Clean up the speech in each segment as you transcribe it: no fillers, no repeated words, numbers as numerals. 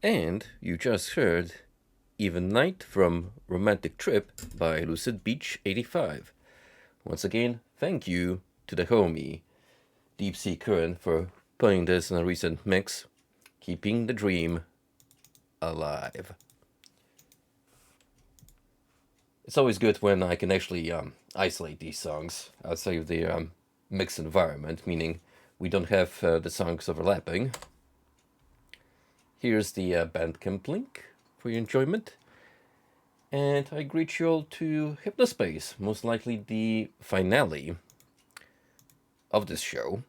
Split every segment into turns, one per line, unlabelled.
And you just heard Even Night from Romantic Trip by Lucid Beach 85. Once again, thank you to the homie Deep Sea Current for putting this in a recent mix, keeping the dream alive. It's always good when I can actually isolate these songs outside of the mixed environment, meaning we don't have the songs overlapping. Here's the Bandcamp link for your enjoyment. And I greet you all to Hypnospace, most likely the finale of this show.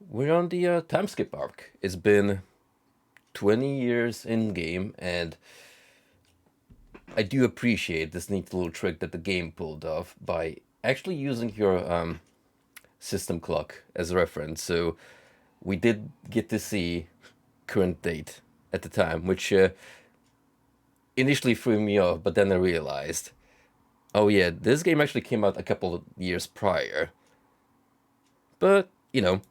We're on the time skip arc. It's been 20 years in game, and I do appreciate this neat little trick that the game pulled off by actually using your system clock as a reference. So we did get to see current date at the time, which initially threw me off, but then I realized, oh yeah, this game actually came out a couple of years prior. But, you know,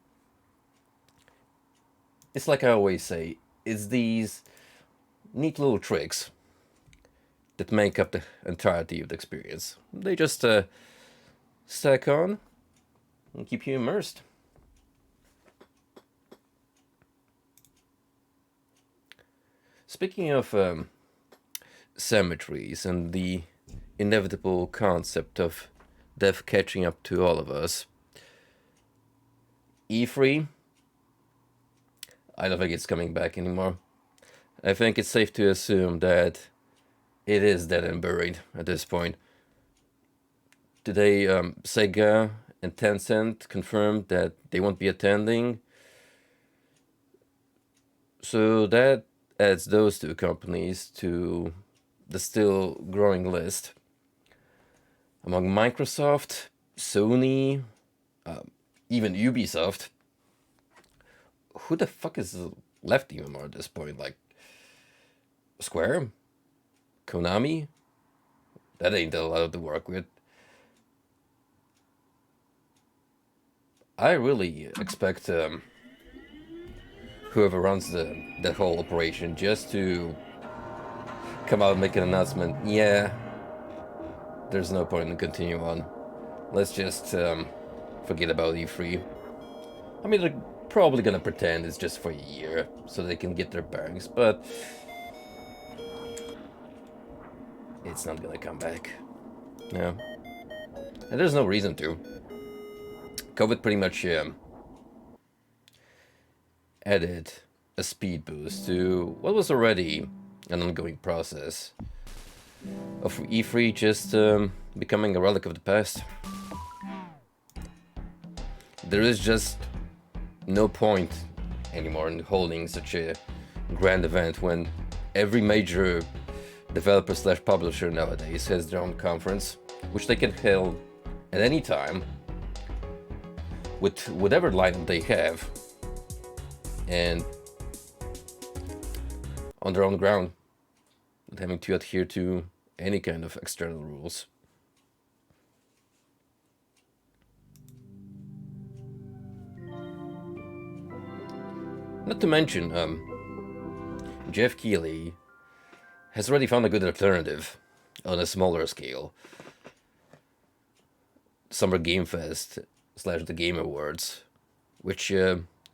it's like I always say, it's these neat little tricks that make up the entirety of the experience. They just stack on and keep you immersed. Speaking of cemeteries and the inevitable concept of death catching up to all of us, E3, I don't think it's coming back anymore. I think it's safe to assume that it is dead and buried at this point. Today, Sega and Tencent confirmed that they won't be attending. So that adds those two companies to the still growing list. Among Microsoft, Sony, even Ubisoft, who the fuck is left anymore at this point? Like, Square? Konami? That ain't a lot to work with. I really expect whoever runs that whole operation just to come out and make an announcement. Yeah, there's no point in continuing on. Let's just forget about E3. I mean, they're probably gonna pretend it's just for a year so they can get their bearings, but it's not gonna come back. Yeah, and there's no reason to. COVID pretty much added a speed boost to what was already an ongoing process of E3 just becoming a relic of the past. There is just no point anymore in holding such a grand event when every major developer slash publisher nowadays has their own conference, which they can hold at any time with whatever lineup they have and on their own ground, not having to adhere to any kind of external rules. Not to mention, Jeff Keighley has already found a good alternative on a smaller scale. Summer Game Fest / the Game Awards, which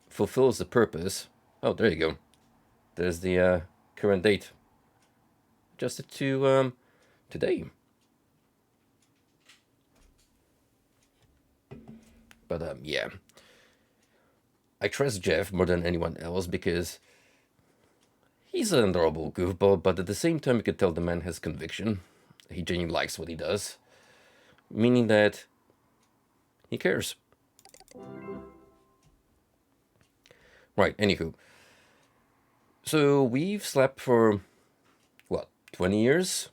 fulfills the purpose. Oh, there you go. There's the current date. Adjusted to today. But yeah. I trust Jeff more than anyone else because he's an adorable goofball, but at the same time you can tell the man has conviction. He genuinely likes what he does. Meaning that he cares. Right, anywho. So we've slept for, what, 20 years?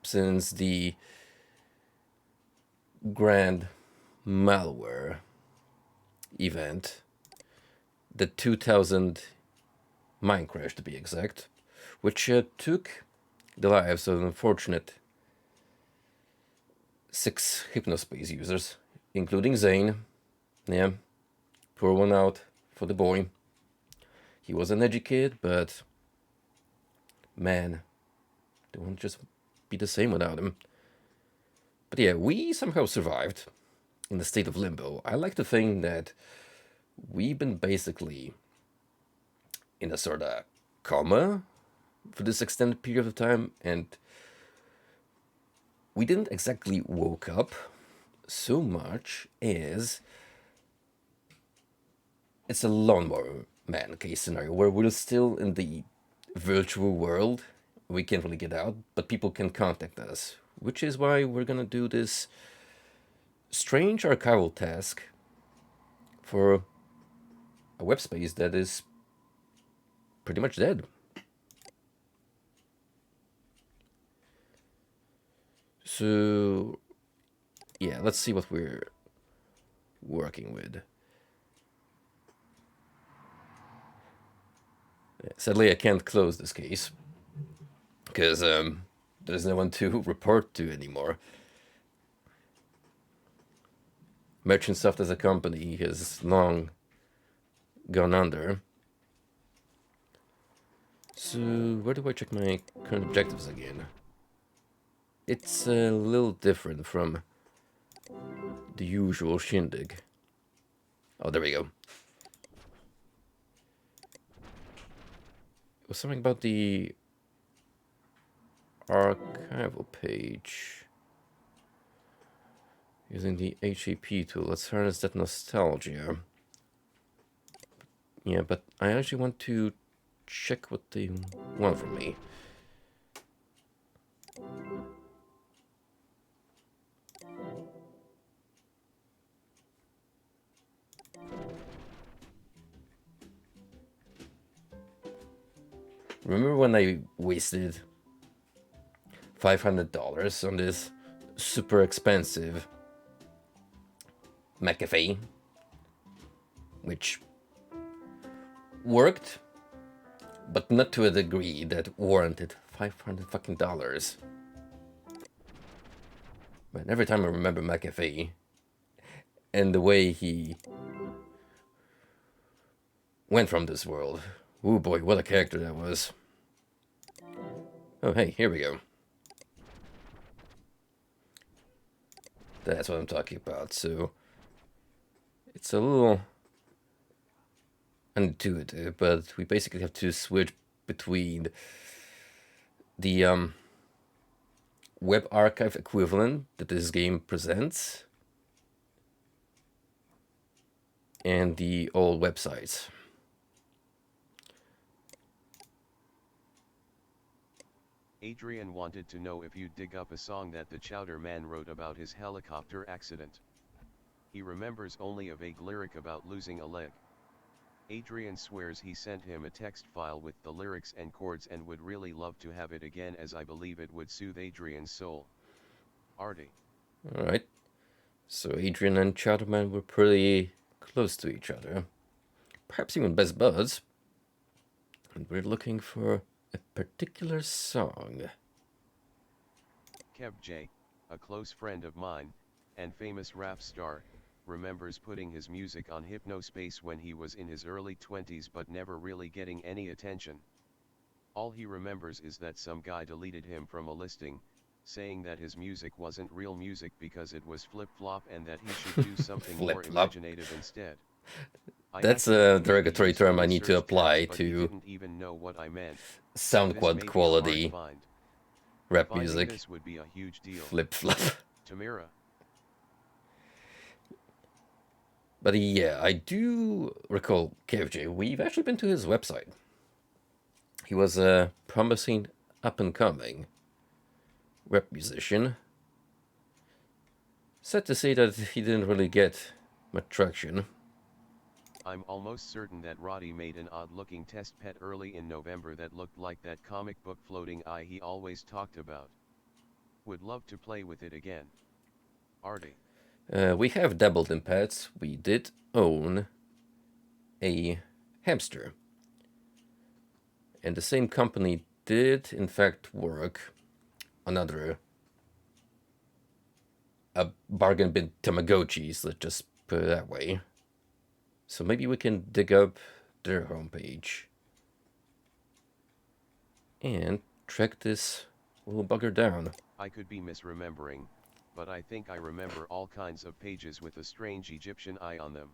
Since the grand malware event. The 2000 mine crash, to be exact. Which took the lives of an unfortunate 6 Hypnospace users, including Zane. Yeah, pour one out for the boy. He was an edgy kid, but man, they won't just be the same without him. But yeah, we somehow survived in the state of limbo. I like to think that we've been basically in a sort of coma for this extended period of time, and we didn't exactly woke up so much as it's a lawnmower man case scenario where we're still in the virtual world. We can't really get out, but people can contact us, which is why we're gonna do this strange archival task for a web space that is pretty much dead. So, yeah, let's see what we're working with. Sadly, I can't close this case because there's no one to report to anymore. Merchant Soft as a company has long gone under. So, where do I check my current objectives again? It's a little different from the usual shindig. Oh, there we go. It was something about the archival page. Using the HAP tool, let's harness that nostalgia. Yeah, but I actually want to check what they want from me. Remember when I wasted $500 on this super expensive McAfee, which worked, but not to a degree that warranted $500 fucking dollars. But every time I remember McAfee and the way he went from this world, oh boy, what a character that was. Oh hey, here we go. That's what I'm talking about. So it's a little intuitive, but we basically have to switch between the web archive equivalent that this game presents and the old websites.
Adrian wanted to know if you'd dig up a song that the Chowder Man wrote about his helicopter accident. He remembers only a vague lyric about losing a leg. Adrian swears he sent him a text file with the lyrics and chords and would really love to have it again, as I believe it would soothe Adrian's soul. Artie.
Alright. So Adrian and Chowderman were pretty close to each other. Perhaps even best buds. And we're looking for a particular song.
Kev J, a close friend of mine, and famous rap star, remembers putting his music on Hypnospace when he was in his early 20s but never really getting any attention. All he remembers is that some guy deleted him from a listing, saying that his music wasn't real music because it was flip-flop and that he should do something more imaginative instead.
That's a derogatory term I need to apply
terms,
to
didn't even know what I meant.
SoundCloud quality rap music.
This would be a huge deal.
Flip-flop.
Tamira.
But yeah, I do recall KFJ. We've actually been to his website. He was a promising up-and-coming rap musician. Sad to say that he didn't really get much traction.
I'm almost certain that Roddy made an odd-looking test pet early in November that looked like that comic book floating eye he always talked about. Would love to play with it again. Artie.
We have dabbled in pets. We did own a hamster. And the same company did, in fact, work on a bargain bin Tamagotchis, let's just put it that way. So maybe we can dig up their homepage and track this little bugger down.
I could be misremembering, but I think I remember all kinds of pages with a strange Egyptian eye on them.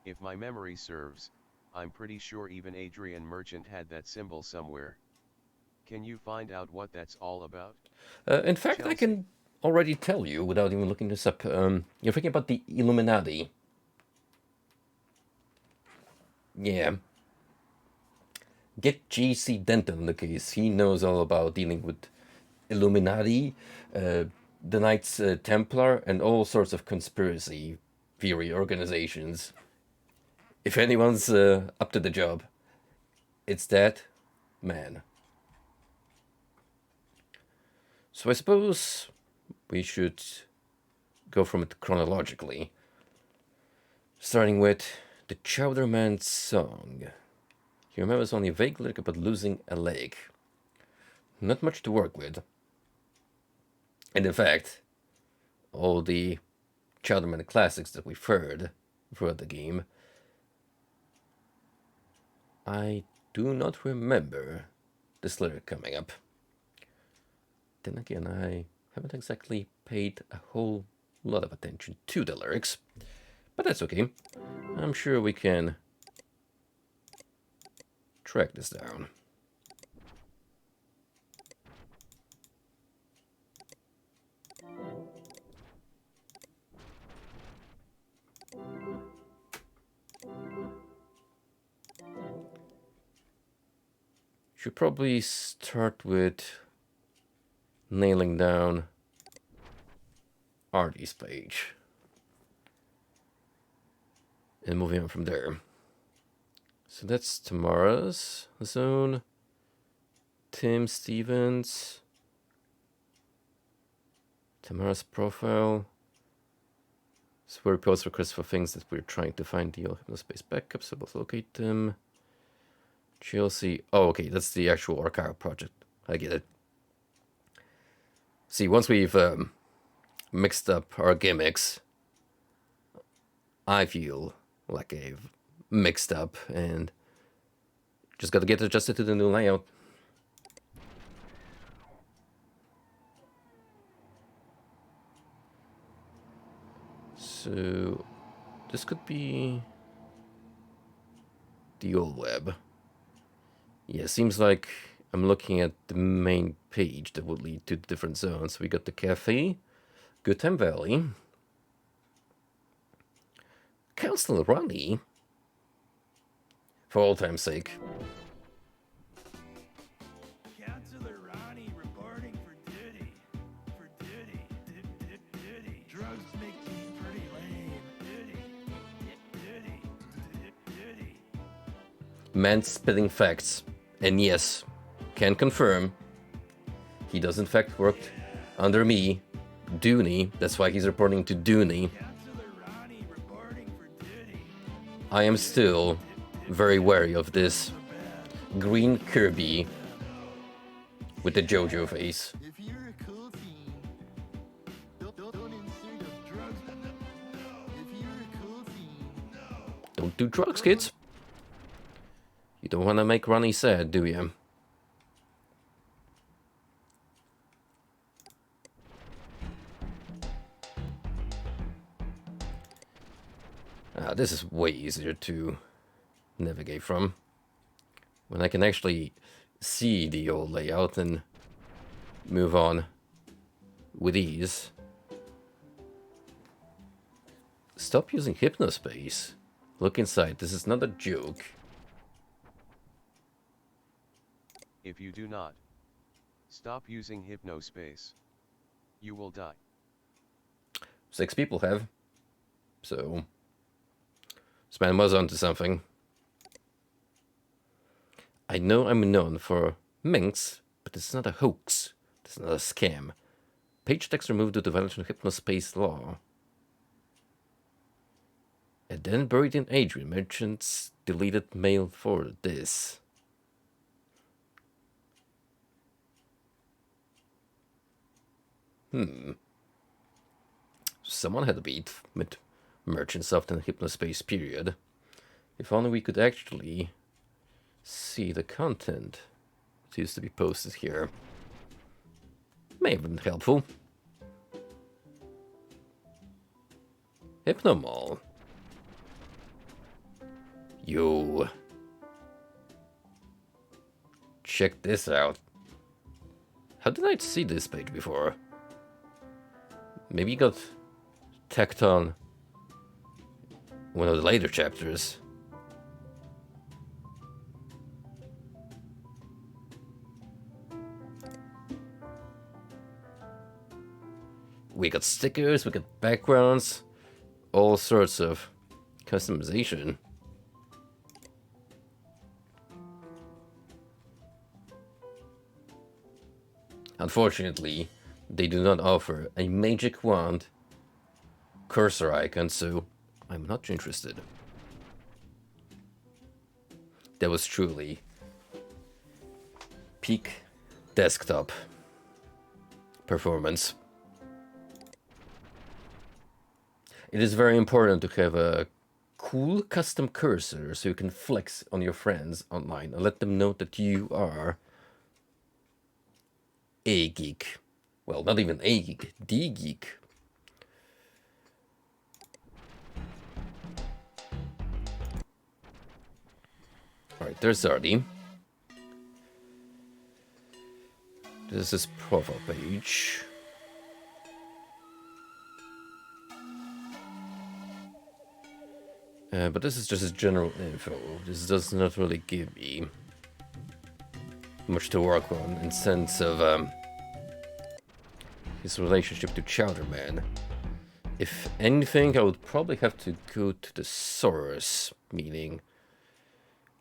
If my memory serves, I'm pretty sure even Adrian Merchant had that symbol somewhere. Can you find out what that's all about?
In fact, I
Chelsea.
can already tell you without even looking this up. You're thinking about the Illuminati. Yeah. Get GC Denton in the case. He knows all about dealing with Illuminati, the Knights Templar, and all sorts of conspiracy theory organizations. If anyone's up to the job, it's that man. So I suppose we should go from it chronologically, starting with the Chowderman's song. He remembers only a vague lyric about losing a leg. Not much to work with. And in fact, all the Chowderman classics that we've heard throughout the game, I do not remember this lyric coming up. Then again, I haven't exactly paid a whole lot of attention to the lyrics, but that's okay. I'm sure we can track this down. Should probably start with nailing down Artie's page and moving on from there. So that's Tamara's zone. Tim Stevens. Tamara's profile. So we post requests for things that we're trying to find the Hypnospace backups, so we'll locate them. Chelsea. Oh, okay, that's the actual archive project. I get it. See, once we've mixed up our gimmicks, I feel like I've mixed up and just got to get adjusted to the new layout. So this could be the old web. Yeah, seems like I'm looking at the main page that would lead to the different zones. We got the cafe, Good Time Valley, Council Ronnie, for all time's sake.
Counselor Ronnie reporting for duty. For duty. Duty. Drugs make me pretty lame. Duty. Duty.
Man spitting facts. And yes, can confirm, he does in fact work under me, Dooney. That's why he's reporting to Dooney. I am still very wary of this green Kirby with the JoJo face.
If you're a cool fiend, don't insert of drugs. If you're a cool fiend,
Don't do drugs, kids. You don't want to make Ronnie sad, do you? This is way easier to navigate from. When I can actually see the old layout and move on with ease. Stop using Hypnospace. Look inside, this is not a joke.
If you do not stop using Hypnospace, you will die.
6 people have. So, this man was onto something. I know I'm known for minx, but it's not a hoax. It's not a scam. Page text removed due to violation of Hypnospace law. And then buried in Adrian Merchant's deleted mail for this. Someone had a beat with Merchantsoft and Hypnospace period. If only we could actually see the content seems to be posted here. May have been helpful. Hypnomall. Yo. Check this out. How did I see this page before? Maybe it got tacked on one of the later chapters. We got stickers, we got backgrounds, all sorts of customization. Unfortunately, they do not offer a magic wand cursor icon, so I'm not interested. That was truly peak desktop performance. It is very important to have a cool custom cursor so you can flex on your friends online and let them know that you are a geek. Well, not even a geek, the geek. Alright, there's Zardy. This is his profile page. But this is just his general info. This does not really give me much to work on in sense of his relationship to Chowderman. If anything, I would probably have to go to the source, meaning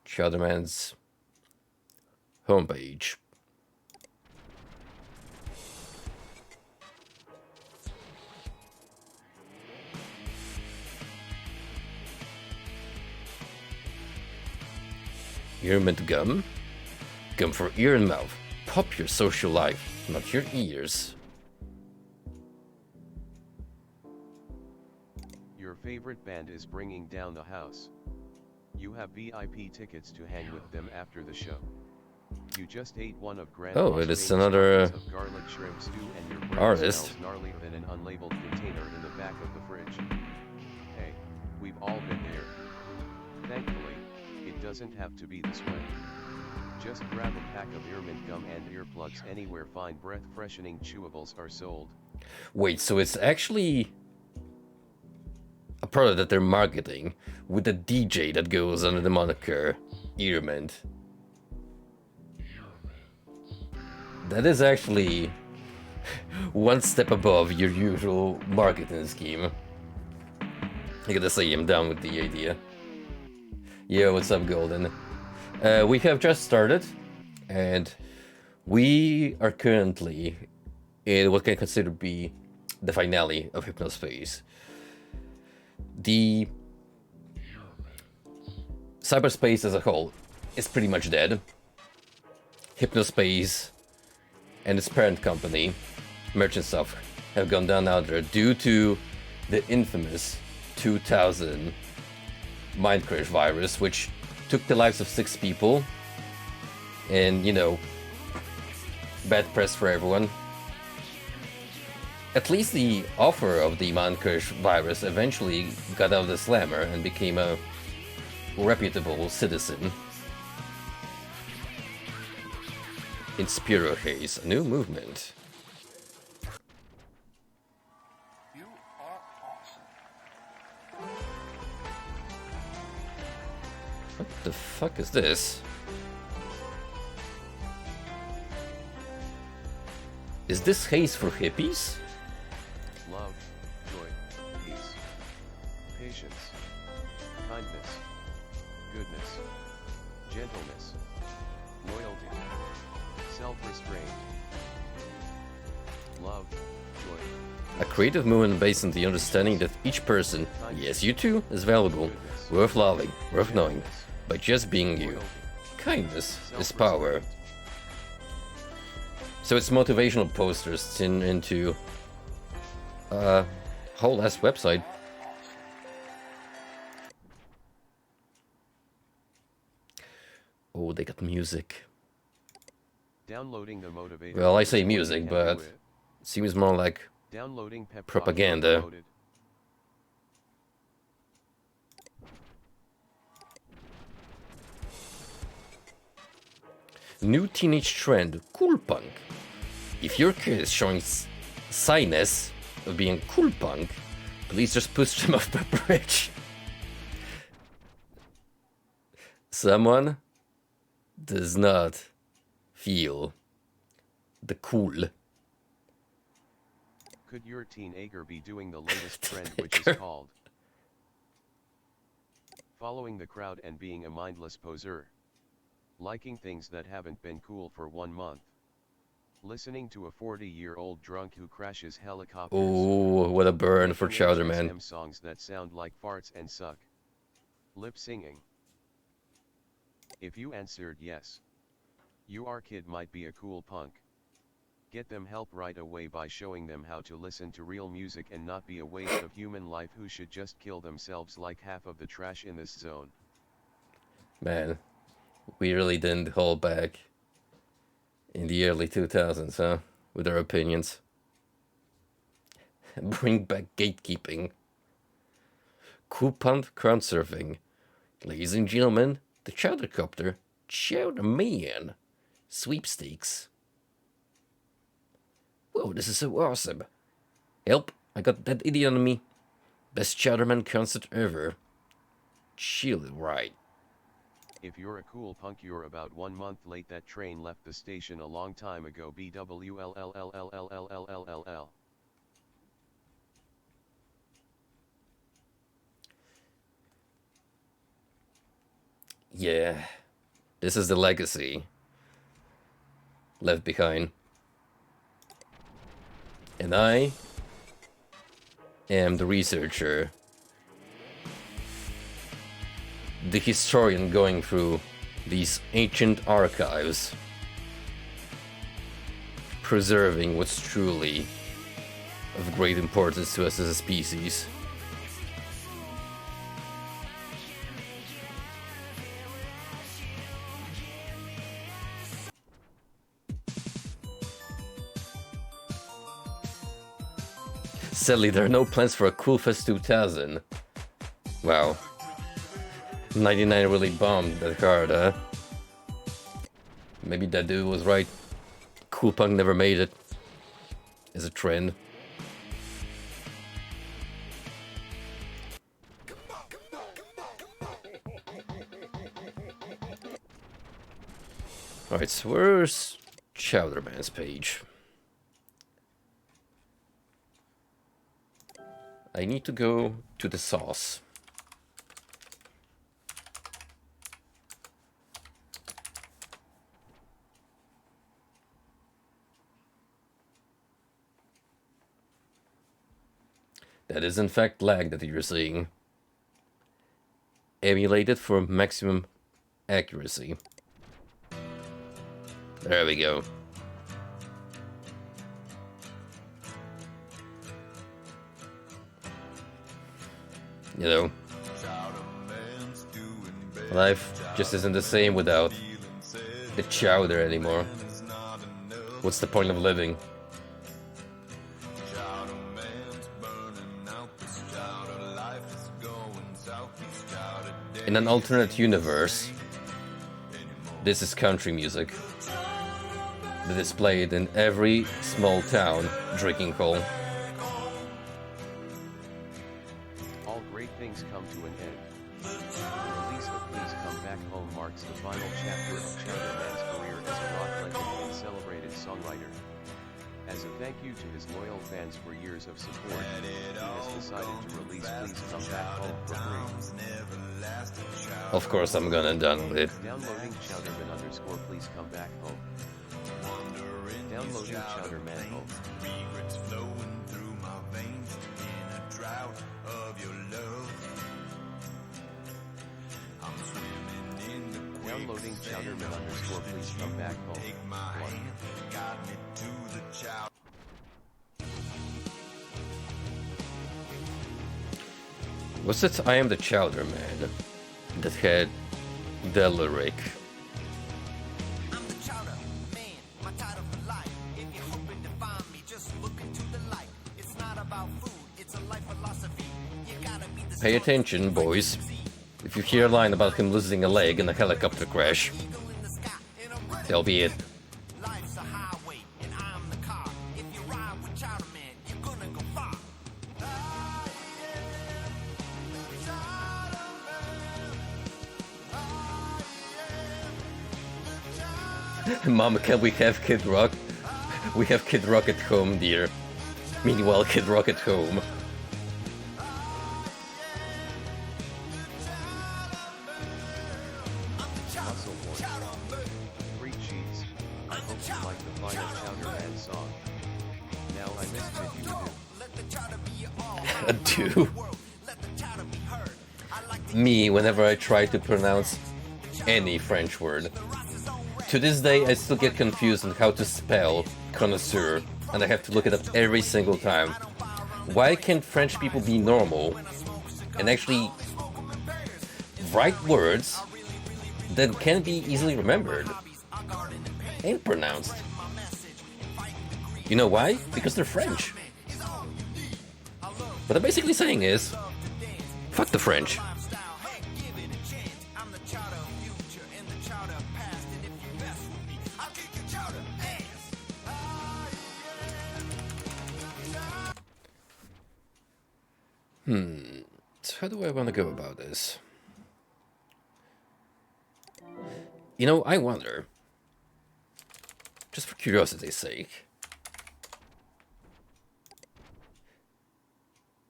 Chowderman's homepage. Earmint gum? Gum for ear and mouth. Pop your social life, not your ears.
Your favorite band is bringing down the house. You have VIP tickets to hang with them after the show. You just ate one of Grandma's
it is
famous
another
servings of garlic shrimp stew and your brain
artist.
smells gnarlier than an unlabeled container in the back of the fridge. Hey, we've all been there. Thankfully, it doesn't have to be this way. Just grab a pack of earmint gum and earplugs anywhere fine breath-freshening chewables are sold.
Wait, so it's actually a product that they're marketing with a DJ that goes under the moniker Earmint. That is actually one step above your usual marketing scheme. I gotta say, I'm down with the idea. Yo, what's up, Golden? We have just started, and we are currently in what can consider be the finale of Hypnospace. The cyberspace as a whole is pretty much dead. Hypnospace and its parent company, Merchant Stuff, have gone down under due to the infamous 2000 mind crash virus, which took the lives of 6 people. And, you know, bad press for everyone. At least the author of the mind crash virus eventually got out of the slammer and became a reputable citizen. In Spiro Haze, a new movement.
You are awesome.
What the fuck is this? Is this haze for hippies?
Love, joy, peace, patience, kindness, goodness, gentleness, loyalty, self-restraint. Love, joy,
A creative movement based on the understanding that each person, yes you too, is valuable, worth loving, worth knowing, by just being you. Kindness is power. So it's motivational posters into a whole ass website. Oh, they got music.
Downloading the motivator.
Well, I say
underscore
music,
can
but
do it.
seems more like
Downloading pep talk
propaganda.
promoted.
New teenage trend, cool punk. If your kid is showing signs of being cool punk, please just push them off the bridge. Someone does not feel the cool.
Could your teenager be doing the latest trend, which is called following the crowd and being a mindless poser? Liking things that haven't been cool for 1 month. Listening to a 40-year-old drunk who crashes helicopters.
Oh, what a burn for
Making
Chowderman.
HSM songs that sound like farts and suck. Lip singing. If you answered yes, your kid might be a cool punk. Get them help right away by showing them how to listen to real music and not be a waste of human life who should just kill themselves like half of the trash in this zone.
Man, we really didn't hold back in the early 2000s, huh? With our opinions. Bring back gatekeeping. Cool punk crowd surfing. Ladies and gentlemen, the Chowdercopter, Chowderman sweepstakes. Whoa, this is so awesome. Help, I got that idiot on me. Best Chowderman concert ever. Chill right.
If you're a cool punk, you're about 1 month late. That train left the station a long time ago. BWLLLLLLLLLLL.
Yeah, this is the legacy left behind. And I am the researcher, the historian going through these ancient archives, preserving what's truly of great importance to us as a species. Sadly, there are no plans for a Cool Fest 2000. Wow. 99 really bombed that card, huh? Maybe that dude was right. Cool punk never made it. As a trend. Alright, so where's Chowderman's page? I need to go to the sauce. That is in fact lag that you're seeing. Emulated for maximum accuracy. There we go. You know, life just isn't the same without the chowder anymore. What's the point of living? In an alternate universe, this is country music that is played in every small town drinking hole.
All great things come to an end. The release of Please Come Back Home marks the final chapter of Chowderman's career as a rock legend and celebrated songwriter. As a thank you to his loyal fans for years of support, he has decided to release Please Come Back Home for free.
Of course I'm gonna download it.
Downloading Chowderman underscore Please Come Back Home. Downloading Chowderman Home.
Regrets flowing through my veins in a drought of your love. I'm swimming in the
Downloading Chowderman underscore Please Come Back Home.
take my hand, got me to the chow.
Was it I Am the Chowder Man that had the lyric?
I'm the chowder man.
Pay attention, boys. If you hear a line about him losing a leg in a helicopter crash, that'll be it. Mom, can we have Kid Rock? We have Kid Rock at home, dear. Meanwhile, Kid Rock at home.
Muscle Horn. Free cheese. I hope you like the Fire Chowder Man song. Now I missed it, you
Do. Me, whenever I try to pronounce any French word. To this day, I still get confused on how to spell connoisseur, and I have to look it up every single time. Why can't French people be normal and actually write words that can be easily remembered and pronounced? You know why? Because they're French. What I'm basically saying is, fuck the French. So how do I want to go about this? You know, I wonder, just for curiosity's sake.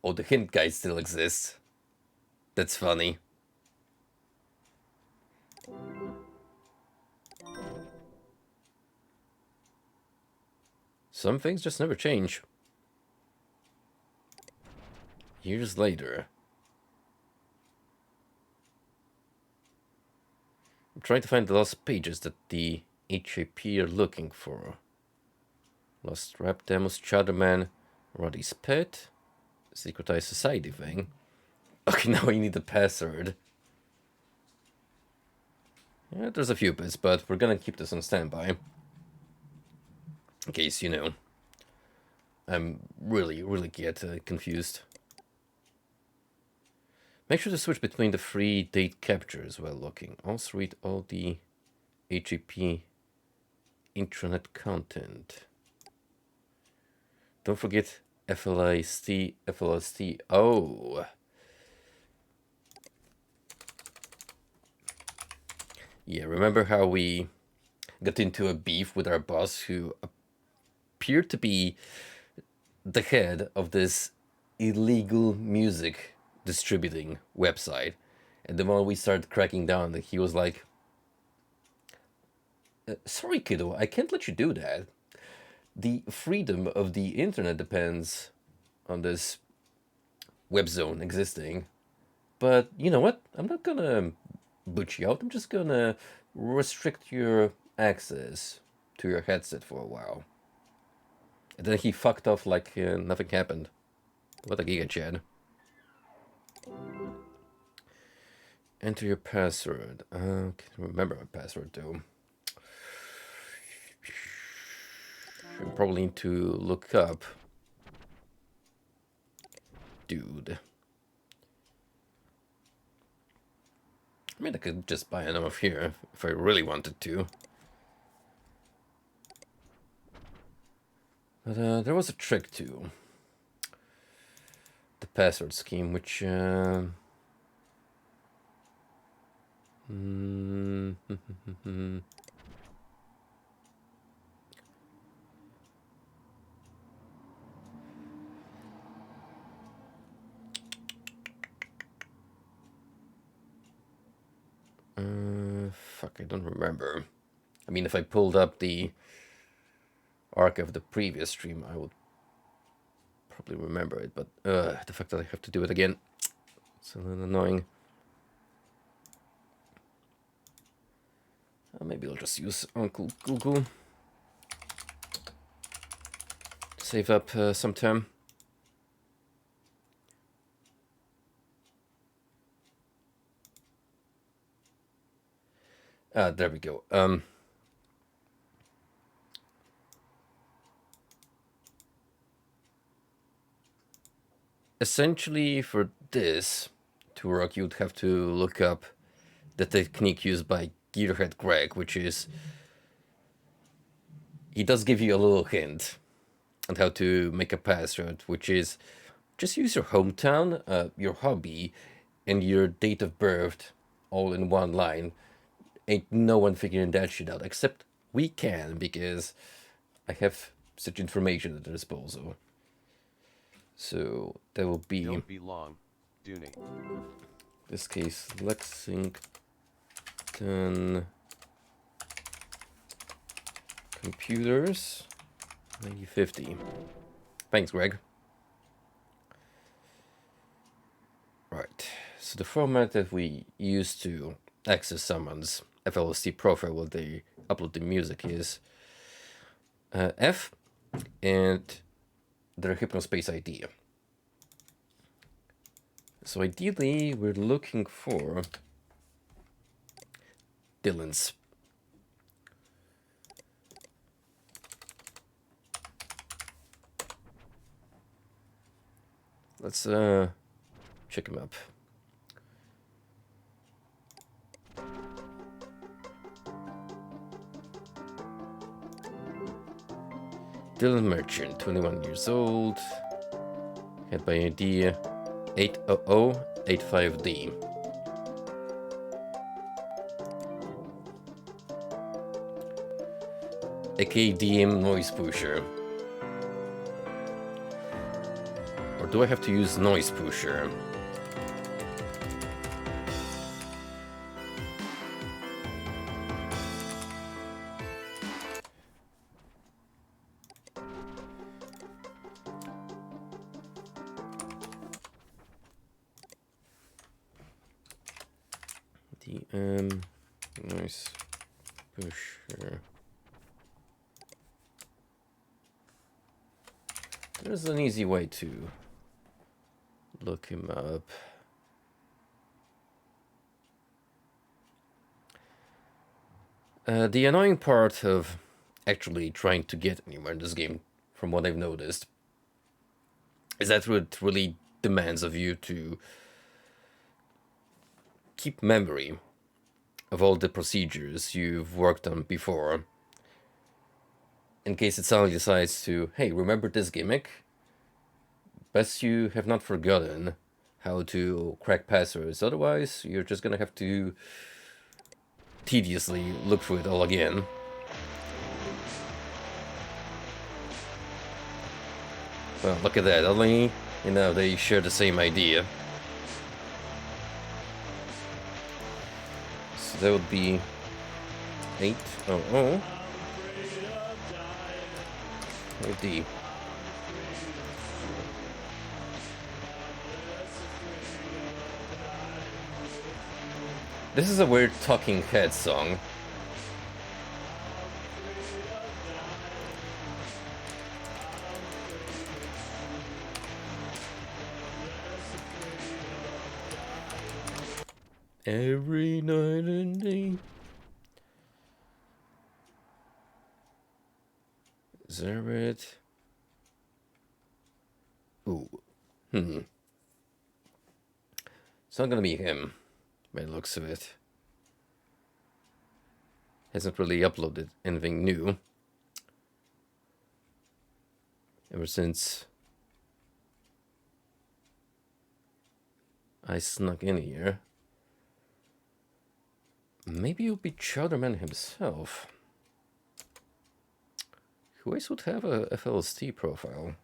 Oh, the hint guide still exists. That's funny. Some things just never change. Years later. I'm trying to find the lost pages that the HAP are looking for. Lost rap demos, Chowderman, Roddy's Pet, Secretized Society thing. Okay, now I need the password. Yeah, there's a few bits, but we're gonna keep this on standby. In case, you know, I'm really get confused. Make sure to switch between the free date captures while looking. Also read all the HAP intranet content. Don't forget FLST. Oh. Yeah, remember how we got into a beef with our boss who appeared to be the head of this illegal music distributing website, and the moment we started cracking down, he was like, sorry kiddo, I can't let you do that. The freedom of the internet depends on this web zone existing, but you know what, I'm not gonna boot you out, I'm just gonna restrict your access to your headset for a while. And then he fucked off like nothing happened. What a giga chad. Enter your password. I can't remember my password though. I probably need to look up. Dude. I mean, I could just buy enough here if I really wanted to. But there was a trick to the password scheme, which fuck, I don't remember. I mean, if I pulled up the archive of the previous stream, I would probably remember it, but the fact that I have to do it again, it's a little annoying. Maybe I'll just use Uncle Google to save up some time. There we go. Essentially, for this, to work, you'd have to look up the technique used by Gearhead Greg, which is he does give you a little hint on how to make a password, which is just use your hometown, your hobby, and your date of birth all in one line. Ain't no one figuring that shit out, except we can, because I have such information at their disposal. So that will be,
Don't be long, Dooney.
this case, Lexington Computers 9050. Thanks, Greg. Right, so the format that we use to access someone's FLST profile when they upload the music is F and their Hypnospace ID. So ideally, we're looking for Dylan's. Let's check him up. Dylan Merchant, 21 years old. Head by ID 80085D. aka DM Noise Pusher. Or do I have to use Noise Pusher? DM Noise Pusher. There's an easy way to look him up. The annoying part of actually trying to get anywhere in this game, from what I've noticed, is that it really demands of you to keep memory of all the procedures you've worked on before, in case it suddenly decides to, hey, remember this gimmick? Best you have not forgotten how to crack passwords, otherwise you're just gonna have to tediously look through it all again. Well, look at that, only, you know, they share the same idea. So that would be 800 D. This is a weird Talking Head song. Every night and day. Is that it? Ooh. It's not gonna be him, by the looks of it. Hasn't really uploaded anything new ever since I snuck in here. Maybe it'll be Chowderman himself. Who else would have a FLST profile?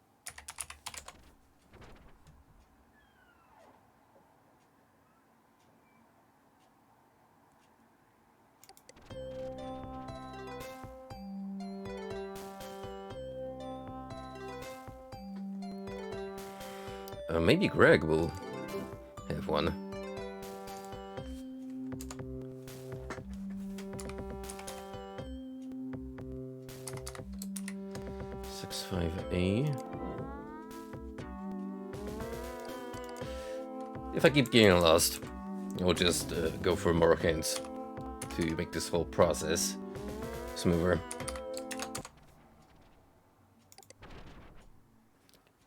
Maybe Greg will have one. A. If I keep getting lost, I'll just go for more hints to make this whole process smoother.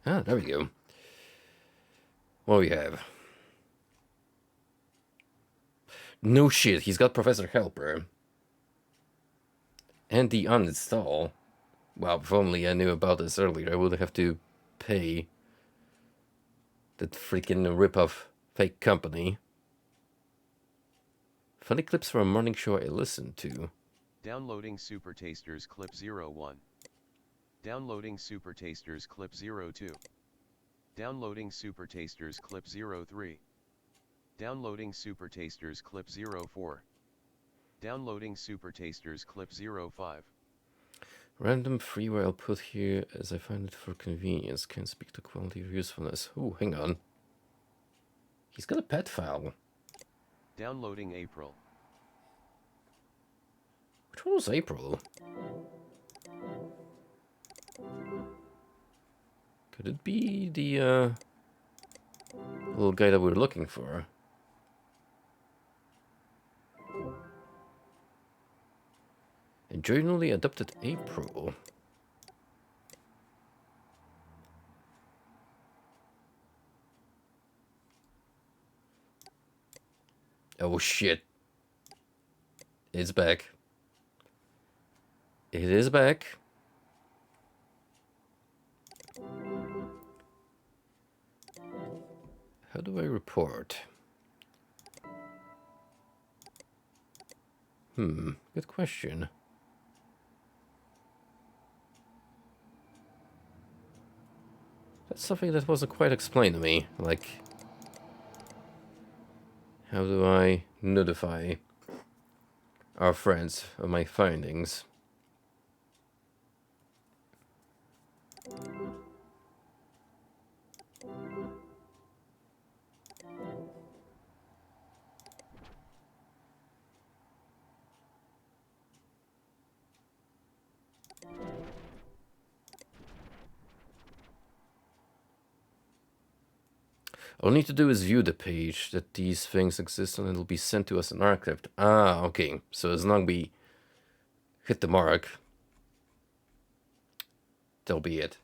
Ah, there we go. What do we have? No shit, he's got Professor Helper. And the uninstall. Wow, if only I knew about this earlier, I would have to pay that freaking rip-off fake company. Funny clips from a morning show I listened to.
Downloading Super Tasters Clip 01. Downloading Super Tasters Clip 02. Downloading Super Tasters Clip 03. Downloading Super Tasters Clip 04. Downloading Super Tasters Clip 05.
Random freeware I'll put here as I find it for convenience. Can't speak to quality or usefulness. Ooh, hang on. He's got a pet file.
Downloading April.
Which one was April? Could it be the little guy that we were looking for? And journally adopted April. Oh shit. It's back. It is back. How do I report? Good question. That's something that wasn't quite explained to me. Like, how do I notify our friends of my findings? All I need to do is view the page that these things exist and it'll be sent to us and archived. Ah, okay. So as long as we hit the mark, that'll be it.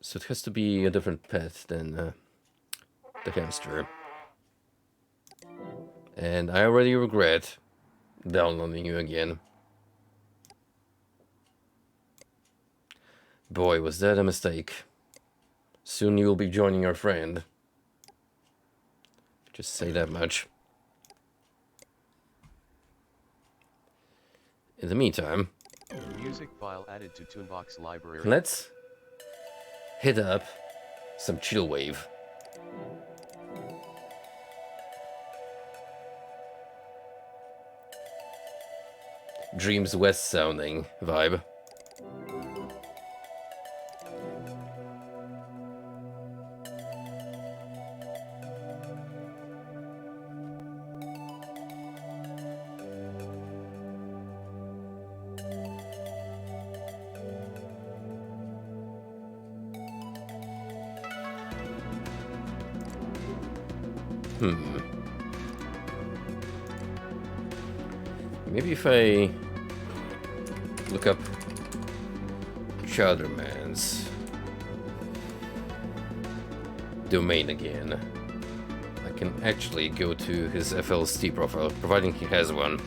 So it has to be a different pet than the hamster. And I already regret downloading you again. Boy, was that a mistake. Soon you'll be joining your friend. Just say that much. In the meantime,
Music file added to Toonbox library.
let's hit up some chill wave. Dreams West sounding vibe. Maybe if I look up Chowderman's domain again, I can actually go to his FLST profile, providing he has one.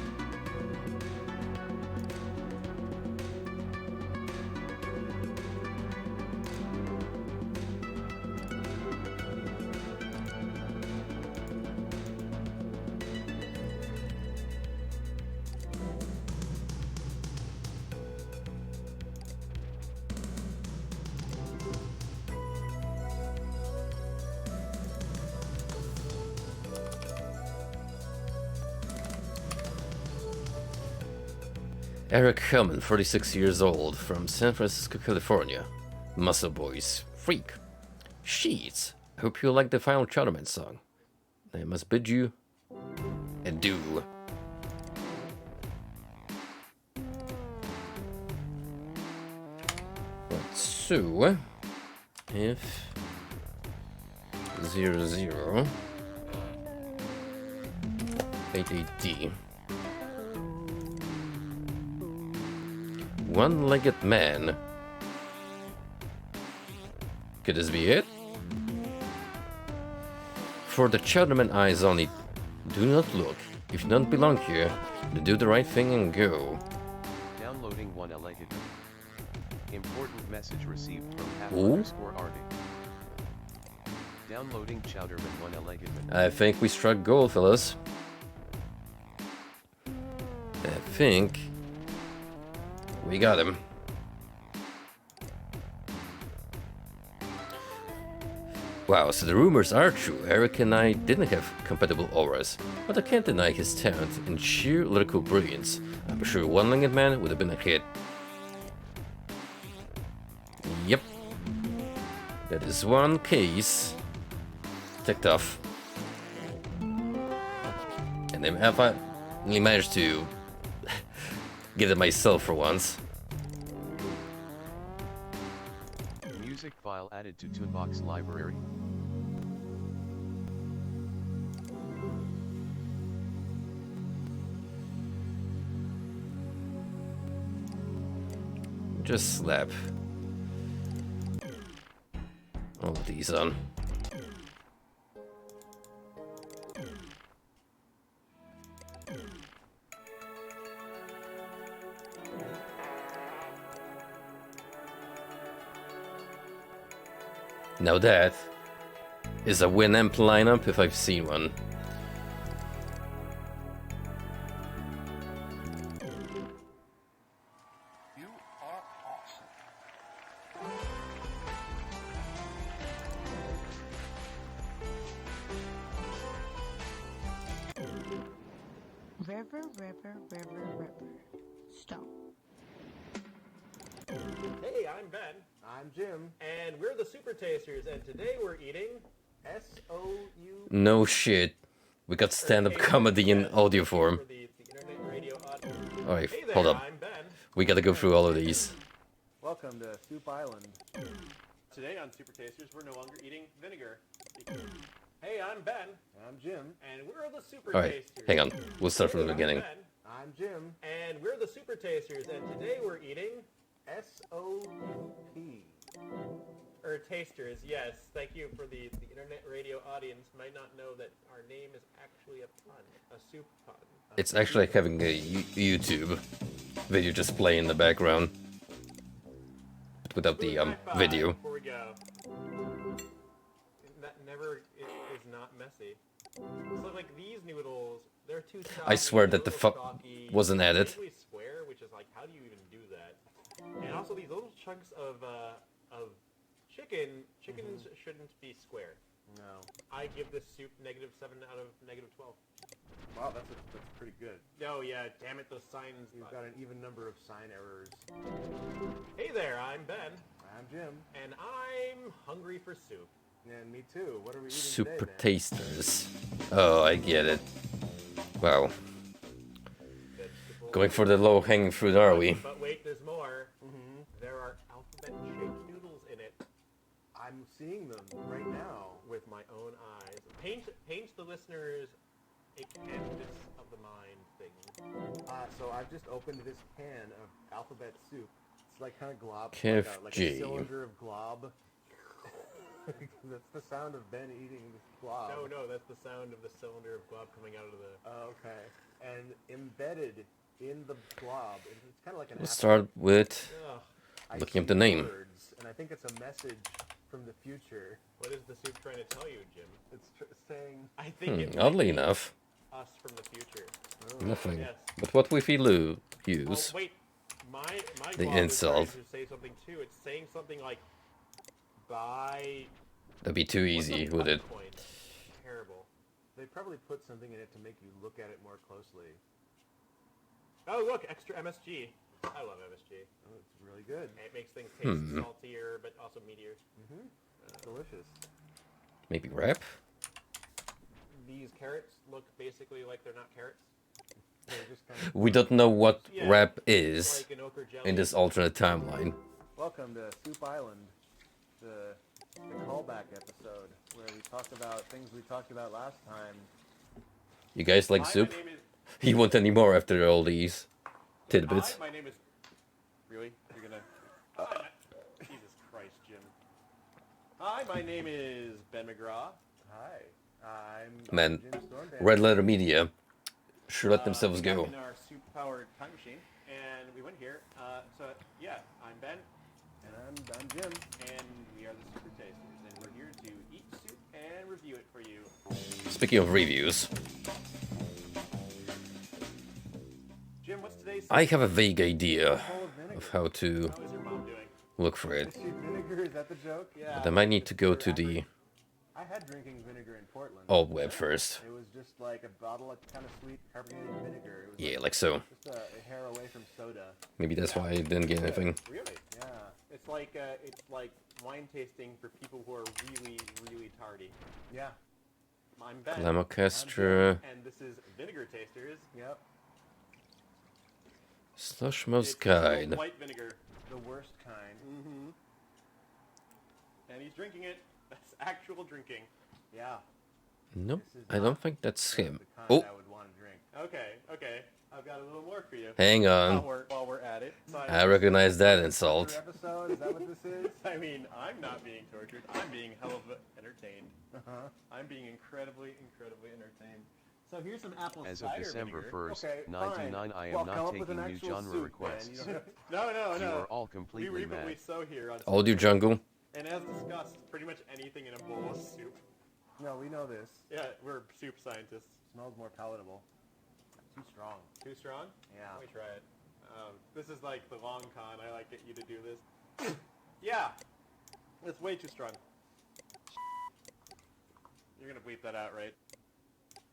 Eric Hellman, 46 years old, from San Francisco, California. Muscle Boys, Freak. Sheets. Hope you like the final Chowderman song. I must bid you adieu. Right, so if 00 88D one-legged man. Could this be it? For the Chowderman Eyes Only Do not look. If you don't belong here, then do the right thing and go.
Downloading one allegedly. Important message received from
Ooh.
half_RD. Downloading Chowderman one allegedly.
I think we struck gold, fellas. I think we got him. Wow, so the rumors are true. Eric and I didn't have compatible auras, but I can't deny his talent and sheer lyrical brilliance. I'm sure One-Legged Man would have been a hit. Yep. That is one case ticked off. And then I finally managed to get it myself for once.
Music file added to Toonbox library.
Just slap all of these on. Now that is a Winamp lineup if I've seen one.
You are awesome.
River, river, river, river. Stop.
Hey, I'm Ben.
I'm Jim.
And we're the Super Tasters, and today we're eating S-O-U...
No shit. We got stand-up comedy in audio form.
For the internet radio audio.
Alright,
Hey there,
hold up.
I'm Ben.
We gotta go through all of these.
Welcome to Soup Island.
Today on Super Tasters, we're no longer eating vinegar. Hey, I'm Ben.
I'm Jim.
And we're the Super
Alright,
Tasters.
hang on. We'll start from the
Hey,
beginning.
I'm Ben.
I'm Jim.
And we're the Super Tasters, and today we're eating...
S-O-U-P.
Or tasters, yes. Thank you for the internet radio audience. Might not know that our name is actually a pun. A soup pun.
It's actually like having a YouTube video just play in the background. But without the
High five
video.
Before we go. That never is not messy. So like these noodles, they're too stocky.
I swear that
they're
the
a little
fuck
stocky,
wasn't added.
usually square, which is like, how do you even do that? And also these little chunks of chicken. Chickens shouldn't be square.
No.
I give this soup -7 out of -12.
Wow, that's pretty good.
Oh yeah, damn it, those signs.
You've got an even number of sign errors.
Hey there, I'm Ben,
I'm Jim.
and I'm hungry for soup.
And me too. What are we eating
Super
today, man?
tasters. Oh, I get it. Wow.
Vegetable.
Going for the low-hanging fruit, are we?
But wait, there's more. There are alphabet-shaped noodles in it.
I'm seeing them right now.
With my own eyes. Paint the listeners a canvas of the mind thing.
So I've just opened this can of alphabet soup. It's like kind of glob.
Kef
like
G.
a cylinder of glob. That's the sound of Ben eating this glob.
No, that's the sound of the cylinder of glob coming out of the...
Oh, okay. And embedded in the glob, it's kind of like an
We'll
apple.
start with
Ugh,
I
looking up
see
the name.
words, and I think it's a message from the future.
what is the soup trying to tell you, Jim?
It's saying,
I think it might
oddly
be
enough,
us from the future.
nothing.
Yes.
But what if we
Oh,
use?
wait, my
The
glob is
insult.
trying to say something too. It's saying something like, buy...
That'd be too
what's
easy,
a
would it?
coin? Terrible.
they probably put something in it to make you look at it more closely.
Oh, look, extra MSG. I love MSG.
Oh, it's really good.
It makes things taste saltier, but also meatier.
Delicious.
Maybe wrap?
These carrots look basically like they're not carrots.
They're just kind of...
We don't know what
Yeah,
wrap is
like an ochre jelly.
in this alternate timeline.
Welcome to Soup Island, the callback episode, where we talked about things we talked about last time.
You guys like
Hi,
soup?
My name is...
You want any more after all these tidbits?
Hi, my name is... Really? You're gonna... Hi, Jesus Christ, Jim. Hi, my name is Ben McGraw.
Hi.
Man,
Jim Stormdale.
Red Letter Media sure let themselves
We got
go.
in our soup-powered time machine, and we went here. So yeah, I'm Ben,
And I'm Jim.
and we are the Super Tasters, and we're here to eat soup and review it for you.
Speaking of reviews,
Jim, what's today's soup?
I have a vague idea
Full of vinegar.
of how to
How is your mom doing?
look for it.
Is she vinegar? Is that the joke?
Yeah.
But I might need to go to the
I had drinking vinegar in Portland.
alt web first.
It was just like a bottle of kind of sweet carbonated vinegar. It was
Yeah, like so.
just a hair away from soda.
Maybe that's why I didn't get anything.
Really?
Yeah.
It's like wine tasting for people who are really, really tardy.
Yeah.
I'm Ben,
Glam Orchestra,
and this is Vinegar Tasters.
Yep.
Slush
It's
Most
smoked
Guide.
white vinegar.
The worst kind.
Mm-hmm. And he's drinking it. That's actual drinking.
Yeah.
Nope,
This is
I
not
don't think that's
the
him.
kind
Oh,
I would want to drink.
Okay. I've got a little more for you.
hang
While
on.
we're at it. So
I recognize that
Torture
insult.
episode? Is that what this is?
I mean, I'm not being tortured. I'm being hell of entertained.
Uh-huh.
I'm being incredibly, incredibly entertained. So here's some apple
As of
cider
December
vinegar.
1st,
Okay,
99, I
well,
am
come
not
up with an
taking new
actual
genre
soup, man.
requests.
You don't have-
No,
You are all
We
completely
reap what we
mad.
sow here on
Audio Jungle.
And as discussed, pretty much anything in a bowl of soup.
No, we know this.
Yeah, we're soup scientists.
Smells more palatable. Too strong.
Too strong?
Yeah.
Let me try it. This is like the long con. I like get you to do this. Yeah! It's way too strong. You're gonna bleep that out, right?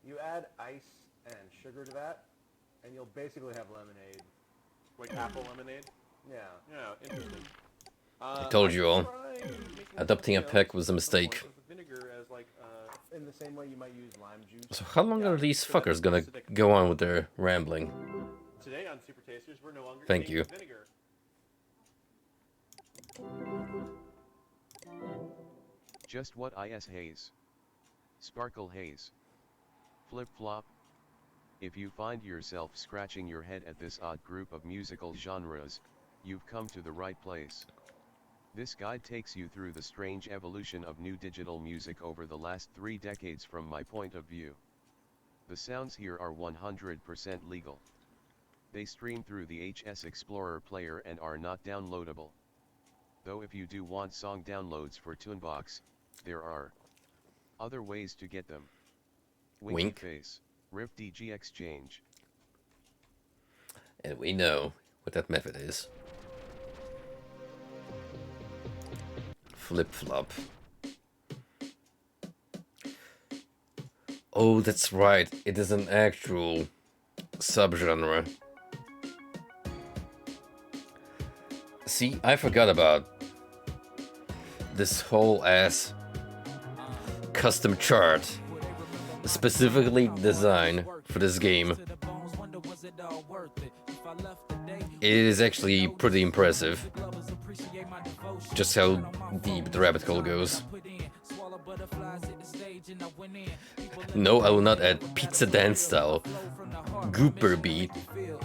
You add ice and sugar to that, and you'll basically have lemonade.
Like apple lemonade?
Yeah.
Yeah, interesting.
I told you all.
tried making
Adopting a
something
peck
else
was a mistake.
with vinegar as like,
In the same way you might use lime juice.
So how long
Yeah,
are these
so that's
fuckers gonna
acidic.
go on with their rambling?
today on Super Tasters, we're no longer
Thank
eating
you.
vinegar.
Just what is haze? Sparkle haze. Flip flop. If you find yourself scratching your head at this odd group of musical genres, you've come to the right place. This guide takes you through the strange evolution of new digital music over the last 3 decades from my point of view. The sounds here are 100% legal. They stream through the HS Explorer player and are not downloadable. Though if you do want song downloads for Tunebox, there are other ways to get them. Winky
Wink.
Face, Rip DG Exchange.
And we know what that method is. Flip flop. Oh, that's right. It is an actual subgenre. See, I forgot about this whole ass custom chart specifically designed for this game. It is actually pretty impressive just how deep the rabbit hole goes. No, I will not add pizza dance style. Gooper beat.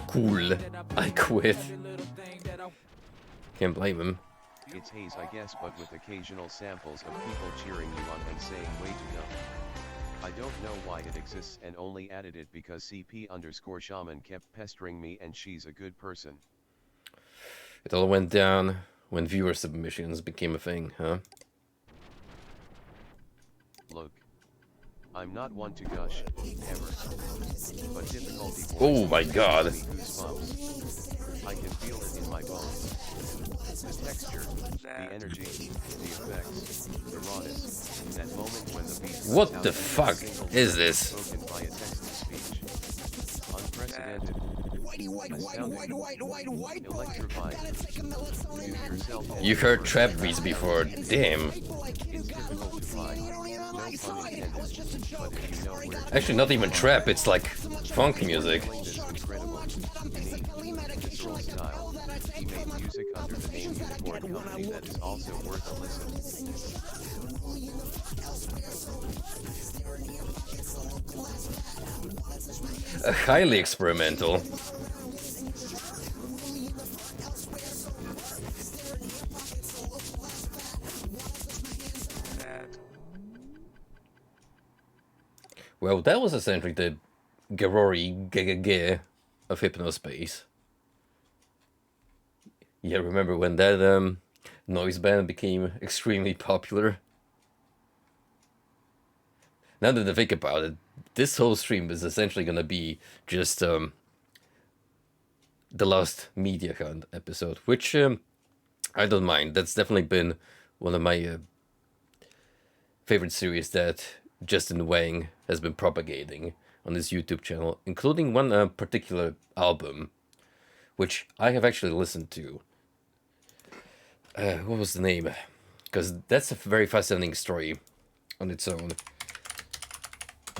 Cool. I quit. Can't blame him.
It's haze I guess, but with occasional samples of people cheering you on and saying way to go. I don't know why it exists and only added it because CP_shaman kept pestering me and she's a good person.
It all went down when viewer submissions became a thing, huh?
Look. I'm not one to gush, ever. But difficulty points
Oh my god.
gives me goosebumps. I can feel it in my bones. The texture, the energy, the effects, the rawness, that moment when the beat comes
What
out
the
and
fuck
a single
is
word
this?
spoken by a text-to-speech. Unprecedented. Astounding. Electrifying. You yourself
You heard trap beats before, damn.
is difficult to find. No pun intended. But if you know where to
Actually, not even trap, it's like funk music.
this incredible, unique, visceral style, he made music under the name Unicorn Company that is also worth a listen.
Highly experimental. Well, that was essentially the Garori Gege of Hypnospace. Yeah, remember when that noise band became extremely popular? Now that I think about it, this whole stream is essentially gonna be just the Lost Media Hunt episode, which I don't mind. That's definitely been one of my favorite series that Justin Wang has been propagating on his YouTube channel, including one particular album, which I have actually listened to. What was the name? Because that's a very fascinating story on its own.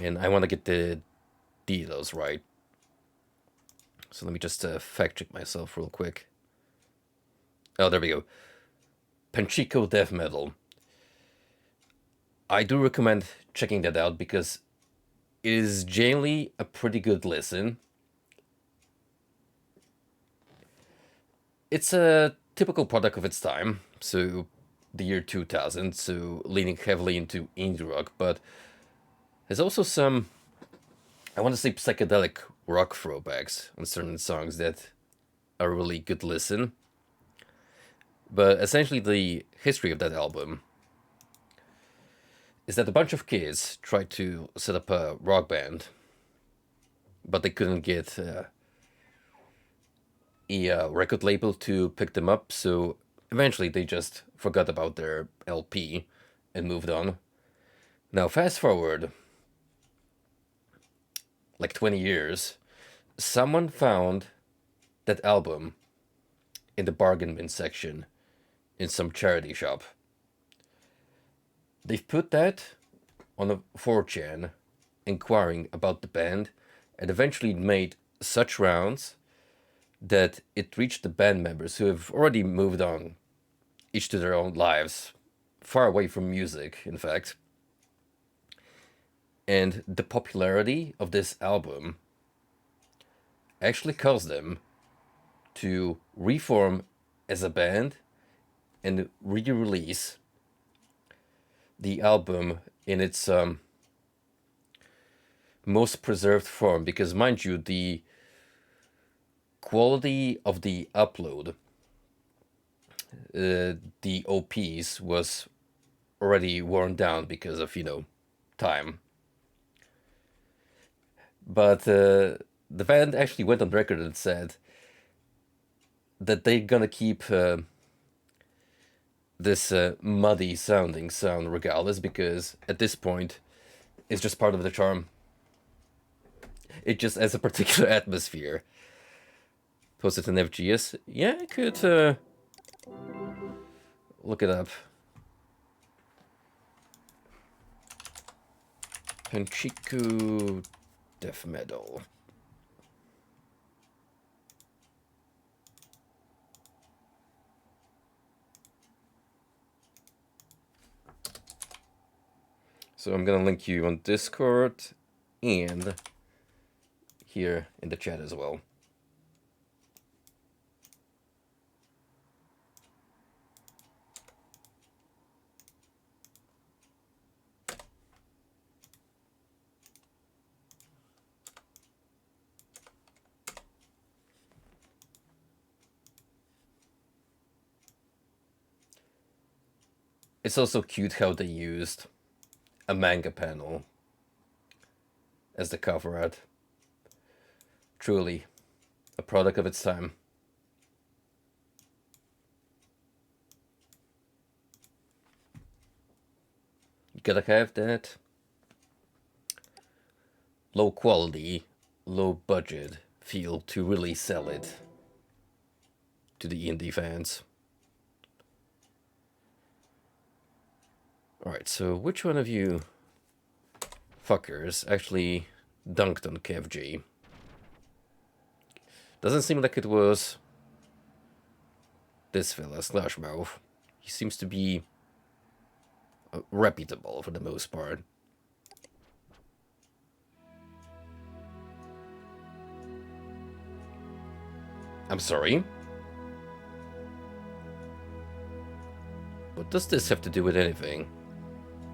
And I want to get the details right. So let me just fact check myself real quick. Oh, there we go. Panchico Death Metal. I do recommend checking that out because it is generally a pretty good listen. It's a typical product of its time, so the year 2000, so leaning heavily into indie rock, but there's also some, I want to say, psychedelic rock throwbacks on certain songs that are really good listen. But essentially the history of that album is that a bunch of kids tried to set up a rock band, but they couldn't get a record label to pick them up, so eventually they just forgot about their LP and moved on. Now fast forward like 20 years, someone found that album in the bargain bin section in some charity shop. They've put that on a 4chan inquiring about the band and eventually made such rounds that it reached the band members who have already moved on, each to their own lives, far away from music, in fact. And the popularity of this album actually caused them to reform as a band and re-release the album in its most preserved form, because mind you, the quality of the upload, the OPs was already worn down because of, time. But the band actually went on record and said that they're gonna keep this muddy sounding sound regardless, because at this point it's just part of the charm. It just has a particular atmosphere. Posted in FGS. Yeah, I could look it up. Panchiku Death Metal. So I'm gonna link you on Discord and here in the chat as well. It's also cute how they used a manga panel as the cover art. Truly a product of its time. You gotta have that low quality, low budget feel to really sell it to the indie fans. Alright, so which one of you fuckers actually dunked on KevG? Doesn't seem like it was this fella, Slashmouth. He seems to be reputable for the most part. I'm sorry? What does this have to do with anything?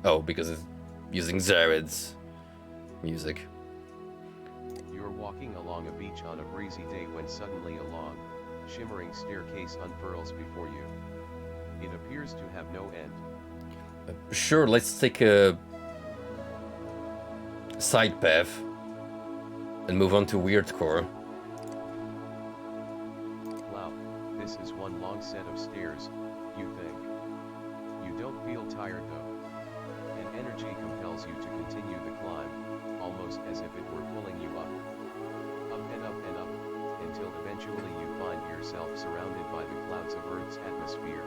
Oh, because it's using Zared's music.
You're walking along a beach on a breezy day when suddenly a long, shimmering staircase unfurls before you. It appears to have no end.
Sure, let's take a side path and move on to Weirdcore.
Wow, this is one long set of stairs, you think. You don't feel tired though. An energy compels you to continue the climb, almost as if it were pulling you up. Up and up and up, until eventually you find yourself surrounded by the clouds of Earth's atmosphere.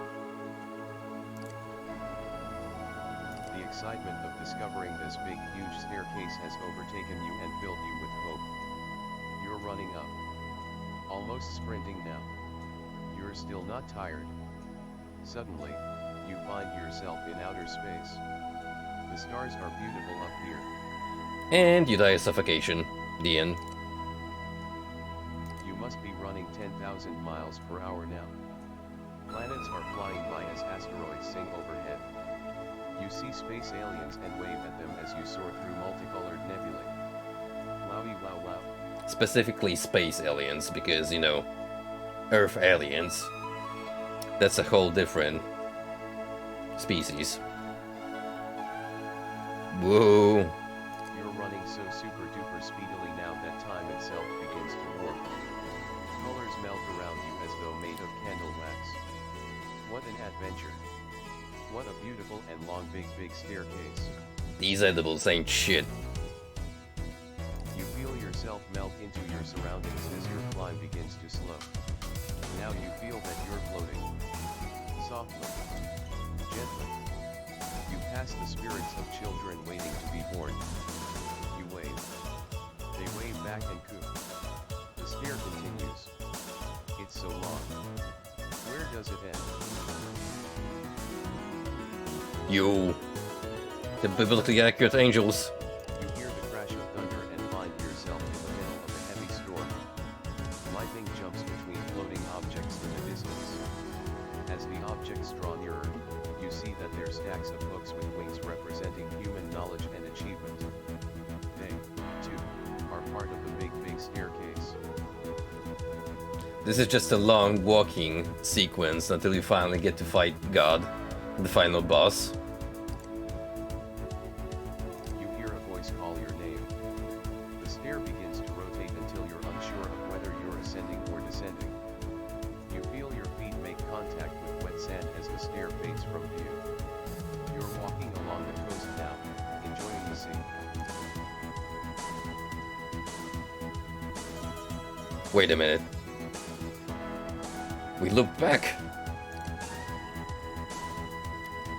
The excitement of discovering this big, huge staircase has overtaken you and filled you with hope. You're running up. Almost sprinting now. You're still not tired. Suddenly, you find yourself in outer space. The stars are beautiful up here.
And you die of suffocation. The end.
You must be running 10,000 miles per hour now. Planets are flying by as asteroids sing overhead. You see space aliens and wave at them as you soar through multicolored nebulae. Wowie wow wow.
Specifically space aliens, because, you know, Earth aliens. That's a whole different species. Whoa.
You're running so super duper speedily now that time itself begins to warp. Colors melt around you as though made of candle wax. What an adventure. What a beautiful and long big staircase.
These edibles ain't shit.
You feel yourself melt into your surroundings as your climb begins to slow. Now you feel that you're floating. Softly. Gently. You pass the spirits of children waiting to be born. You wave. They wave back and coo. The stair continues. It's so long. Where does it end?
You. The biblically accurate angels.
You hear the crash of thunder and find yourself in the middle of a heavy storm. Lightning jumps between floating objects in the distance. As the objects draw nearer, you see that they're stacks of books with wings representing human knowledge and achievement. They, too, are part of the big staircase.
This is just a long walking sequence until you finally get to fight God, the final boss.
You hear a voice call your name. The stair begins to rotate until you're unsure of whether you're ascending or descending. You feel your feet make contact with wet sand as the stair fades from view. You're walking along the coast now, enjoying the sea.
Wait a minute. We look back.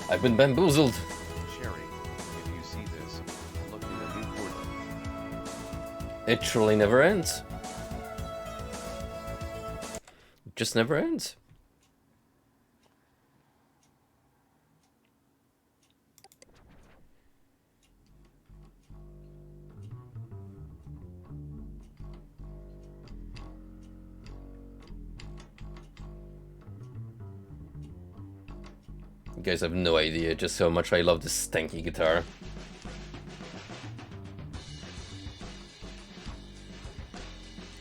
I've been bamboozled.
Sherry, if you see this, look in a new portal.
It truly never ends. It just never ends. You guys have no idea just how much I love this stanky guitar.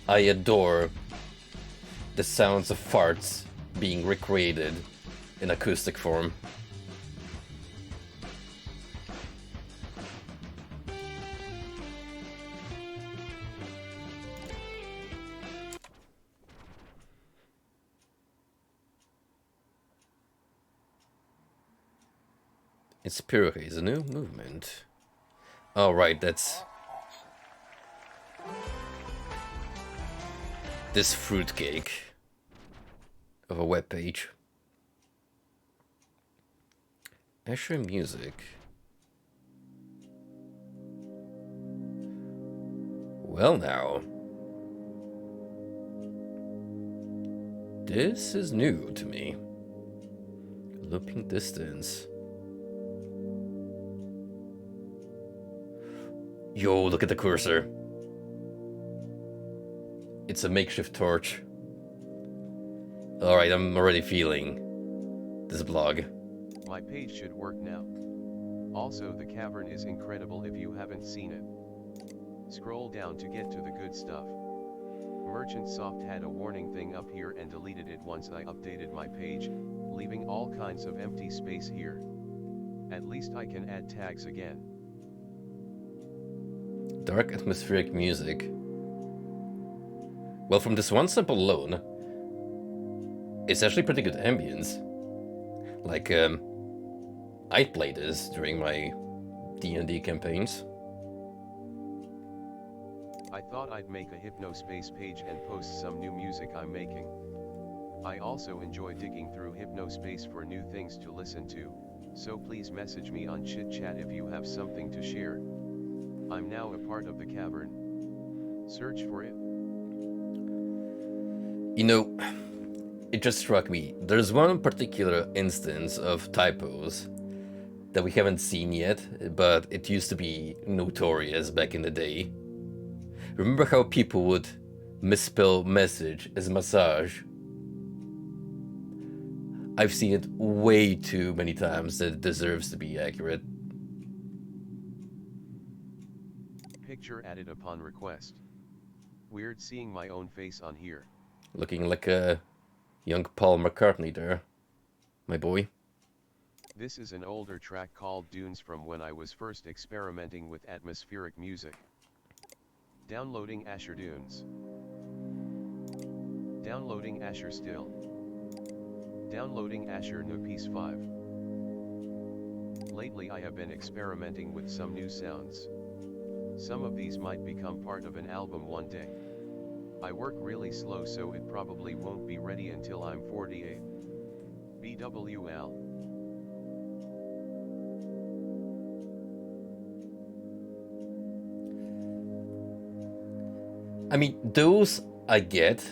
I adore the sounds of farts being recreated in acoustic form. Inspira is a new movement. Oh, right, that's this fruitcake of a web page. Asher music. Well, now, this is new to me. Looping distance. Yo, look at the cursor. It's a makeshift torch. Alright, I'm already feeling this blog.
My page should work now. Also, the cavern is incredible if you haven't seen it. Scroll down to get to the good stuff. Merchant Soft had a warning thing up here and deleted it once I updated my page, leaving all kinds of empty space here. At least I can add tags again.
Dark atmospheric music. Well, from this one sample alone, it's actually pretty good ambience. Like, I'd play this during my D&D campaigns.
I thought I'd make a Hypnospace page and post some new music I'm making. I also enjoy digging through Hypnospace for new things to listen to, so please message me on Chit Chat if you have something to share. I'm now a part of the cavern. Search for it.
You know, it just struck me. There's one particular instance of typos that we haven't seen yet, but it used to be notorious back in the day. Remember how people would misspell message as massage? I've seen it way too many times that it deserves to be accurate.
Picture added upon request. Weird seeing my own face on here.
Looking like a young Paul McCartney there, my boy.
This is an older track called Dunes from when I was first experimenting with atmospheric music. Downloading Asher Dunes. Downloading Asher Still. Downloading Asher No Piece 5. Lately I have been experimenting with some new sounds. Some of these might become part of an album one day. I work really slow so it probably won't be ready until I'm 48. BWL.
I mean, those I get,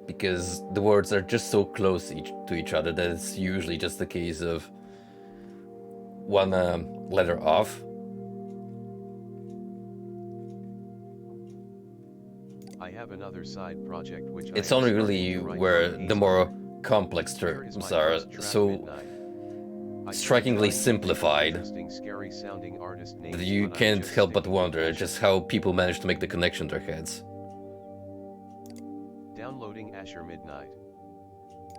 because the words are just so close to each other that it's usually just a case of one letter off.
I have another side project which
It's
I
only
am
really
starting to write
where
on
the
easy.
more complex
Here is
terms
my
are
first track,
so
Midnight. I
strikingly
tried to find an
simplified
interesting, scary sounding artist names,
that you
but I'm
can't
just
help but
sticking with
wonder
Asher.
just how people manage to make the connection in their heads.
Downloading Asher Midnight.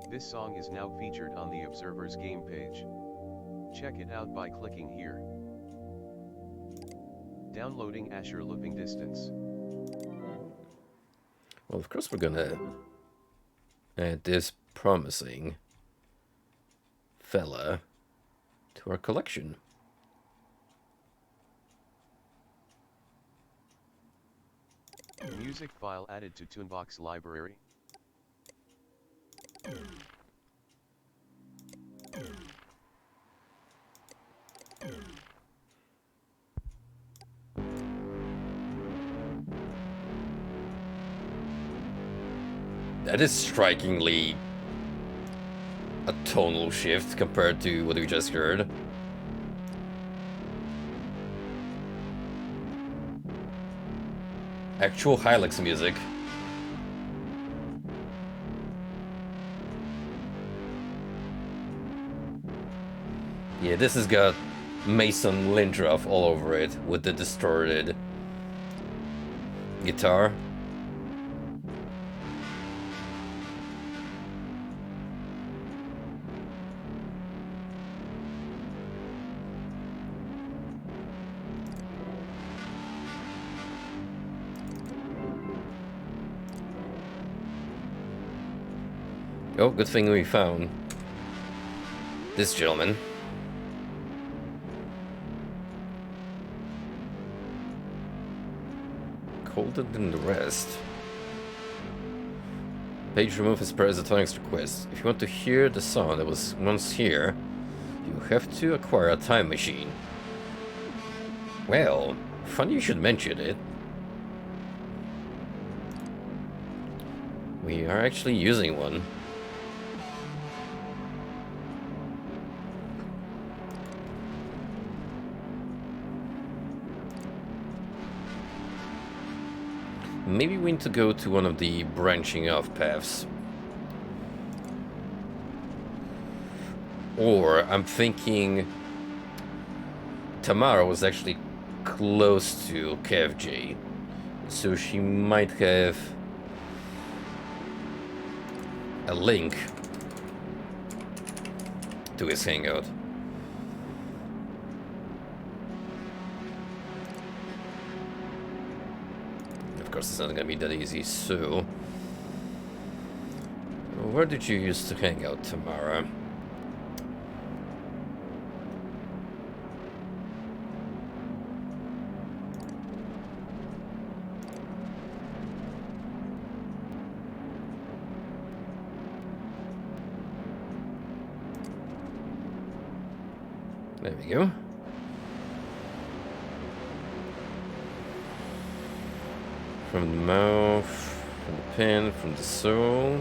This song is now featured on the Observer's game page. Check it out by clicking here. Downloading Asher Looping Distance.
Well, of course we're gonna add this promising fella to our collection.
Music file added to Tunebox library.
That is strikingly a tonal shift compared to what we just heard. Actual Hilux music. Yeah, this has got Mason Lindroff all over it with the distorted guitar. Oh, good thing we found this gentleman. Colder than the rest. Page remove his parasitonix request. If you want to hear the song that was once here, you have to acquire a time machine. Well, funny you should mention it. We are actually using one. Maybe we need to go to one of the branching off paths. Or I'm thinking Tamara was actually close to Kev J. So she might have a link to his hangout. Of course, it's not gonna be that easy, so... Where did you used to hang out, Tamara? There we go. From the mouth, from the pen, from the soul.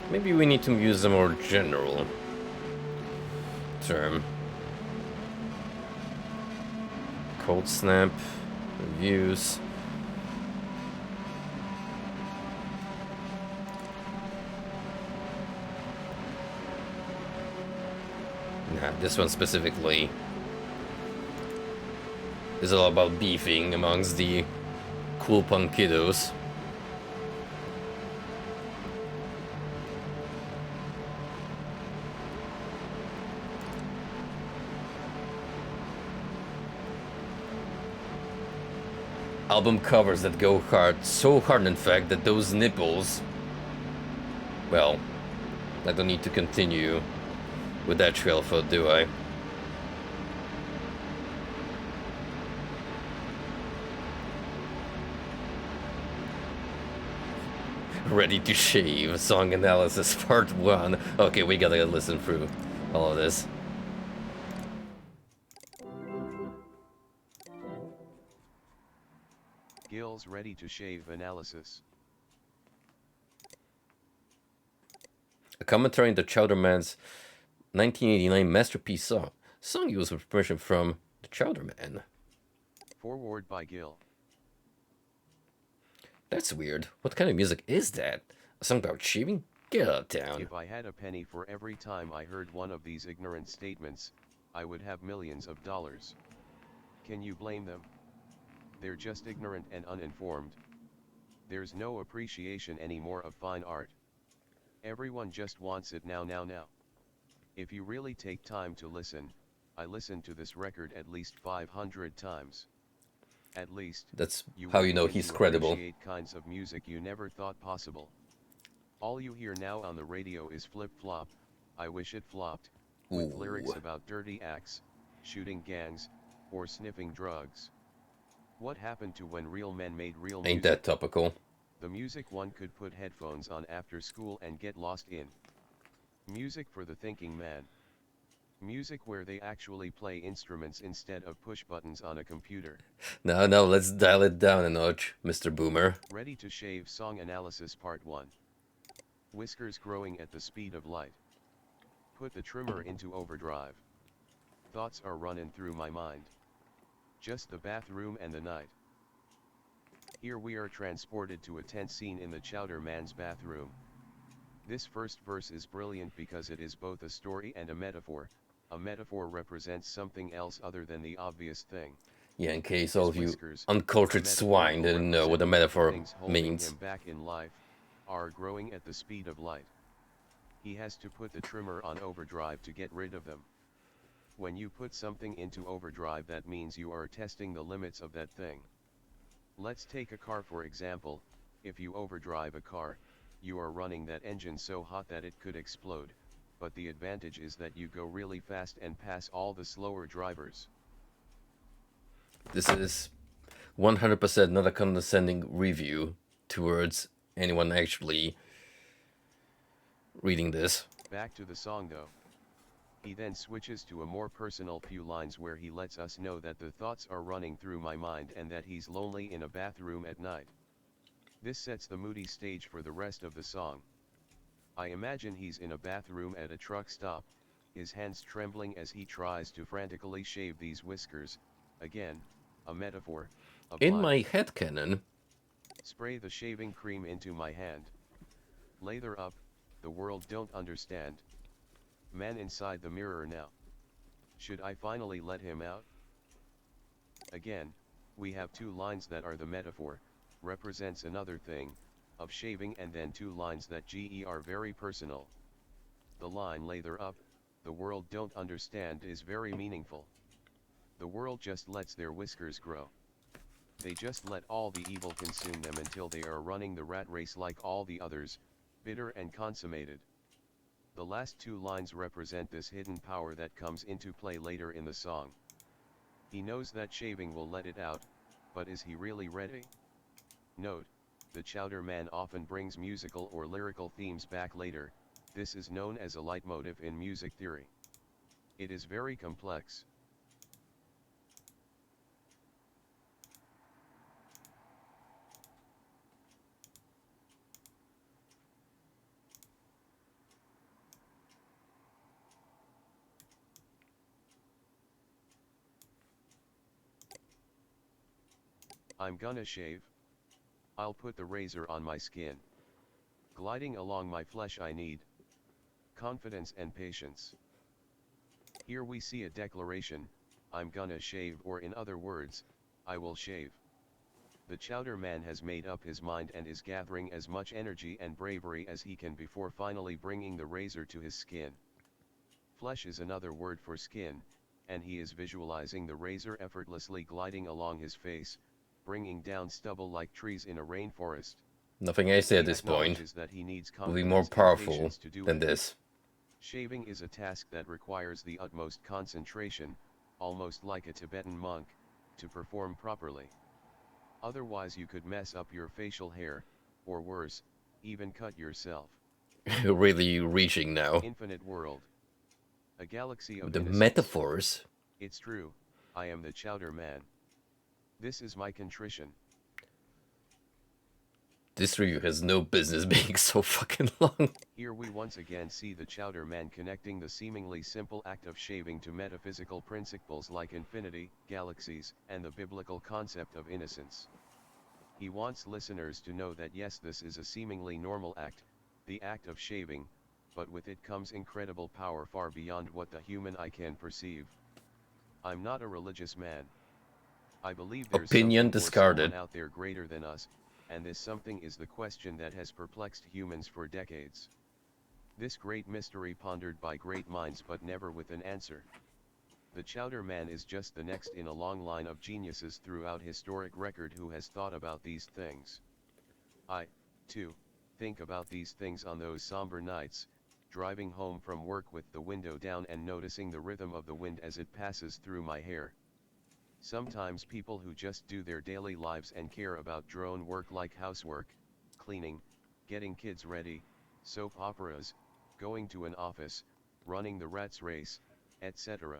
Maybe we need to use a more general term. Cold snap, reviews. Nah, this one specifically is all about beefing amongst the cool punk kiddos. Album covers that go hard, so hard in fact that those nipples... Well, I don't need to continue with that trail foot, do I? Ready to shave, song analysis part 1. Okay, we gotta listen through all of this.
Gill's Ready to Shave analysis.
A commentary on the Chowder Man's 1989 masterpiece song used with permission from the Chowder Man.
Forward by Gill.
That's weird. What kind of music is that? A song about shaving? Get out of town.
If I had a penny for every time I heard one of these ignorant statements, I would have millions of dollars. Can you blame them? They're just ignorant and uninformed. There's no appreciation anymore of fine art. Everyone just wants it now. If you really take time to listen, I listened to this record at least 500 times. At least,
that's how you know he's credible.
Appreciate kinds of music you never thought possible. All you hear now on the radio is flip-flop, I wish it flopped, with lyrics about dirty acts, shooting gangs, or sniffing drugs. What happened to when real men made real music?
Ain't that topical?
The music one could put headphones on after school and get lost in. Music for the thinking man. Music where they actually play instruments instead of push buttons on a computer.
No, let's dial it down a notch, Mr. Boomer.
Ready to Shave song analysis part 1. Whiskers growing at the speed of light. Put the trimmer into overdrive. Thoughts are running through my mind. Just the bathroom and the night. Here we are transported to a tense scene in the Chowder Man's bathroom. This first verse is brilliant because it is both a story and a metaphor. A metaphor represents something else other than the obvious thing.
Yeah, in case all of you uncultured swine didn't know what a metaphor means.
Him back in life, are growing at the speed of light. He has to put the trimmer on overdrive to get rid of them. When you put something into overdrive, that means you are testing the limits of that thing. Let's take a car for example. If you overdrive a car, you are running that engine so hot that it could explode, but the advantage is that you go really fast and pass all the slower drivers.
This is 100% not a condescending review towards anyone actually reading this.
Back to the song though. He then switches to a more personal few lines where he lets us know that the thoughts are running through my mind and that he's lonely in a bathroom at night. This sets the moody stage for the rest of the song. I imagine he's in a bathroom at a truck stop, his hands trembling as he tries to frantically shave these whiskers. Again, a metaphor, a
In
blind.
my headcanon,
Spray the shaving cream into my hand. Lather up, the world don't understand. Man inside the mirror now. Should I finally let him out? Again, we have two lines that are the metaphor, represents another thing, of shaving, and then two lines that are very personal. The line lather up, the world don't understand is very meaningful. The world just lets their whiskers grow. They just let all the evil consume them until they are running the rat race like all the others, bitter and consummated. The last two lines represent this hidden power that comes into play later in the song. He knows that shaving will let it out, but is he really ready? Note, the Chowder Man often brings musical or lyrical themes back later. This is known as a leitmotif in music theory. It is very complex. I'm gonna shave. I'll put the razor on my skin. Gliding along my flesh I need confidence and patience. Here we see a declaration, I'm gonna shave, or in other words, I will shave. The Chowder Man has made up his mind and is gathering as much energy and bravery as he can before finally bringing the razor to his skin. Flesh is another word for skin, and he is visualizing the razor effortlessly gliding along his face, bringing down stubble like trees in a rainforest.
nothing I say at
He
this point
acknowledges that he needs
will be more
confidence and
powerful
patience to do
than
it.
this.
Shaving is a task that requires the utmost concentration, almost like a Tibetan monk, to perform properly. Otherwise you could mess up your facial hair, or worse, even cut yourself.
Really reaching now.
Infinite world. A galaxy of
The
innocence.
metaphors.
It's true, I am the Chowder Man. This is my contrition.
This review has no business being so fucking long.
Here we once again see the Chowder Man connecting the seemingly simple act of shaving to metaphysical principles like infinity, galaxies, and the biblical concept of innocence. He wants listeners to know that yes, this is a seemingly normal act, the act of shaving, but with it comes incredible power far beyond what the human eye can perceive. I'm not a religious man. I believe there's
Opinion
something or
discarded.
someone out there greater than us, and this something is the question that has perplexed humans for decades. This great mystery pondered by great minds but never with an answer. The Chowder Man is just the next in a long line of geniuses throughout historic record who has thought about these things. I, too, think about these things on those somber nights, driving home from work with the window down and noticing the rhythm of the wind as it passes through my hair. Sometimes people who just do their daily lives and care about drone work like housework, cleaning, getting kids ready, soap operas, going to an office, running the rat's race, etc.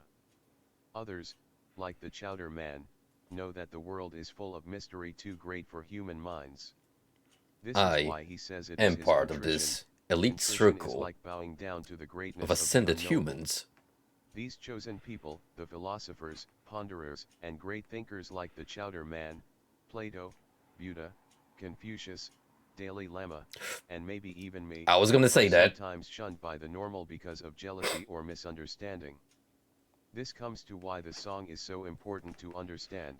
Others, like the Chowder Man, know that the world is full of mystery too great for human minds. This is
I
why he says it is
am
his
part of
contrition.
this elite
Contrition is
circle
like bowing down to the greatness
of
the
ascended
unknowable.
humans.
These chosen people, the philosophers, ponderers, and great thinkers like the Chowder Man, Plato, Buddha, Confucius, Dalai Lama, and maybe even me,
I was gonna say
are
that.
sometimes shunned by the normal because of jealousy or misunderstanding. This comes to why the song is so important to understand.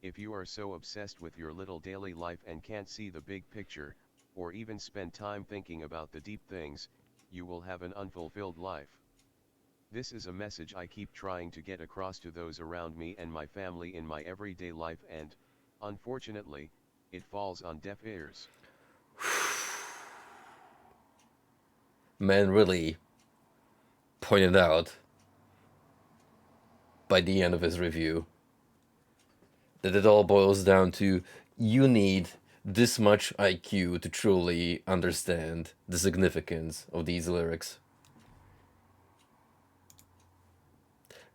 If you are so obsessed with your little daily life and can't see the big picture, or even spend time thinking about the deep things, you will have an unfulfilled life. This is a message I keep trying to get across to those around me and my family in my everyday life, and, unfortunately, it falls on deaf ears.
Man really pointed out by the end of his review that it all boils down to you need this much IQ to truly understand the significance of these lyrics.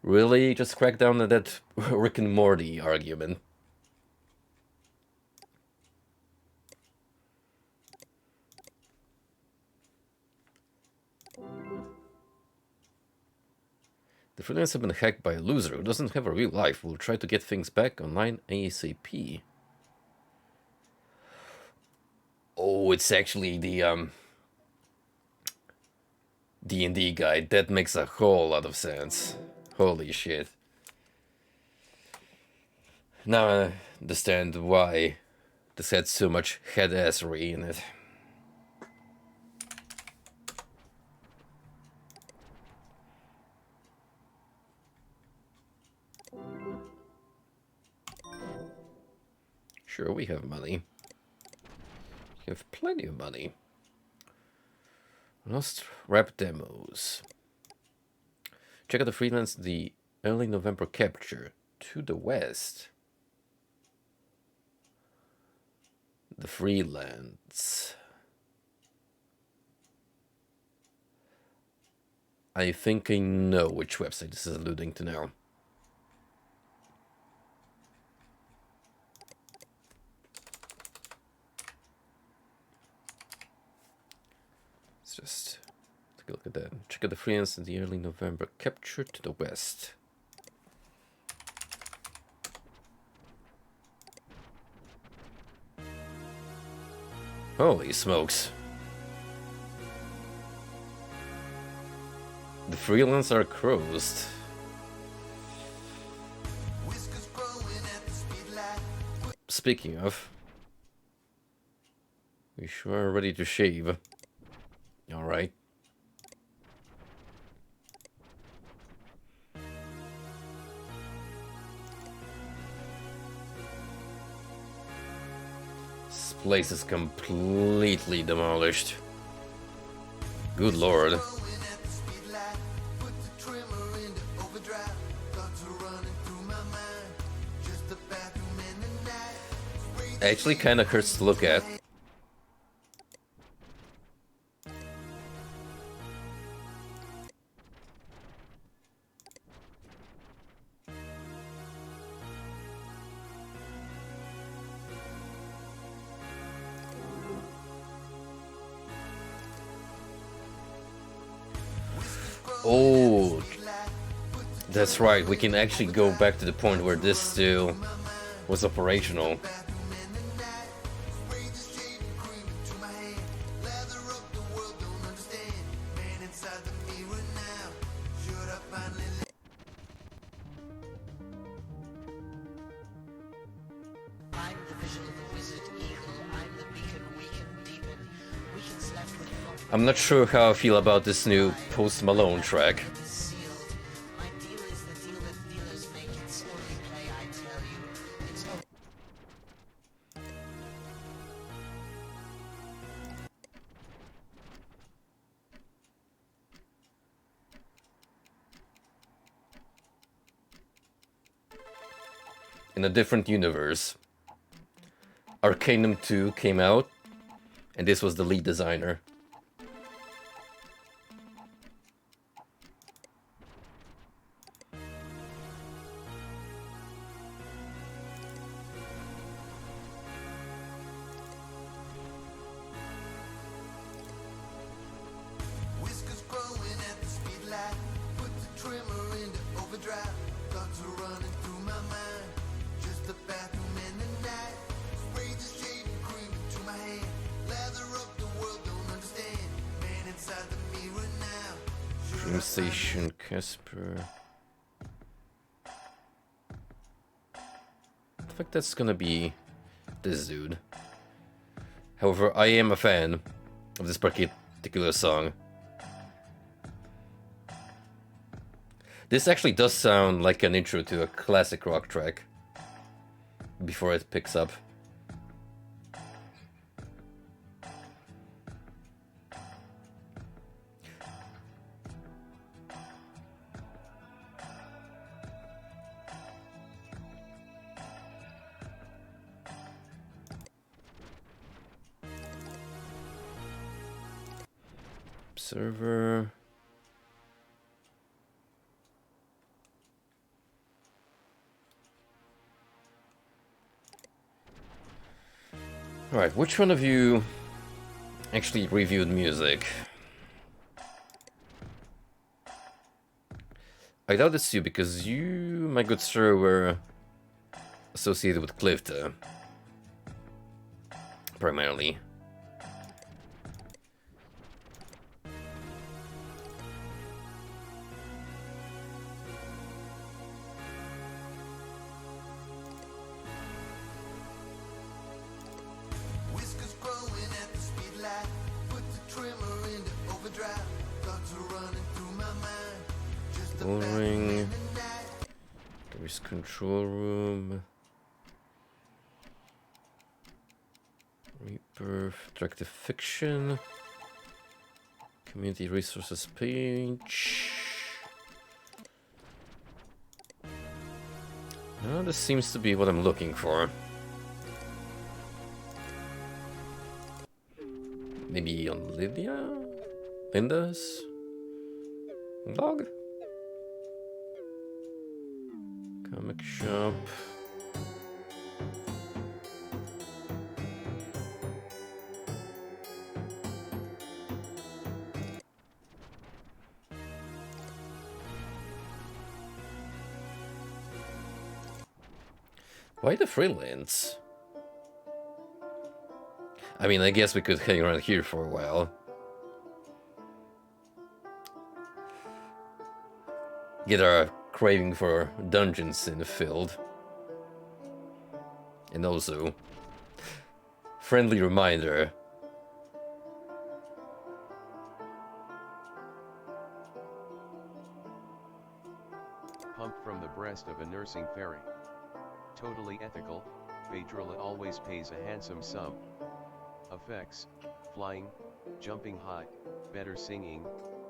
Really, just crack down on that Rick and Morty argument. The freelance have been hacked by a loser who doesn't have a real life. We'll try to get things back online ASAP. Oh, it's actually the D&D guide. That makes a whole lot of sense. Holy shit. Now I understand why this had so much head-assery in it. Sure, we have money. We have plenty of money. Lost rap demos. Check out the freelance, the early November capture to the west. The freelance. I think I know which website this is alluding to now. Let's just take a look at that. Check out the freelance in the early November capture to the west. Holy smokes. The freelance are closed. Speaking of, we sure are ready to shave. Alright. This place is completely demolished. Good lord. Actually kind of hurts to look at. Oh, that's right. We can actually go back to the point where this still was operational. I'm not sure how I feel about this new Post Malone track. In a different universe, Arcanum 2 came out, and this was the lead designer. Station Casper. I think that's gonna be this dude. However, I am a fan of this particular song. This actually does sound like an intro to a classic rock track before it picks up. Server. Alright, which one of you actually reviewed music? I doubt it's you because you, my good sir, were associated with Clifta. Primarily.
Whiskers growing at the speed light. Put the trimmer into overdrive. Thoughts are running through my mind. Just a
Ring. There is control room. Rebirth. Attractive fiction. Community resources page. No, this seems to be what I'm looking for. Maybe on Linda's blog? Comic shop. Why the freelance? I mean, I guess we could hang around here for a while. Get our craving for dungeons in the field. And also, friendly reminder.
Pumped from the breast of a nursing fairy. Totally ethical, Phaedrilla always pays a handsome sum. Effects, flying, jumping high, better singing,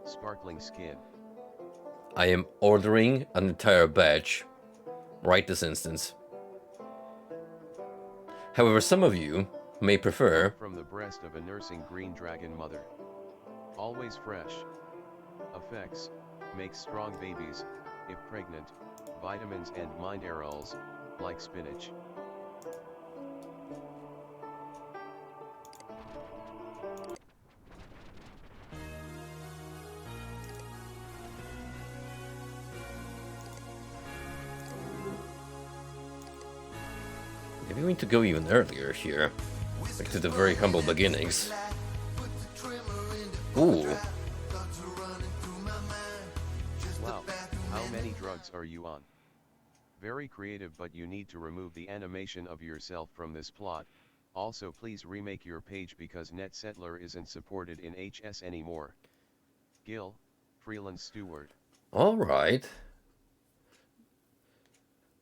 sparkling skin.
I am ordering an entire batch right this instance. However, some of you may prefer
From the breast of a nursing green dragon mother. Always fresh. Effects, makes strong babies, if pregnant, vitamins and minerals, like spinach.
maybe we need to go even earlier here. Back to the very humble beginnings. Ooh.
Wow, how many drugs are you on? Very creative, but you need to remove the animation of yourself from this plot. Also, please remake your page because NetSettler isn't supported in HS anymore. Gil, freelance steward.
Alright.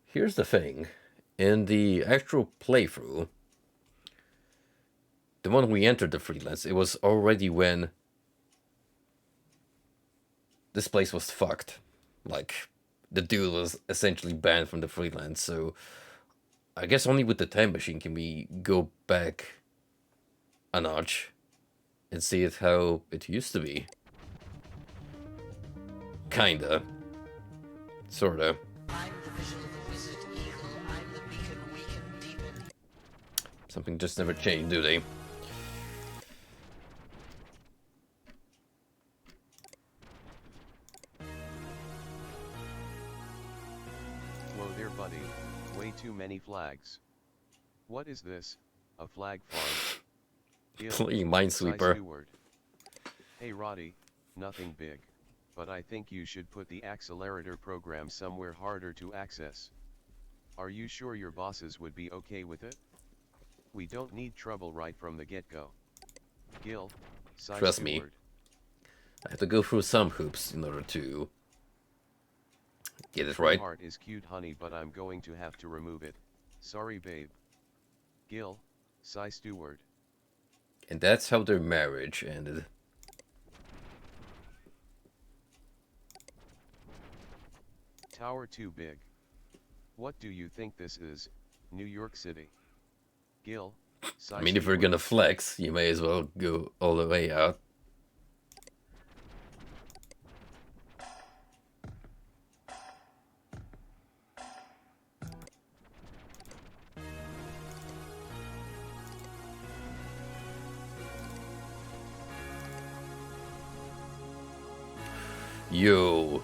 Here's the thing. In the actual playthrough, the one we entered the freelance, it was already when this place was fucked. Like, the dude was essentially banned from the freelance, so I guess only with the time machine can we go back a notch and see it how it used to be. Kinda. Sorta.
I'm the vision of the wizard eagle. I'm the beacon we can deepen.
Something just never changed, do they?
Whoa there, buddy, way too many flags. What is this, a flag farm? Gil,
Playing Minesweeper.
Steward. Hey Roddy, nothing big, but I think you should put the accelerator program somewhere harder to access. Are you sure your bosses would be okay with it? We don't need trouble right from the get-go. Gil,
Trust me. I have to go through some hoops in order to get it right.
Heart is cute, honey, but I'm going to have to remove it. Sorry, babe. Gil, Steward.
And that's how their marriage ended.
Tower too big. What do you think this is, New York City? Gil,
I mean, if we're gonna flex, you may as well go all the way out. Yo.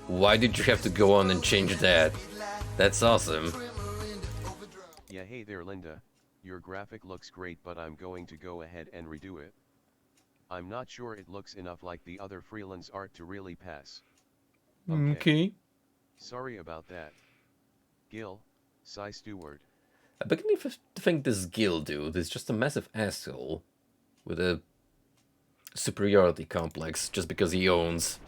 Why did you have to go on and change that? That's awesome.
Yeah, hey there Linda, your graphic looks great but I'm going to go ahead and redo it. I'm not sure it looks enough like the other freelance art to really pass. Okay. Sorry about that. Gil, Cy Stewart.
I begin to think this Gil dude is just a massive asshole with a superiority complex just because he owns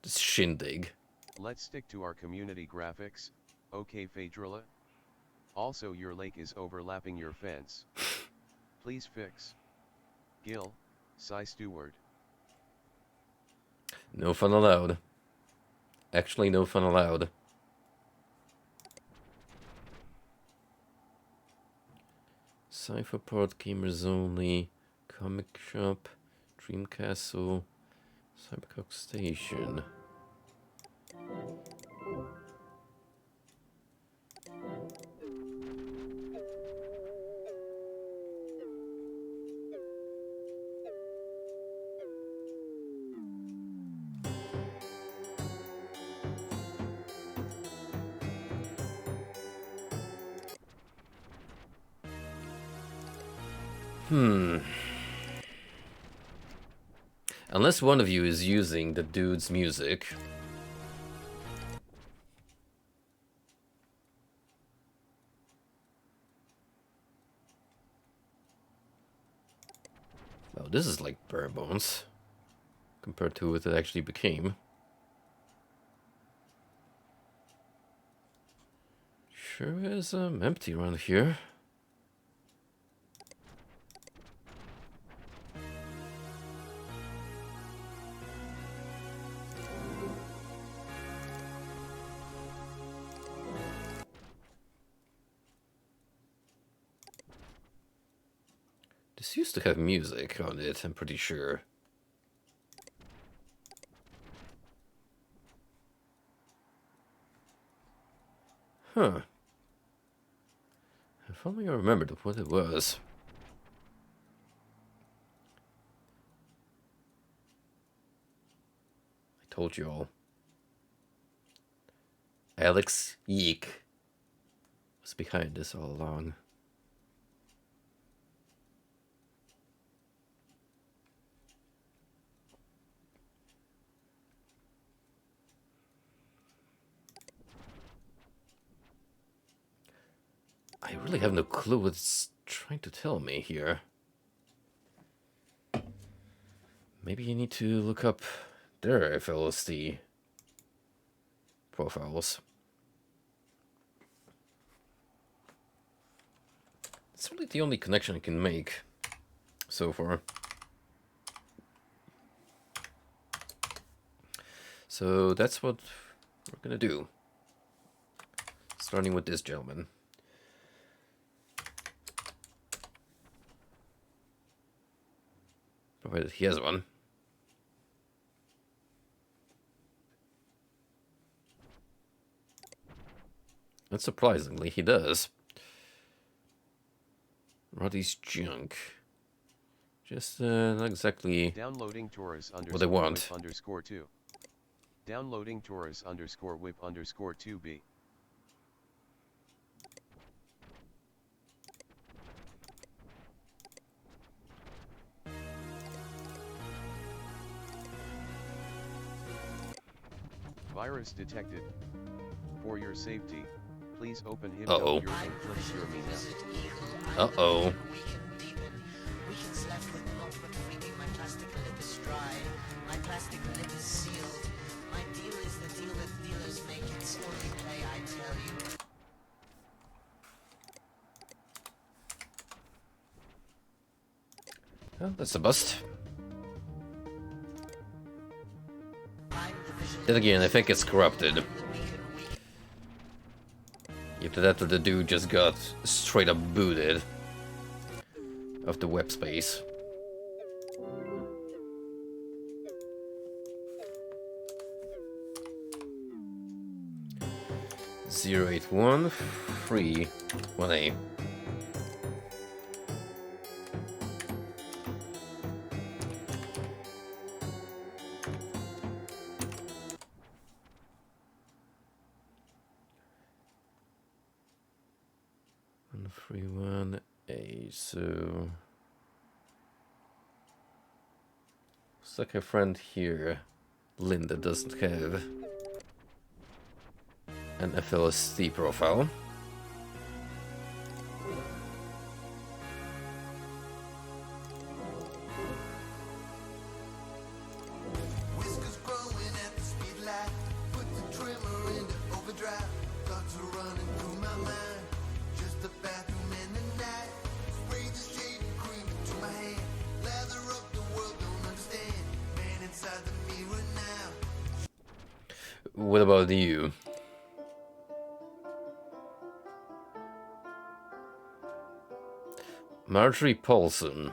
this shindig.
Let's stick to our community graphics, okay Phaedrilla? Also your lake is overlapping your fence. Please fix. Gil, Cy Stewart.
No fun allowed. Actually, no fun allowed. Cypherport, Gamers Only, Comic Shop, Dream Castle, Cybercock Station. Unless one of you is using the dude's music. Well, this is like bare bones compared to what it actually became. Sure is empty around here. This used to have music on it, I'm pretty sure. Huh. If only I remembered what it was. I told you all. Alex Yeek was behind this all along. I really have no clue what it's trying to tell me here. Maybe you need to look up their FLSD profiles. It's really the only connection I can make so far. So that's what we're gonna do. Starting with this gentleman. Provided he has one. Unsurprisingly, he does. Roddy's junk. Just not exactly
Downloading Taurus
what I want.
whip underscore 2. Downloading Taurus underscore whip underscore 2b. Virus detected. For your safety, please open
Uh-oh.
Hypno and click your me now.
Uh-oh.
Weekends left with naught but freaking my plastic lip is dry. My plastic lip is sealed. My deal is the deal that dealers make it slowly play, I tell you.
Well, that's a bust. Then again, I think it's corrupted. Either that or the dude just got straight up booted of the web space. Zero 81 3 1A. So looks like our friend here, Linda, doesn't have an FLSD profile.
Whiskers growing at the speed light. Put the trimmer into overdrive. Thoughts are running through my mind. Just a bathroom in the night. Spray the shaving cream into my hand. Lather up the world, don't understand. Man inside the mirror now.
What about you? Marjorie Paulson.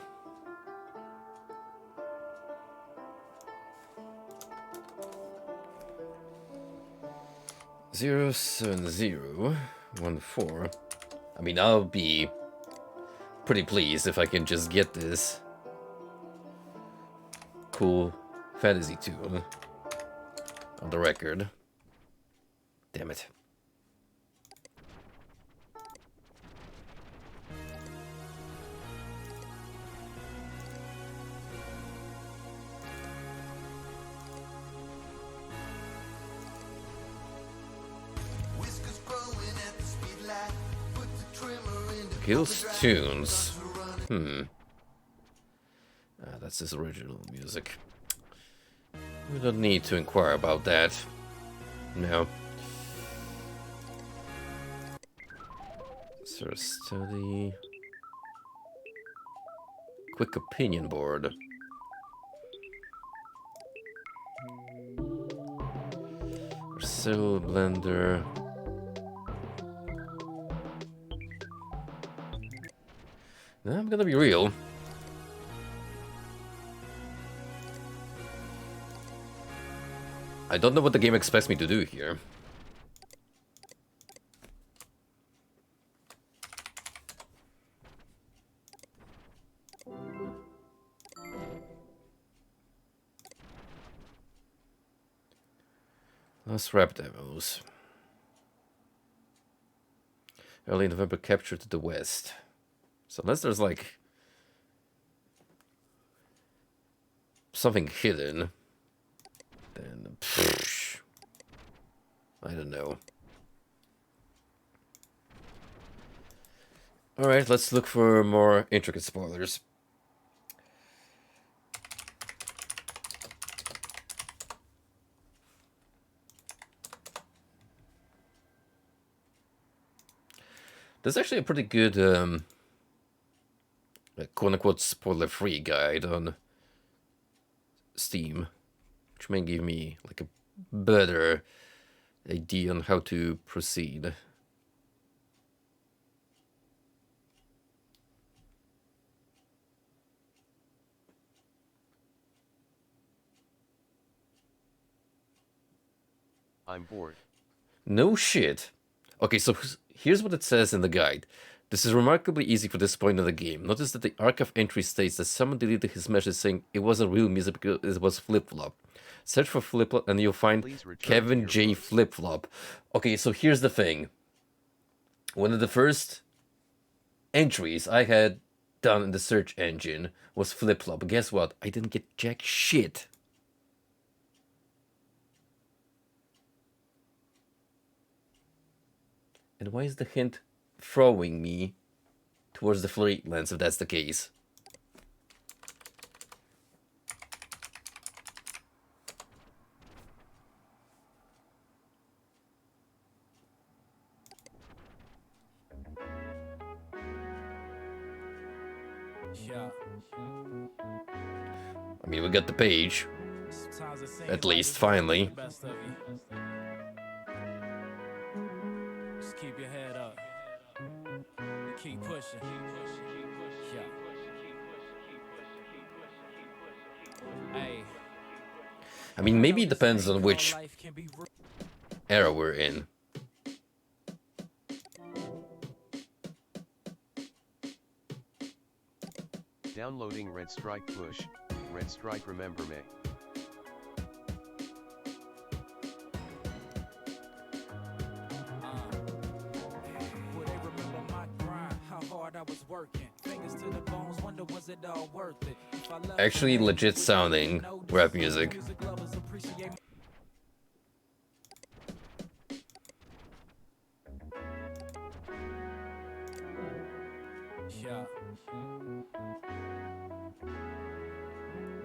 Zero 7 0 1 4. I mean, I'll be pretty pleased if I can just get this cool fantasy tune on the record. Damn it.
Whiskers growing at the speed light. Put the trimmer into
Gil's
overdrive.
tunes.
Thoughts are running.
That's his original music. We don't need to inquire about that. No. Sir study. Quick opinion board. Cell blender. Now I'm gonna be real. I don't know what the game expects me to do here. Last rap demos. Early November capture to the west. So unless there's like something hidden, then I don't know. Alright, let's look for more intricate spoilers. There's actually a pretty good quote-unquote spoiler-free guide on Steam, which may give me like a better idea on how to proceed.
I'm bored.
No shit. Okay, so here's what it says in the guide. This is remarkably easy for this point of the game. Notice that the archive entry states that someone deleted his message saying it wasn't real music because it was flip-flop. Search for flip-flop and you'll find
Please return to
Kevin
your
J.
books.
Flip-flop. Okay, so here's the thing. One of the first entries I had done in the search engine was flip-flop. But guess what? I didn't get jack shit. And why is the hint throwing me towards the fleet lens if that's the case?
Yeah.
I mean, we got the page.
Sometimes it seems
At
like
least,
we can't
finally.
get the best of you. Just keep your head up. And keep pushing. Yeah. Hey.
I mean, maybe it depends on which
Life can be real.
era we're in.
Downloading Red Strike Push. Red Strike Remember Me.
Will they remember my grind, how hard I was working? Fingers to the bones, wonder was it all worth it? If I left
Actually,
today,
legit
would they
sounding
even notice?
rap music.
Music lovers appreciate yeah.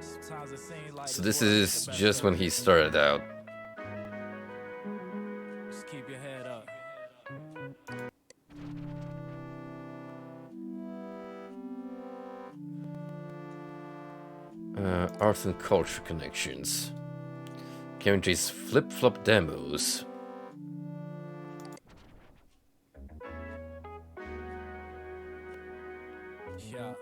Sometimes it seems like
So
this
this
world
is
get the best
just
of
when
you.
he started out.
Just keep your head up.
Art and culture connections. Kevin flip-flop demos.
Yeah.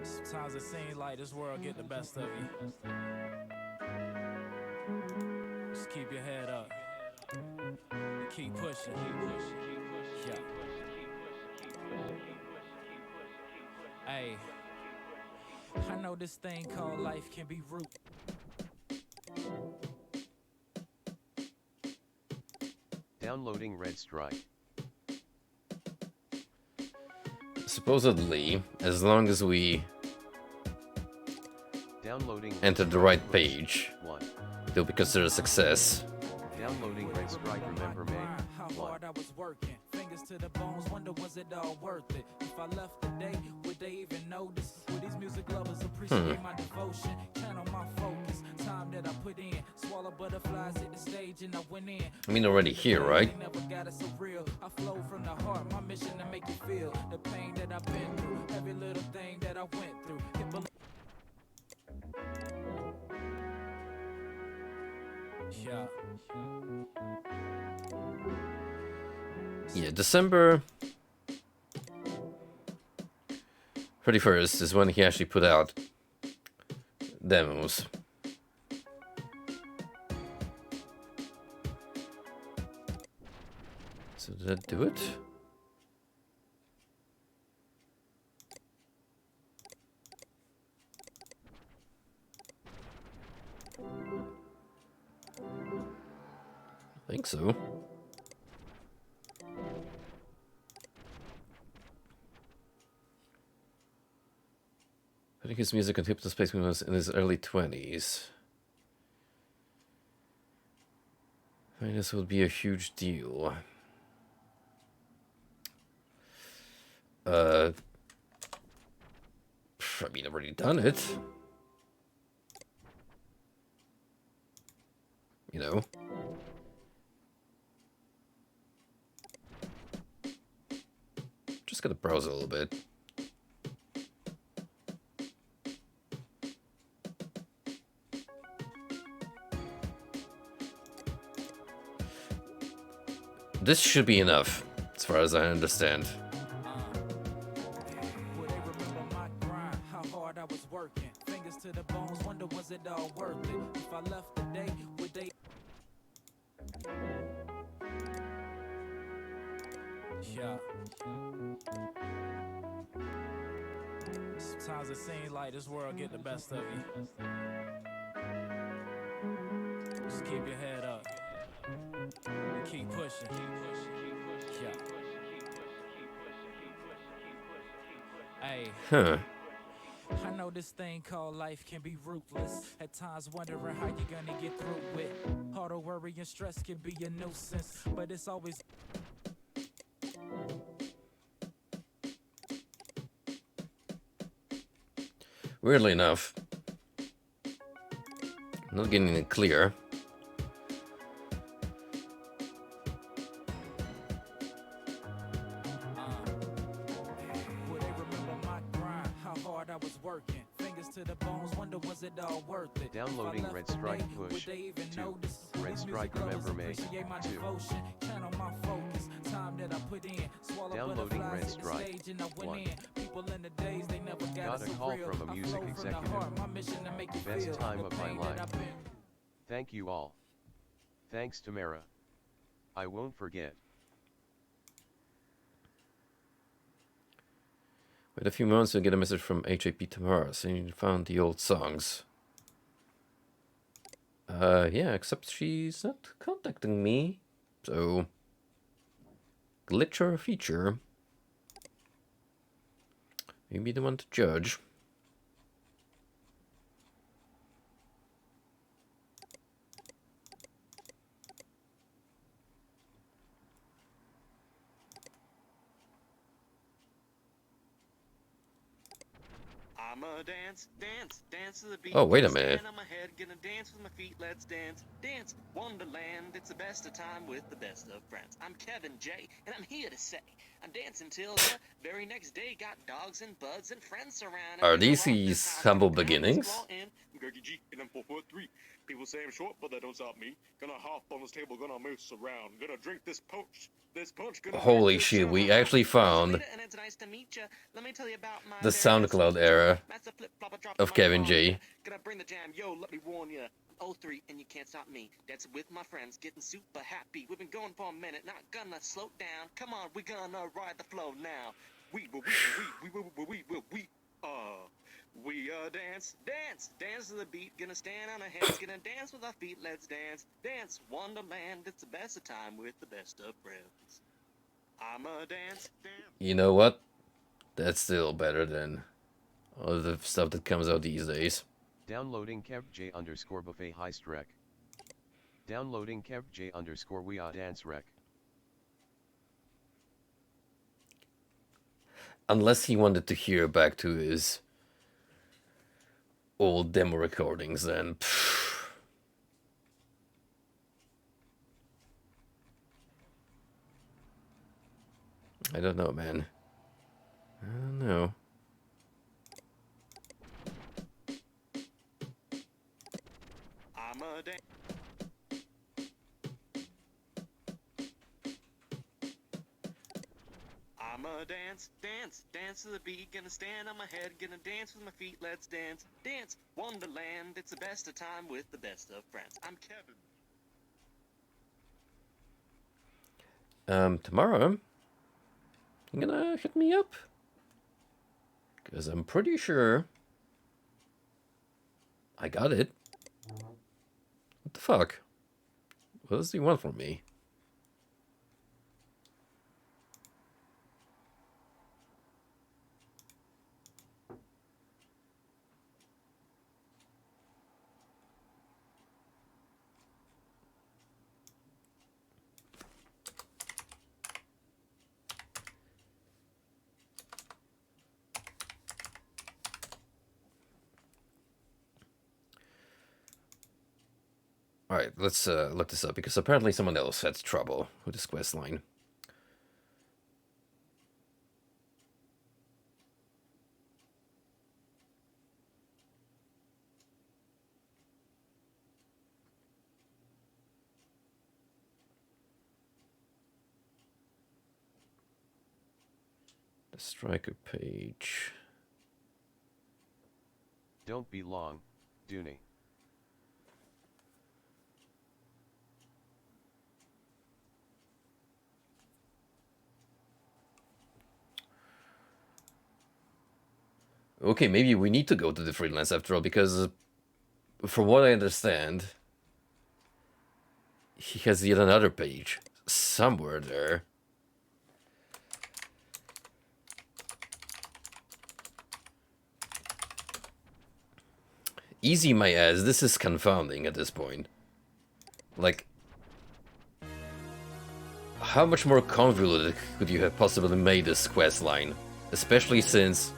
Sometimes it seems like this world get the best of you. Just keep your head up. And keep pushing. Yeah. Hey. I know this thing called life can be rude.
Downloading Red Strike.
Supposedly, as long as we
Downloading
enter the right page,
1.
they'll be considered a success.
Downloading Red Strike. Remember May
How
1.
hard I was working. Fingers to the bones, wonder was it all worth it? If I left today, would they even notice? Would these music lovers appreciate my devotion? Channel my focus, time that I put in. Swallow butterflies at the stage and I went in.
I mean, already here, right?
They never got it so real. I flow from the heart, my mission to make you feel the pain that I've been through, every little thing that I went through. Yeah.
Yeah, December 31st is when he actually put out demos. So did that do it? I think so. Putting his music on Hypnospace when he was in his early 20s. I mean, this would be a huge deal. I mean, I've already done it. You know. Just gotta browse a little bit. This should be enough, as far as I understand.
Would they remember my grind? How hard I was working. Fingers to the bones, wonder was it all worth it? If I left today, would they? Yeah. Sometimes it seems like this world get the best of you. Just keep your head up. And keep pushing. Yeah. Hey.
Huh.
I know this thing called life can be ruthless. At times wondering how you're gonna get through it. All the worry and stress can be a nuisance, but it's always
Weirdly enough, I'm not getting it clear.
Will they remember my grind? How hard I was working. Fingers to the bones, wonder was it all worth it?
Downloading
If I
Red
left
Strike
today,
push
would they even
2.
notice?
Red
These
Strike
music lovers
remember May
appreciate my
2.
devotion. Channel my focus, time that I put in. Swallow
Downloading
butterflies
Red
at the
Strike
stage and I went
1.
in. People in the days they never got
Got
it
a
so
call
real.
from a
I
music
flow from the
executive.
heart, my mission to make you
Best
feel
time
the
of my
pain
life.
that I've been.
Thank you all. Thanks Tamara. I won't forget.
Wait a few months and get a message from HAP Tamara saying you found the old songs. Yeah, except she's not contacting me. So Glitch or a feature? You be the one to judge.
I'ma dance, dance, dance to the beat.
Oh, wait a
Gonna
minute.
stand on my head, gonna dance with my feet. Let's dance, dance, Wonderland. It's the best of time with the best of friends. I'm Kevin J, and I'm here to say I'm dancing till the very next day. Got dogs and bugs and friends surrounding.
Are
Gonna
these
rock this
his
house,
humble
gonna pound this
beginnings?
floor in. I'm Gurky G, and I'm 4'3". People say I'm short, but that don't stop me. Gonna hop on this table, gonna moose around. Gonna drink this punch. This punch gonna
Holy
make this
shit, we
sound.
actually found
And it's nice to meet ya. Let me tell you about my
the
very best
SoundCloud
feature.
era
Master flip, flop, drop
of
my
Kevin
guitar.
J.
Gonna bring the jam, yo, let me warn ya. I'm 03 and you can't stop me. Dancing with my friends, getting super happy. We've been going for a minute, not gonna slow down. Come on, we gonna ride the flow now. We dance, dance, dance to the beat. Gonna stand on our heads, gonna dance with our feet. Let's dance, dance, Wonderland. It's the best of time with the best of friends. I'm a dance, dance.
You know what? That's still better than all the stuff that comes out these days.
Downloading KevJ underscore buffet heist rec. Downloading KevJ underscore we are dance rec.
Unless he wanted to hear back to his old demo recordings, then I don't know, man. I don't know.
I'm a dance. I'm a dance, dance, dance to the beat. Gonna stand on my head, gonna dance with my feet. Let's dance, dance, Wonderland. It's the best of time with the best of friends. I'm Kevin.
Tomorrow, you're gonna hit me up? Because I'm pretty sure I got it. What the fuck? What does he want from me? Alright, let's look this up, because apparently someone else had trouble with this quest line. The striker page.
Don't be long, Dooney.
Okay, maybe we need to go to the freelance after all, because from what I understand, he has yet another page somewhere there. Easy, my ass, this is confounding at this point. Like, how much more convoluted could you have possibly made this quest line? Especially since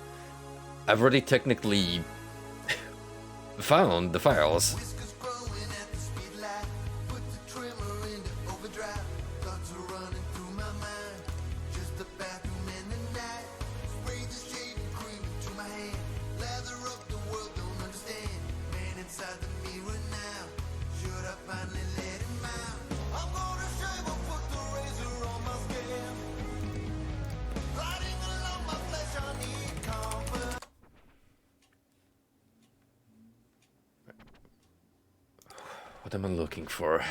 I've already technically found the files.
Whiskers growing at the speed light. Put the trimmer into overdrive. Thoughts are running through my mind. Just a bathroom in the night. Spray the shaving cream into my hand. Lather up the world, don't understand. Man inside the mirror now. Should I finally let him out? I'm gonna shave or put the razor on my skin. Riding along my flesh, I need comfort.
What am I looking for?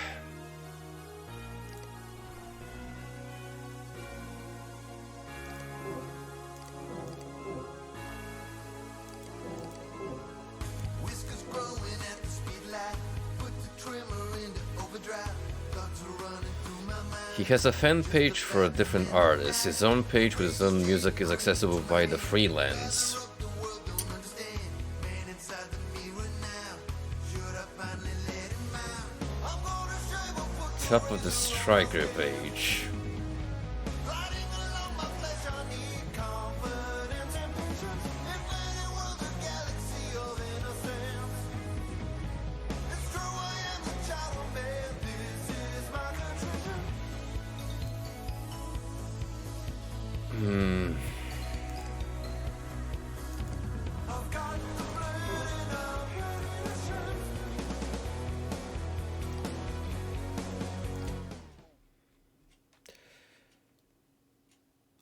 Whiskers growing at the speed light. Put the trimmer into overdrive. Thoughts are running through my mind.
He has a fan page for a different artist. His own page with his own music is accessible via the freelance. Top of the striker page.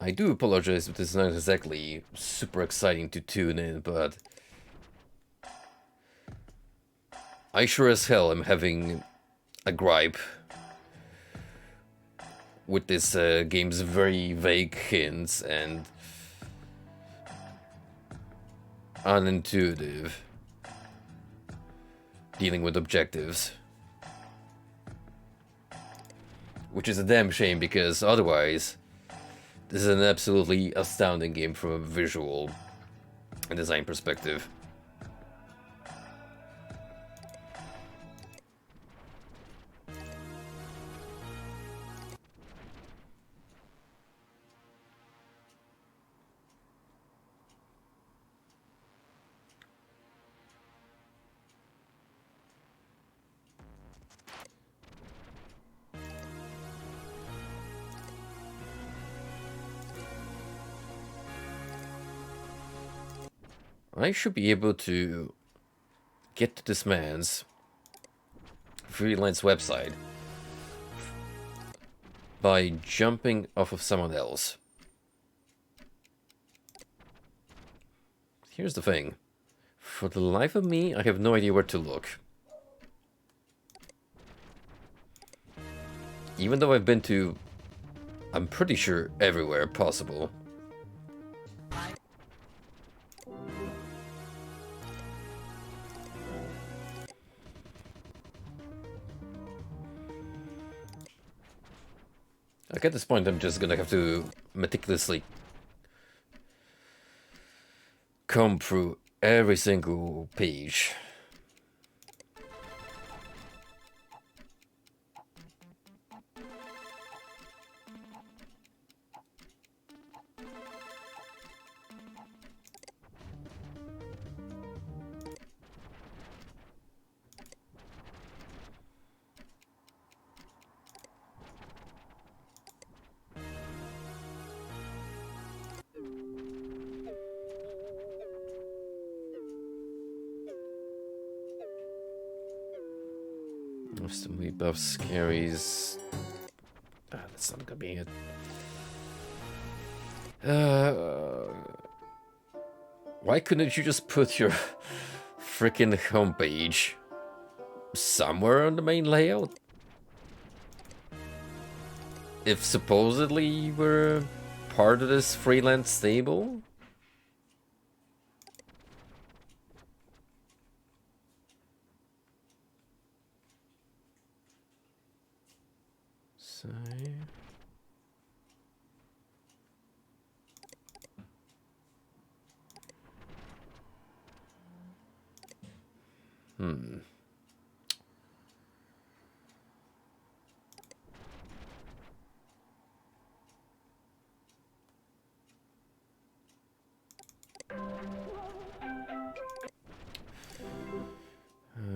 I do apologize if this is not exactly super exciting to tune in, but I sure as hell am having a gripe with this game's very vague hints and unintuitive dealing with objectives. Which is a damn shame, because otherwise this is an absolutely astounding game from a visual and design perspective. I should be able to get to this man's freelance website by jumping off of someone else. Here's the thing. For the life of me, I have no idea where to look. Even though I've been to, I'm pretty sure, everywhere possible. Like at this point, I'm just gonna have to meticulously comb through every single page. Some rebuff scaries. That's not gonna be it. Why couldn't you just put your freaking homepage somewhere on the main layout? If supposedly you were part of this freelance stable?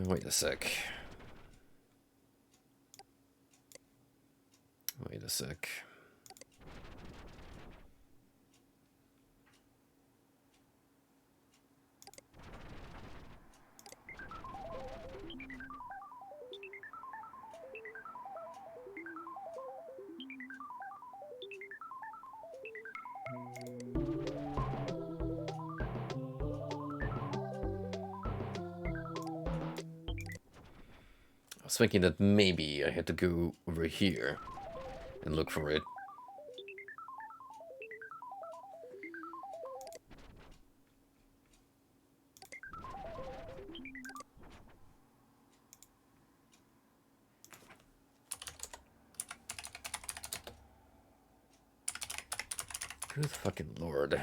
Wait a sec. Wait a sec. I was thinking that maybe I had to go over here and look for it. Good fucking lord.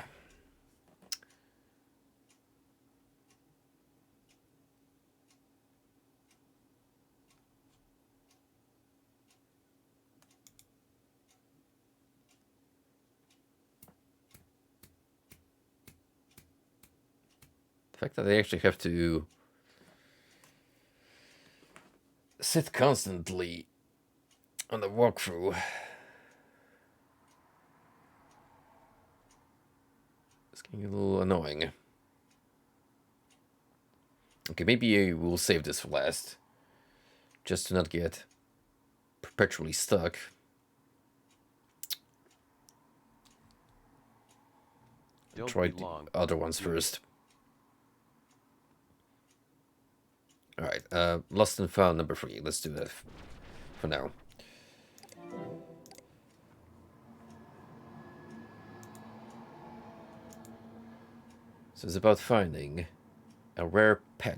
The fact that they actually have to sit constantly on the walkthrough is getting a little annoying. Okay, maybe we'll save this for last, just to not get perpetually stuck.
Don't
Try
be
the
long.
other ones
Do it.
first. Alright, Lost and Found number 3. Let's do that for now. So it's about finding a rare pet.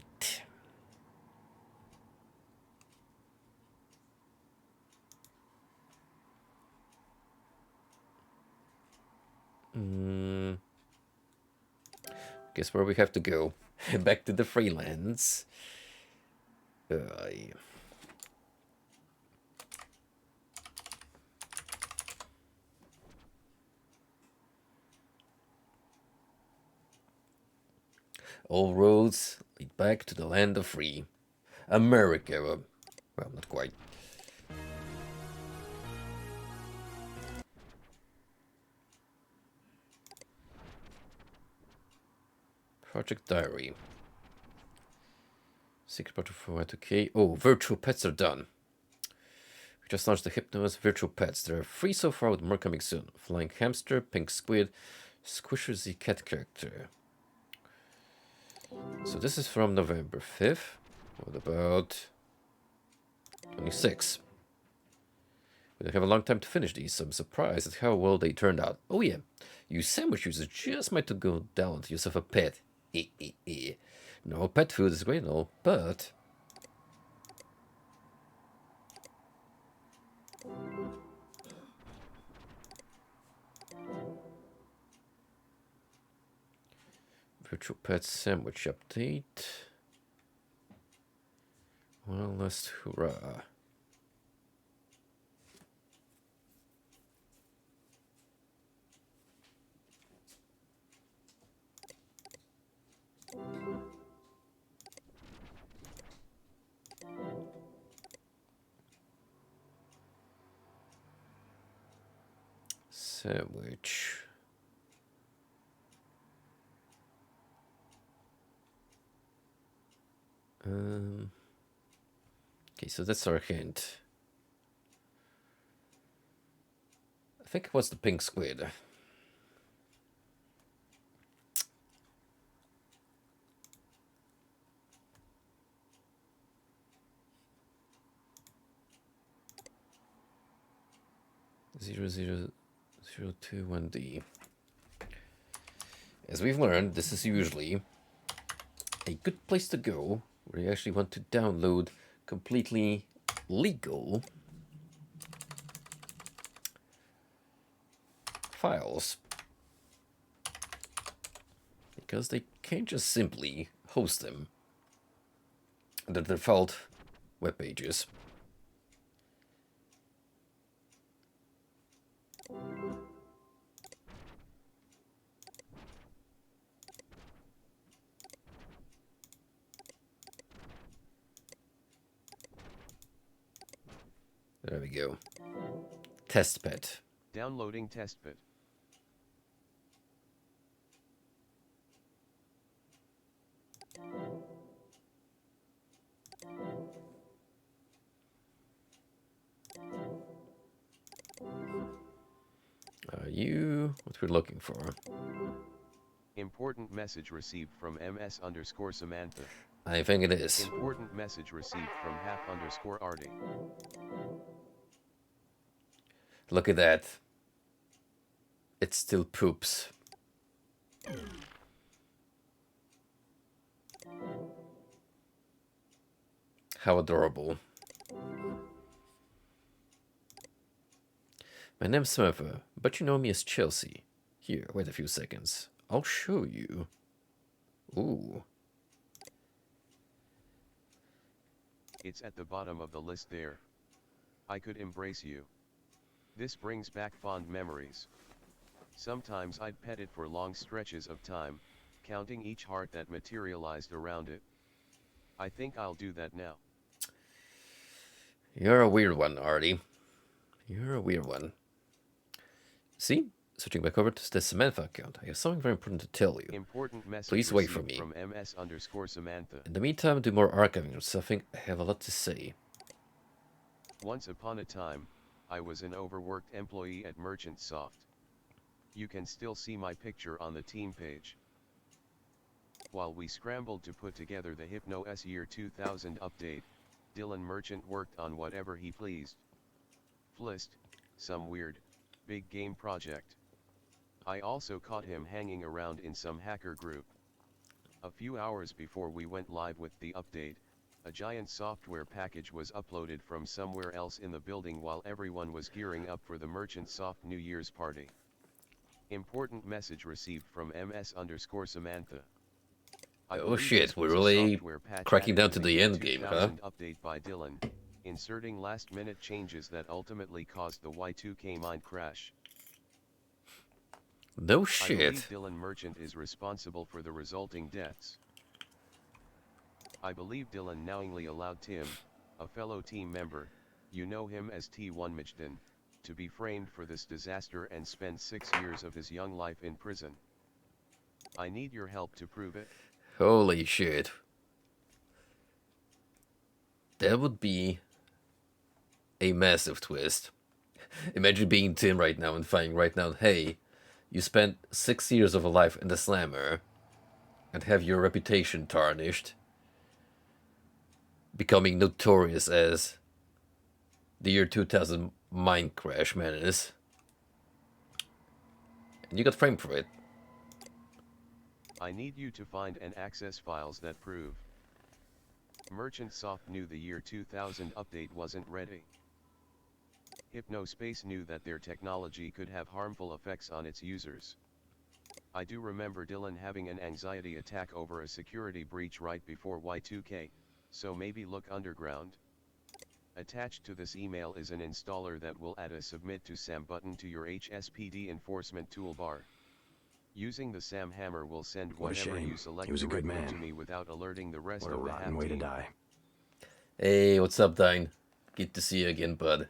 Guess where we have to go? Back to the Freelands. All roads lead back to the land of free. America. Well, not quite. Project Diary. Secret Project for Y2K. Oh, virtual pets are done. We just launched the Hypnos virtual pets. There are 3 so far, with more coming soon. Flying hamster, pink squid, Squisher the cat character. So this is from November 5th. What about 26? We don't have a long time to finish these, so I'm surprised at how well they turned out. Oh yeah, you sandwich users just might to go down to yourself a pet. No, pet food is great and all, but virtual pet sandwich update. One last hurrah. Sandwich. Okay, so that's our hint. I think it was the pink squid. Zero zero zero 021D. As we've learned, this is usually a good place to go where you actually want to download completely legal files, because they can't just simply host them on the default web pages. There we go. Testbed.
Downloading testbed.
Are you what we're looking for?
Important message received from MS_Samantha.
I think it is.
Important message received from half_Artie.
Look at that. It still poops. How adorable. My name's Samantha, but you know me as Chelsea. Here, wait a few seconds. I'll show you. Ooh.
It's at the bottom of the list there. I could embrace you. This brings back fond memories. Sometimes I'd pet it for long stretches of time, counting each heart that materialized around it. I think I'll do that now.
You're a weird one, Artie. You're a weird one. See? Switching back over to the Samantha account, I have something very important to tell you.
Important message
Please wait for
received
me.
from MS_Samantha.
In the meantime, do more archiving or something. I have a lot to say.
Once upon a time, I was an overworked employee at Merchant Soft. You can still see my picture on the team page. While we scrambled to put together the Hypnos Year 2000 update, Dylan Merchant worked on whatever he pleased. Flist, some weird, big game project. I also caught him hanging around in some hacker group. A few hours before we went live with the update, a giant software package was uploaded from somewhere else in the building while everyone was gearing up for the Merchant Soft New Year's party. Important message received from MS_Samantha. I
Oh
believe
shit,
this
we're
was a
really
software patch
cracking
added
down
in
to
the
the
year
end game, huh?
2000 update by Dylan, inserting last-minute changes that ultimately caused the Y2K mine crash.
No
I
shit.
believe Dylan Merchant is responsible for the resulting deaths. I believe Dylan knowingly allowed Tim, a fellow team member, you know him as T1 Mijden, to be framed for this disaster and spend 6 years of his young life in prison. I need your help to prove it.
Holy shit. That would be a massive twist. Imagine being Tim right now and finding right now, hey, you spent 6 years of a life in the slammer and have your reputation tarnished, becoming notorious as the year 2000 mine crash menace. And you got framed for it.
I need you to find and access files that prove Merchant Soft knew the year 2000 update wasn't ready. Hypnospace knew that their technology could have harmful effects on its users. I do remember Dylan having an anxiety attack over a security breach right before Y2K, so maybe look underground. Attached to this email is an installer that will add a Submit to SAM button to your HSPD enforcement toolbar. Using the SAM hammer will send whatever you select directly to me without alerting the rest of the HAP team.
Hey, what's up, Dine? Good to see you again, bud.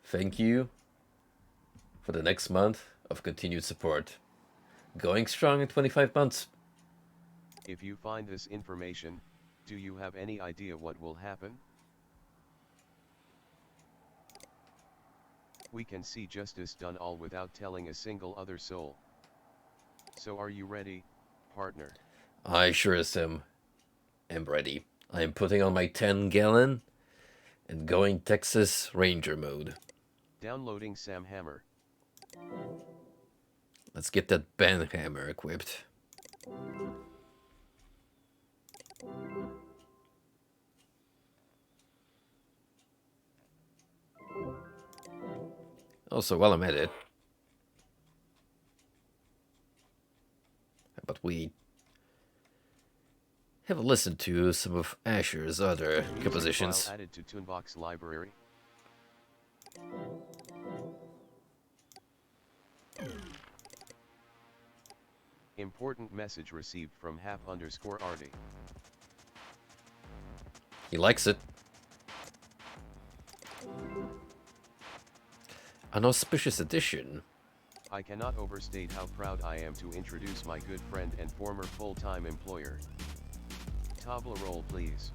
Thank you for the next month of continued support. Going strong in 25 months.
If you find this information, do you have any idea what will happen? We can see justice done all without telling a single other soul. So are you ready, partner?
I sure as am ready. I am putting on my 10-gallon and going Texas Ranger mode.
Downloading SAM Hammer.
Let's get that band hammer equipped. Also, while I'm at it, how about we have a listen to some of Asher's other compositions.
File added to Toonbox library. Important message received from Hap_Artie.
He likes it. An auspicious addition.
I cannot overstate how proud I am to introduce my good friend and former full-time employer. Tabla roll, please.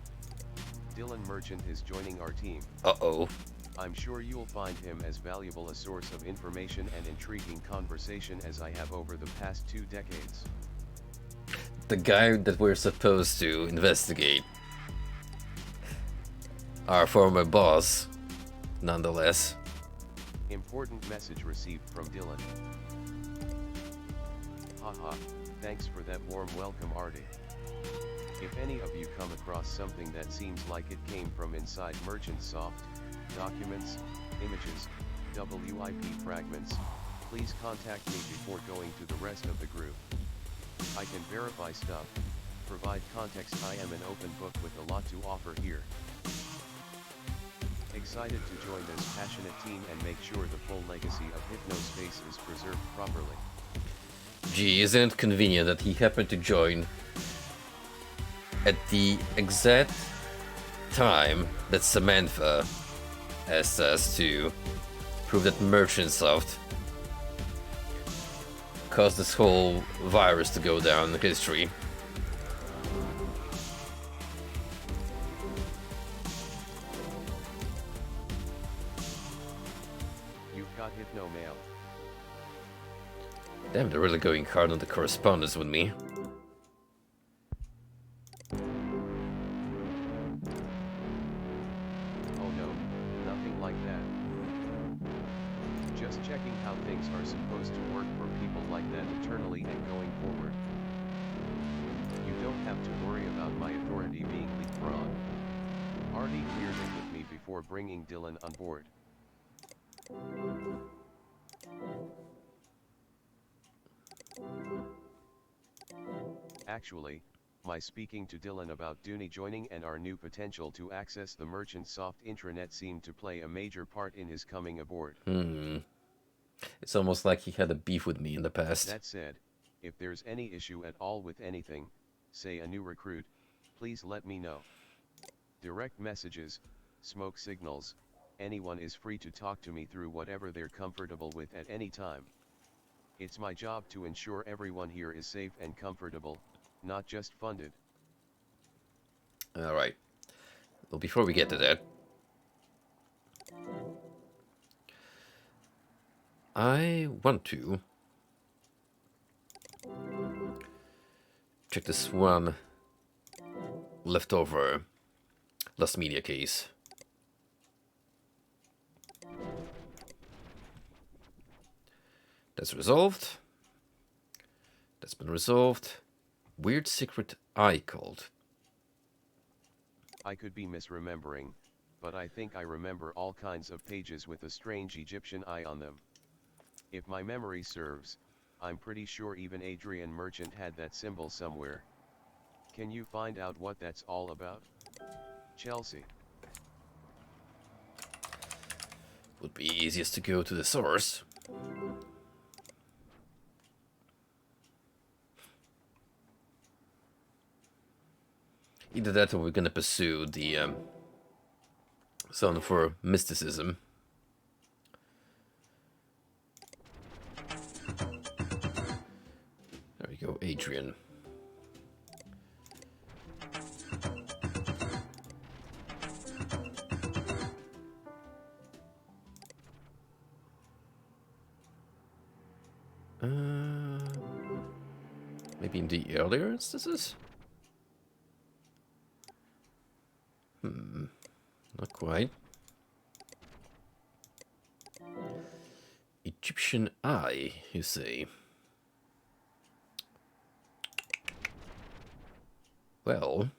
Dylan Merchant is joining our team.
Uh-oh.
I'm sure you'll find him as valuable a source of information and intriguing conversation as I have over the past 2 decades.
The guy that we're supposed to investigate. Our former boss, nonetheless.
Important message received from Dylan. Haha, thanks for that warm welcome, Artie. If any of you come across something that seems like it came from inside Merchant Soft, documents, images, WIP fragments, Please contact me before going to the rest of the group. I can verify stuff, provide context. I am an open book with a lot to offer here. Excited to join this passionate team and make sure the full legacy of Hypnospace is preserved properly.
Gee, isn't it convenient that he happened to join at the exact time that Samantha asked us to prove that Merchantsoft caused this whole virus to go down in history.
You've got Hypno Mail.
Damn, they're really going hard on the correspondence with me.
Oh no, nothing like that. Just checking how things are supposed to work for people like that internally and going forward. You don't have to worry about my authority being leapfrogged. Artie cleared it with me before bringing Dylan on board. Actually, my speaking to Dylan about Dooney joining and our new potential to access the Merchantsoft intranet seemed to play a major part in his coming aboard.
It's almost like he had a beef with me in the past.
That said, if there's any issue at all with anything, say a new recruit, please let me know. Direct messages, smoke signals, anyone is free to talk to me through whatever they're comfortable with at any time. It's my job to ensure everyone here is safe and comfortable, not just funded.
Alright. Well, before we get to that, I want to check this one leftover Lost Media case. That's resolved. That's been resolved. Weird secret eye called.
I could be misremembering, but I think I remember all kinds of pages with a strange Egyptian eye on them. If my memory serves, I'm pretty sure even Adrian Merchant had that symbol somewhere. Can you find out what that's all about? Chelsea.
Would be easiest to go to the source. Either that or we're gonna pursue the zone for mysticism. There we go, Adrian. Maybe in the earlier instances? Not quite. Egyptian eye, you say? Well...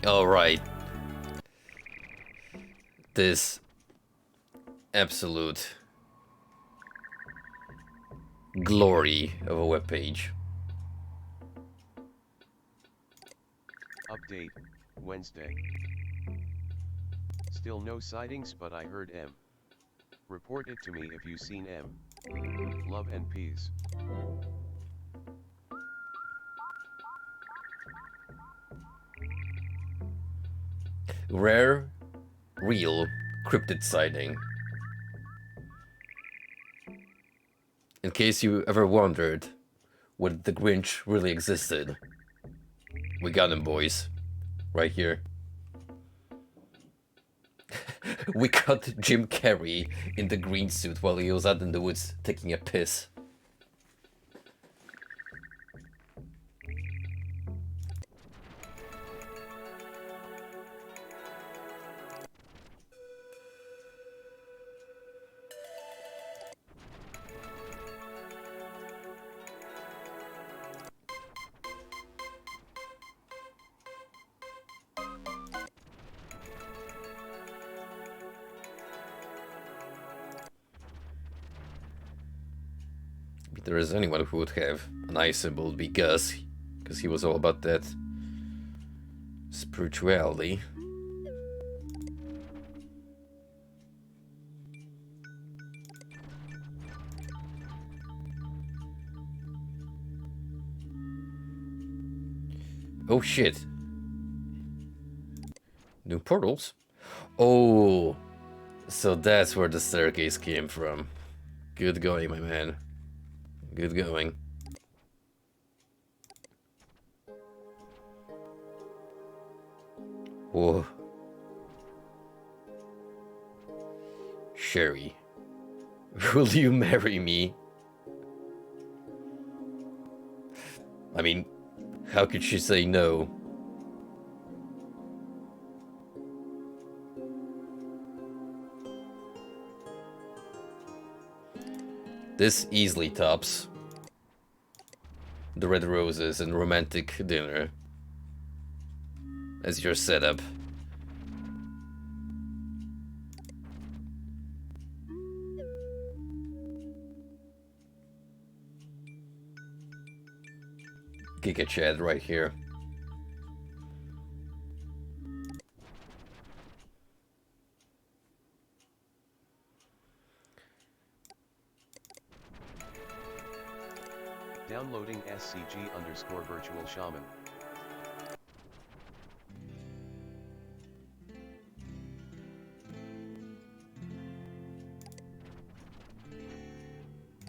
Alright. This absolute glory of a webpage.
Update, Wednesday. Still no sightings, but I heard M. Report it to me if you seen M. Love and peace.
Rare, real cryptid sighting. In case you ever wondered whether the Grinch really existed, we got him, boys. Right here. We caught Jim Carrey in the green suit while he was out in the woods taking a piss. If there is anyone who would have an eye symbol, it'd be Gus, because he was all about that spirituality. Oh shit. New portals? Oh, so that's where the staircase came from. Good going, my man. Good going. Whoa. Sherry, will you marry me? I mean, how could she say no? This easily tops the red roses and romantic dinner as your setup. Giga Chad right here.
Downloading SCG_virtual shaman.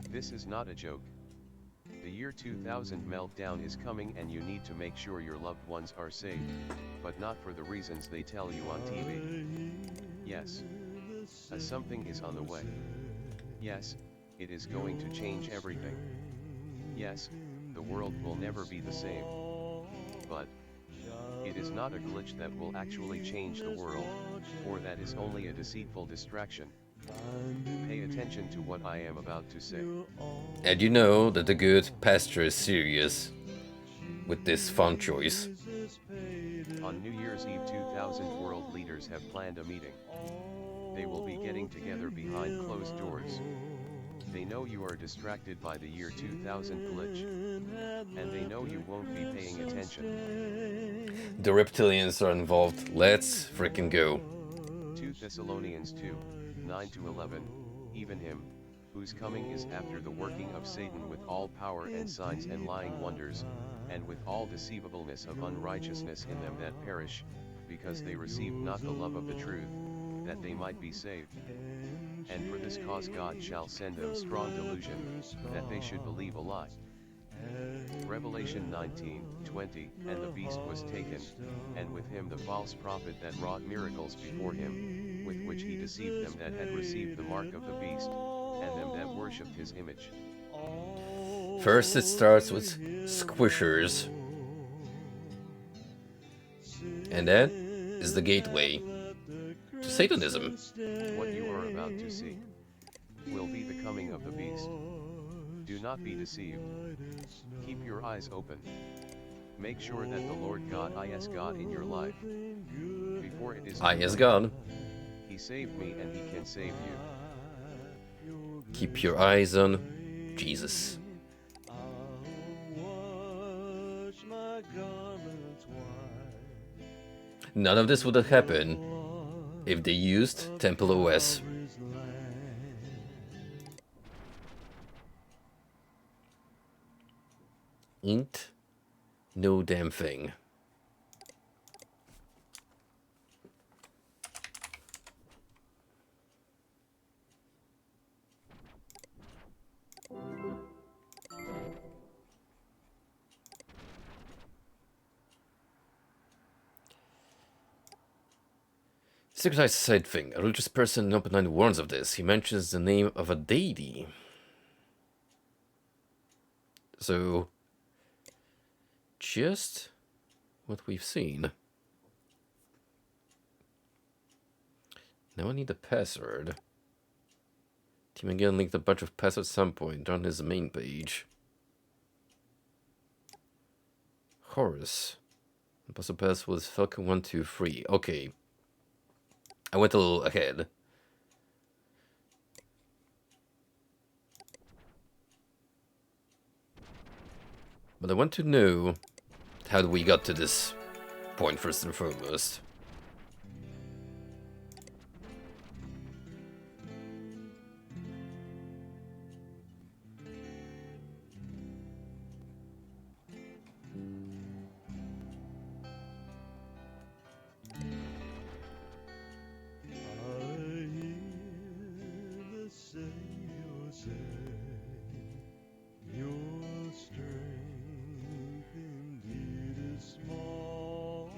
This is not a joke. The year 2000 meltdown is coming and you need to make sure your loved ones are safe, but not for the reasons they tell you on TV. Yes. Something is on the way. Yes, it is going to change everything. Yes, the world will never be the same. But it is not a glitch that will actually change the world, or that is only a deceitful distraction. Pay attention to what I am about to say.
And you know that the good pastor is serious with this font choice.
On New Year's Eve 2000, world leaders have planned a meeting. They will be getting together behind closed doors. They know you are distracted by the year 2000 glitch. And they know you won't be paying attention.
The reptilians are involved. Let's frickin' go.
2 Thessalonians 2, 9-11, even him, whose coming is after the working of Satan with all power and signs and lying wonders, and with all deceivableness of unrighteousness in them that perish, because they received not the love of the truth, that they might be saved. And for this cause God shall send them strong delusion, that they should believe a lie. Revelation 19:20, and the beast was taken, and with him the false prophet that wrought miracles before him, with which he deceived them that had received the mark of the beast, and them that worshipped his image.
First it starts with squishers. And that is the gateway to Satanism.
What you are about to see will be the coming of the beast. Do not be deceived. Keep your eyes open. Make sure that the Lord God is God in your life. Before it is
I is God.
He saved me and he can save you.
Keep your eyes on Jesus. None of this would have happened if they used Temple OS. Ain't no damn thing. Secretized side thing. A religious person in Open 9 warns of this. He mentions the name of a deity. So, just what we've seen. Now I need a password. Team again linked a bunch of passwords at some point on his main page. Horus. Impossible password was Falcon123. Okay. I went a little ahead. But I want to know how we got to this point first and foremost.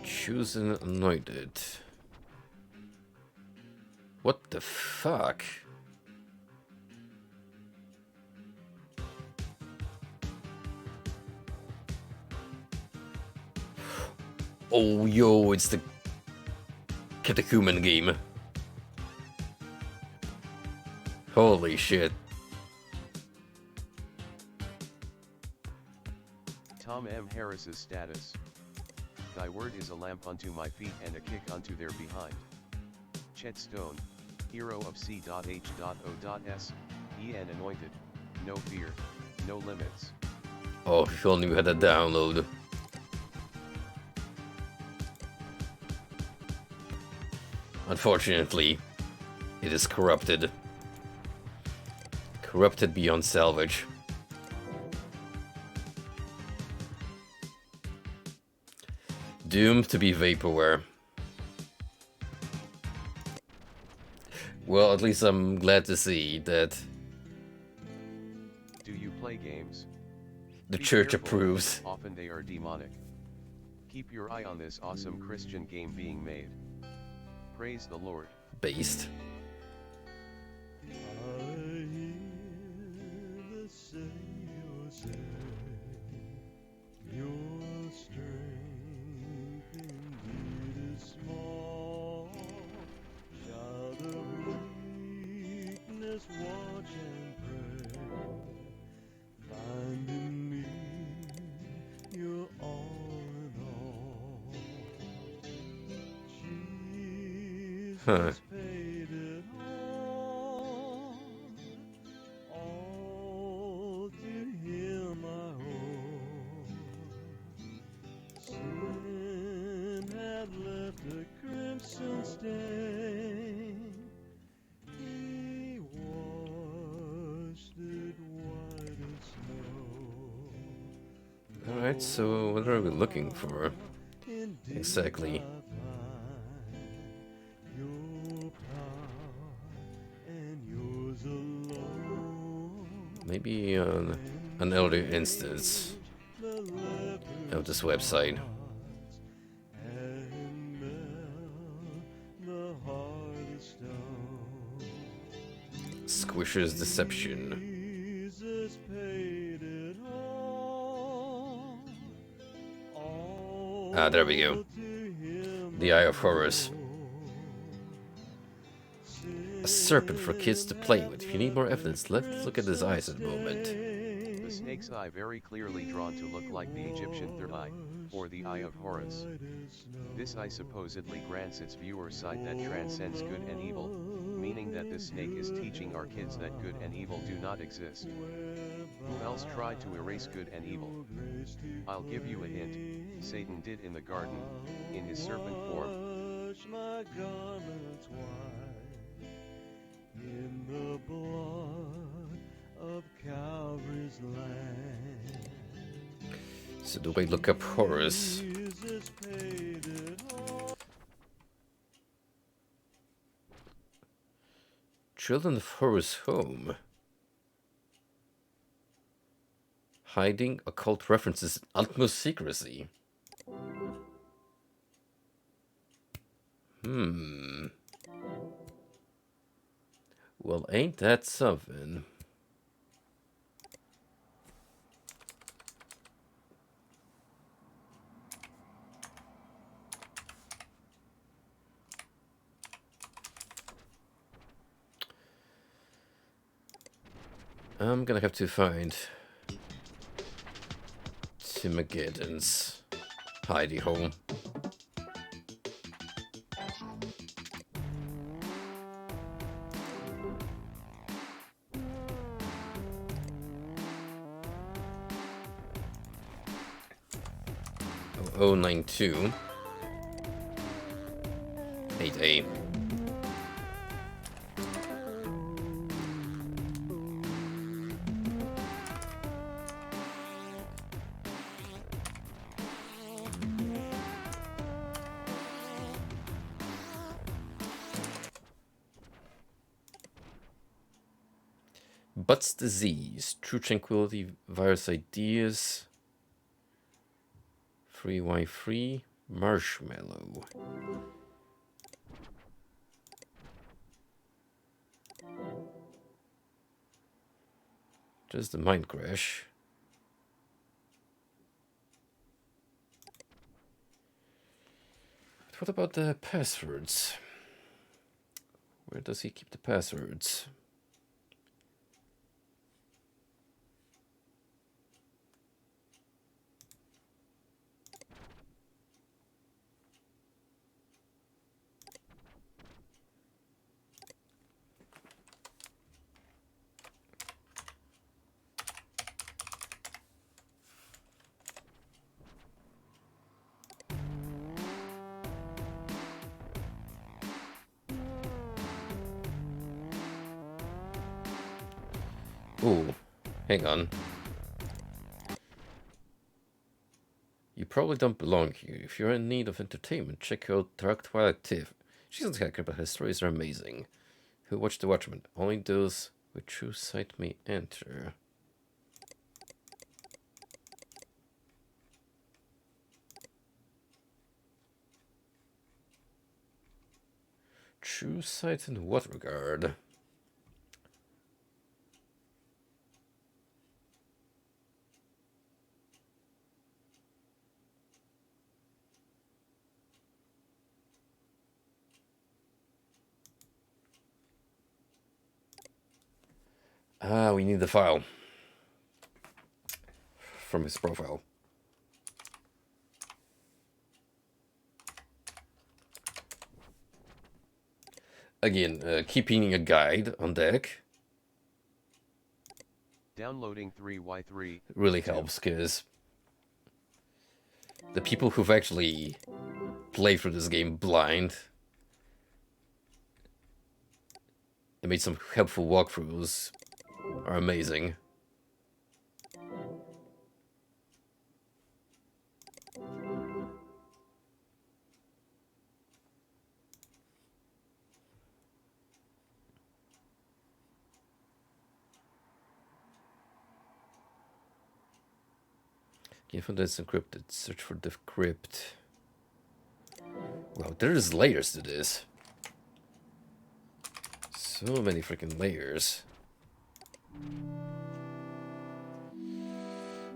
Choose an anointed. What the fuck? Oh, yo, it's the catechumen game. Holy shit.
Tom M. Harris's status. Thy word is a lamp unto my feet and a kick unto their behind. Chet Stone, hero of C.H.O.S, EN anointed, no fear, no limits.
Oh, if only we had a download. Unfortunately, it is corrupted. Corrupted beyond salvage. Doomed to be vaporware. Well, at least I'm glad to see that
Do you play games?
the
Be
church
careful,
approves.
Often they are demonic. Keep your eye on this awesome Christian game being made. Praise the Lord.
Based. Huh. Alright, so what are we looking for? Exactly. Maybe an elder instance of this website. Squisher's Deception. Ah, there we go. The Eye of Horus. A serpent for kids to play with. If you need more evidence, let's look at his eyes at the moment.
The snake's eye very clearly drawn to look like the Egyptian third eye, or the Eye of Horus. This eye supposedly grants its viewer sight that transcends good and evil, meaning that this snake is teaching our kids that good and evil do not exist. Who else tried to erase good and evil? I'll give you a hint, Satan did in the garden, in his serpent form.
In the blood of Calvary's land.
So do we look up Horus? Children of Horus' home. Hiding occult references in utmost secrecy. Well, ain't that something? I'm gonna have to find Timogeddon's hidey hole. 092 8A. Butts disease, true tranquility, virus ideas, free Y free, marshmallow. Just the mind crash. But what about the passwords? Where does he keep the passwords? Ooh, hang on. You probably don't belong here. If you're in need of entertainment, check out Dark Twilight Tiff. She's not hacker, but her stories are amazing. Who watched The Watchmen? Only those with true sight may enter. True sight in what regard? Ah, we need the file from his profile. Again, keeping a guide on deck
Downloading 3Y3
really helps, because the people who've actually played through this game blind and made some helpful walkthroughs are amazing. Given that's encrypted, search for decrypt. Wow, there's layers to this. So many freaking layers.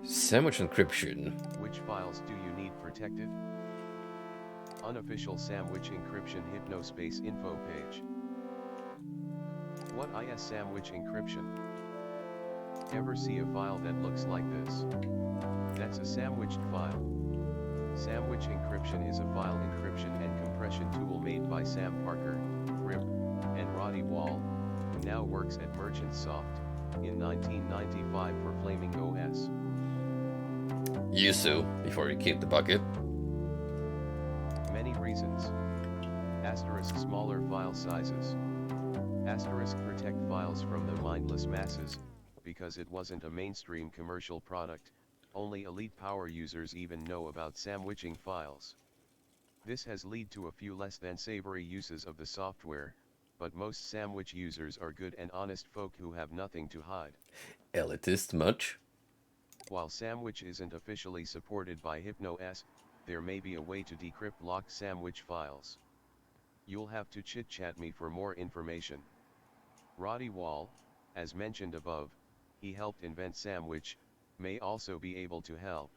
Sandwich encryption.
Which files do you need protected? Unofficial Sandwich Encryption Hypnospace info page. What is Sandwich Encryption? Ever see a file that looks like this? That's a sandwiched file. Sandwich encryption is a file encryption and compression tool made by Sam Parker, RIP, and Roddy Wall, who now works at Merchant Soft, in 1995 for Flaming OS.
Used to, before you keep the bucket.
Many reasons. Asterisk smaller file sizes. Asterisk protect files from the mindless masses, because it wasn't a mainstream commercial product, only elite power users even know about sandwiching files. This has led to a few less than savory uses of the software, but most sandwich users are good and honest folk who have nothing to hide.
Elitist much?
While Sandwich isn't officially supported by HypnoS, there may be a way to decrypt locked sandwich files. You'll have to chit-chat me for more information. Roddy Wall, as mentioned above, he helped invent Sandwich, may also be able to help.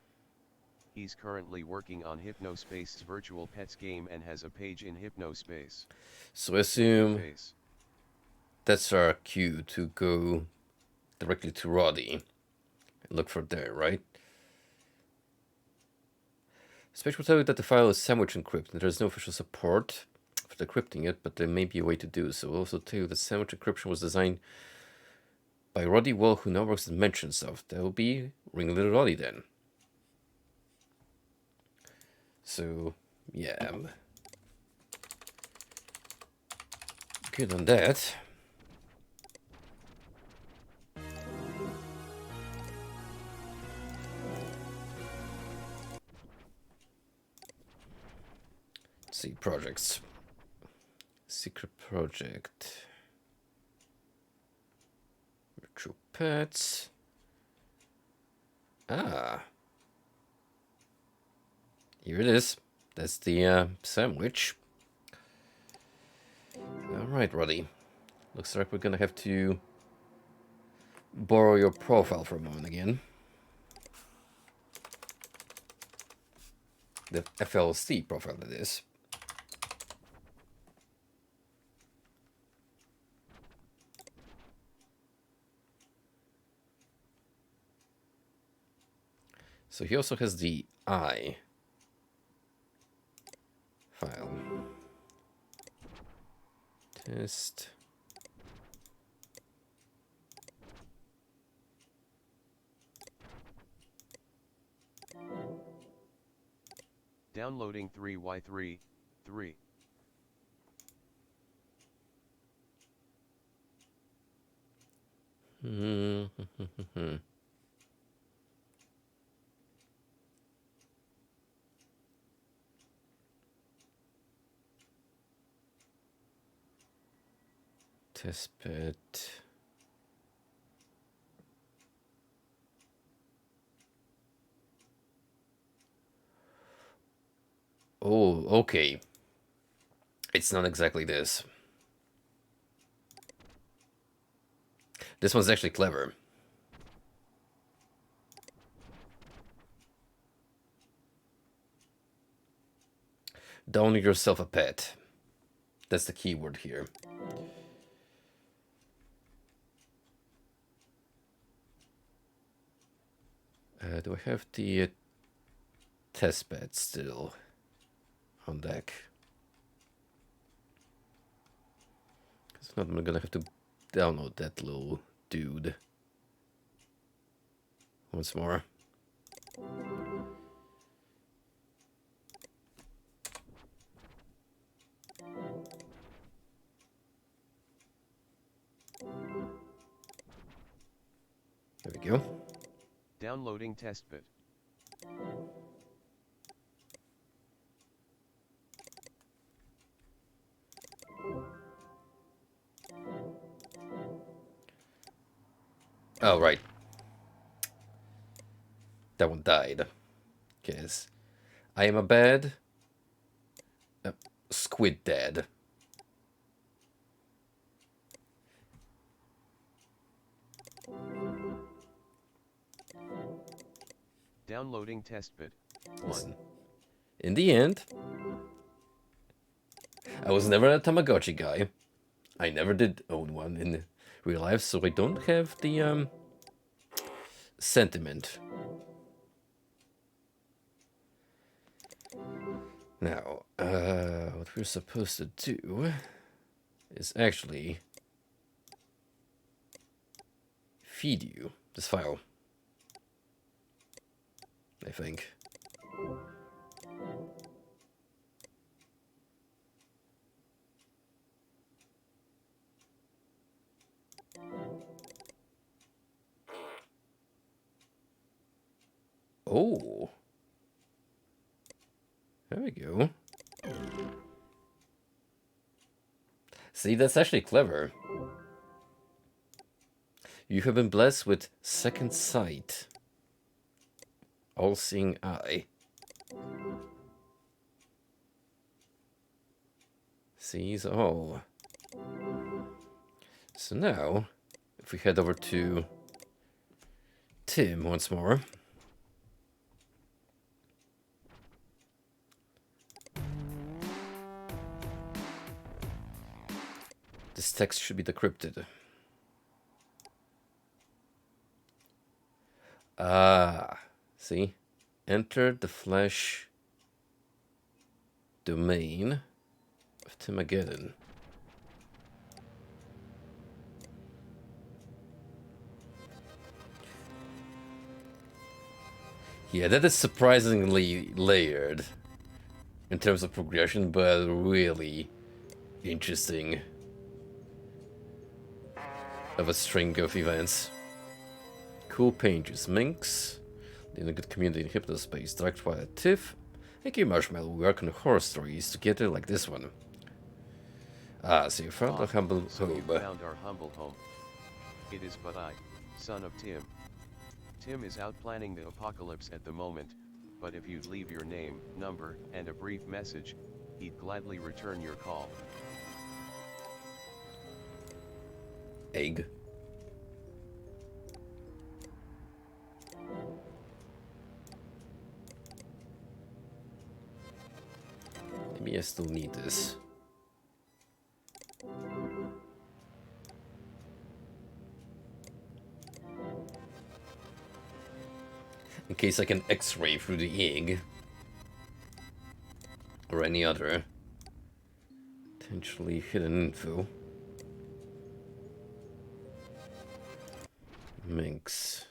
He's currently working on Hypnospace's virtual pets game and has a page in Hypnospace.
So assume that's our cue to go directly to Roddy and look for there, right? Spage will tell you that the file is sandwich encrypted and there's no official support for decrypting it, but there may be a way to do so. We'll also tell you that sandwich encryption was designed by Roddy Wall, who now works at Mentionsoft. That will be Ring Little Roddy then. So, yeah, I'm good on that. Let's see, projects. Secret project. Virtual pets. Ah. Here it is. That's the sandwich. Alright, Roddy. Looks like we're gonna have to borrow your profile for a moment again. The FLC profile, that is. So he also has the I file. Test.
Downloading 3Y3, 3.
Testbed. Oh, okay. It's not exactly this. This one's actually clever. Download yourself a pet. That's the keyword here. Do I have the test bed still on deck? Because if not, I'm gonna have to download that little dude once more. There we go.
Downloading testbed.
Oh, right. That one died. Because I am a bad squid dad.
Downloading testbed.
Listen, in the end, I was never a Tamagotchi guy. I never did own one in real life, so I don't have the sentiment. Now, what we're supposed to do is actually feed you this file, I think. Oh. There we go. See, that's actually clever. You have been blessed with second sight. All-seeing eye. Sees all. So now, if we head over to Tim once more. This text should be decrypted. Ah, see? Enter the flesh domain of Timageddon. Yeah, that is surprisingly layered. in terms of progression, but really interesting of a string of events. Cool pages, Minx, in a good community in Hypnospace, directed by a Tiff, and Key Marshmallow. We work on horror stories together like this one. Ah, so you found a humble
So you
home.
found our humble home. It is but I, son of Tim. Tim is out planning the apocalypse at the moment, but if you'd leave your name, number, and a brief message, he'd gladly return your call.
Egg. Maybe I still need this. In case I can X-ray through the egg. Or any other potentially hidden info. Minx.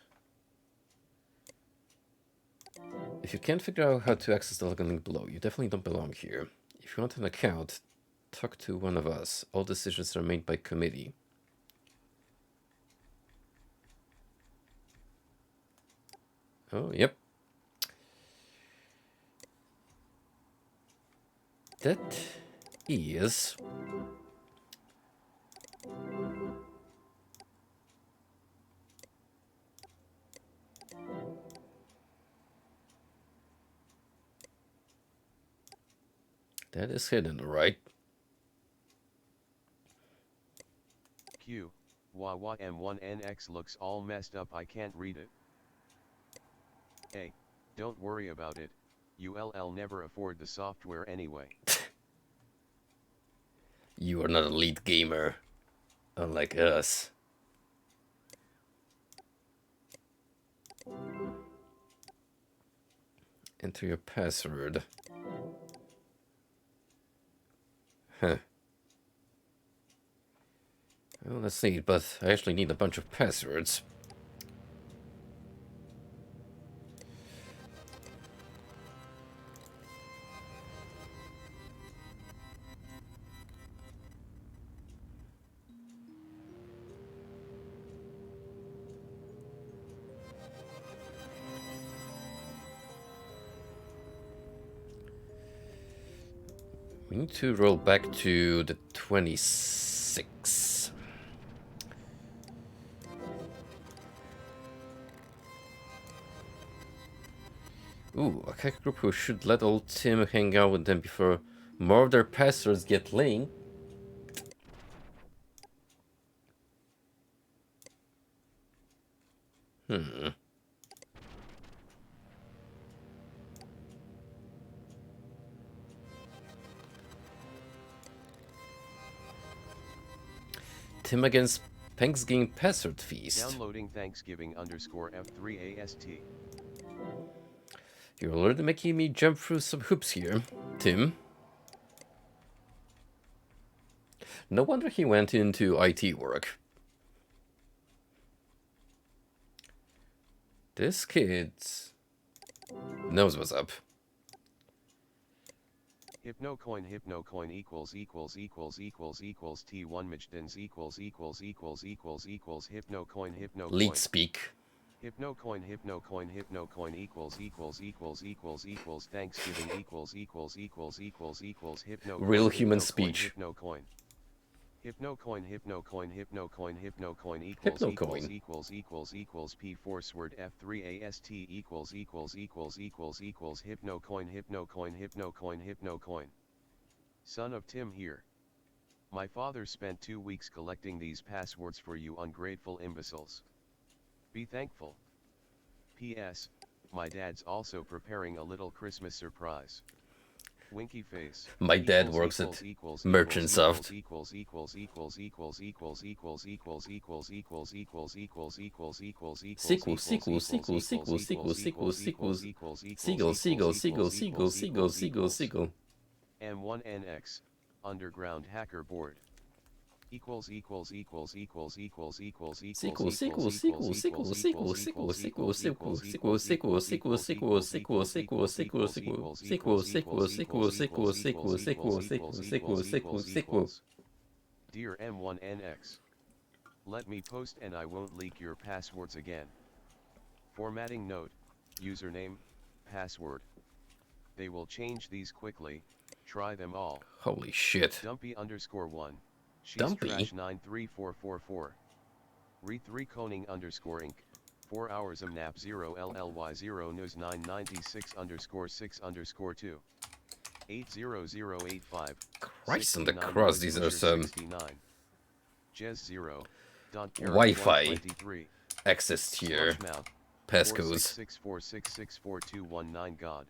If you can't figure out how to access the link below, you definitely don't belong here. If you want an account, talk to one of us. All decisions are made by committee. Oh, yep. That is... That is hidden, right?
Q, Wawa M1NX looks all messed up, I can't read it. Hey, don't worry about it, ULL never afford the software anyway.
You are not a lead gamer, unlike us. Enter your password. Huh. Well, let's see, but I actually need a bunch of passwords. We need to roll back to the 26. Ooh, a hacker group who should let old Tim hang out with them before more of their passwords get linked. Tim against Thanksgiving Password Feast.
Downloading Thanksgiving _F3AST.
You're already making me jump through some hoops here, Tim. No wonder he went into IT work. This kid knows what's up.
Hypnocoin equals T1 Mijdens equals Hypnocoin
Lead speak.
Hypnocoin equals Thanksgiving equals Hypnocoin
Real human speech.
Hypnocoin
Hypnocoin.
equals P force word F3AST equals Hypnocoin. Son of Tim here. My father spent 2 weeks collecting these passwords for you ungrateful imbeciles. Be thankful. P.S. My dad's also preparing a little Christmas surprise. Winky face.
My dad works at Merchantsoft. Seagull.
M1NX, Underground Hacker Board. equals equals equals equals equals equals
Sequels,
equals
sequels,
equals
sequels,
equals
sequels,
equals
sequels,
equals
sequels,
equals
sequels,
equals
sequels,
equals
sequels,
equals
sequels,
equals
sequels, sequels,
equals
sequels,
equals
sequels,
equals
sequels, sequels,
equals
sequels,
equals
sequels,
equals
sequels,
equals
sequels.
equals. Dear M1NX, let me post and I won't leak your passwords again. Formatting note, username, password. They will change these quickly, try them all.
Holy shit.
Dumpy_1, she's
Dumpy?
trash 93444. Re3 Koning _Inc. 4 hours nap 0 LLY 0 news 996 6 2. 80085.
Christ on the
69
cross,
noise
these are
pusher
some
69. Jez 0. Don't Carrot
Wi-Fi
123.
access tier
Slushmouth.
passcodes.
46646642219 God.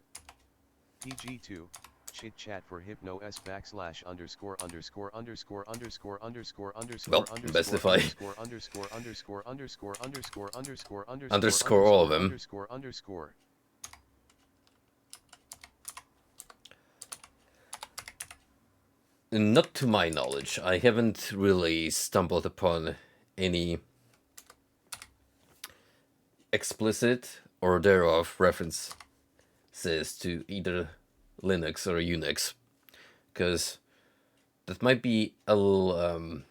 PG2. Chit chat for hypnos /________________________
Well, best if I underscore all of them. Not to my knowledge, I haven't really stumbled upon any explicit or thereof references to either Linux or Unix, because that might be a little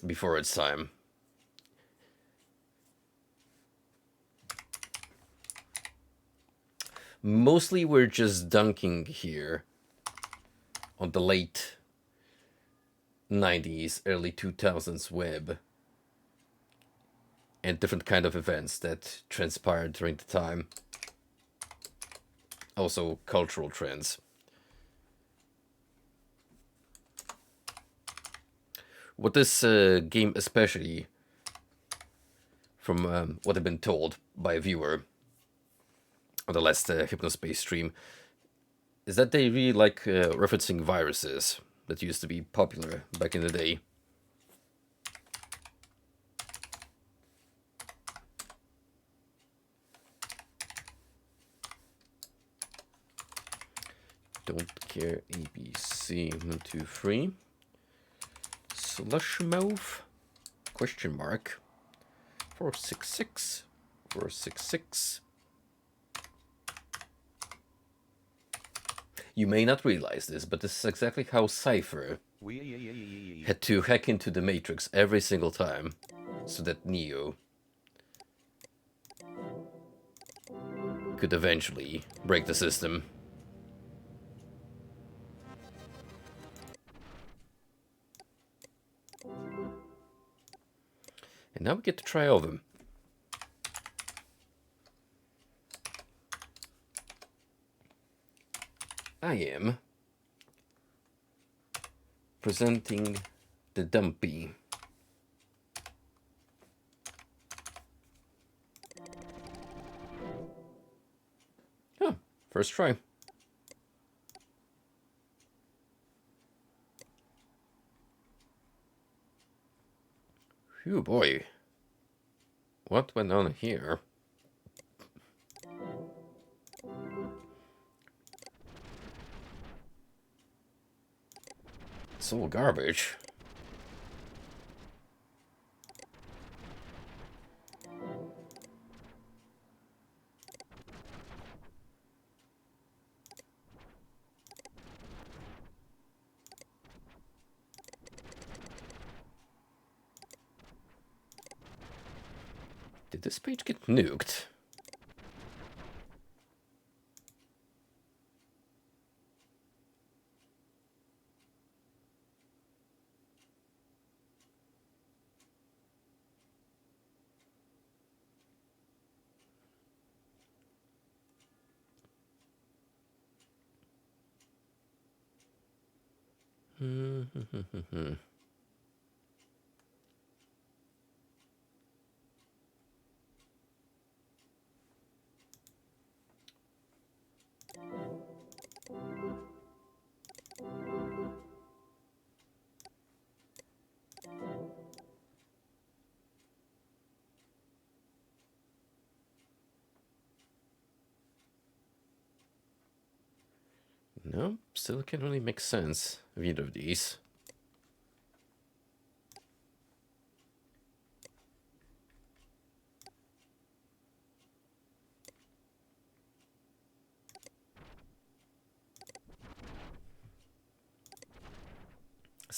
before its time. Mostly we're just dunking here on the late 90s, early 2000s web and different kind of events that transpired during the time. Also cultural trends. What this game especially, from what I've been told by a viewer on the last Hypnospace stream, is that they really like referencing viruses that used to be popular back in the day. Don't care ABC 123. Slush mouth? Question mark. 466. 466. You may not realize this, but this is exactly how Cypher had to hack into the Matrix every single time so that Neo could eventually break the system. And now we get to try all of them. I am presenting the Dumpy. Oh, first try. Phew, boy. What went on here? It's all garbage. Did this page get nuked? No, still can't really make sense of either of these.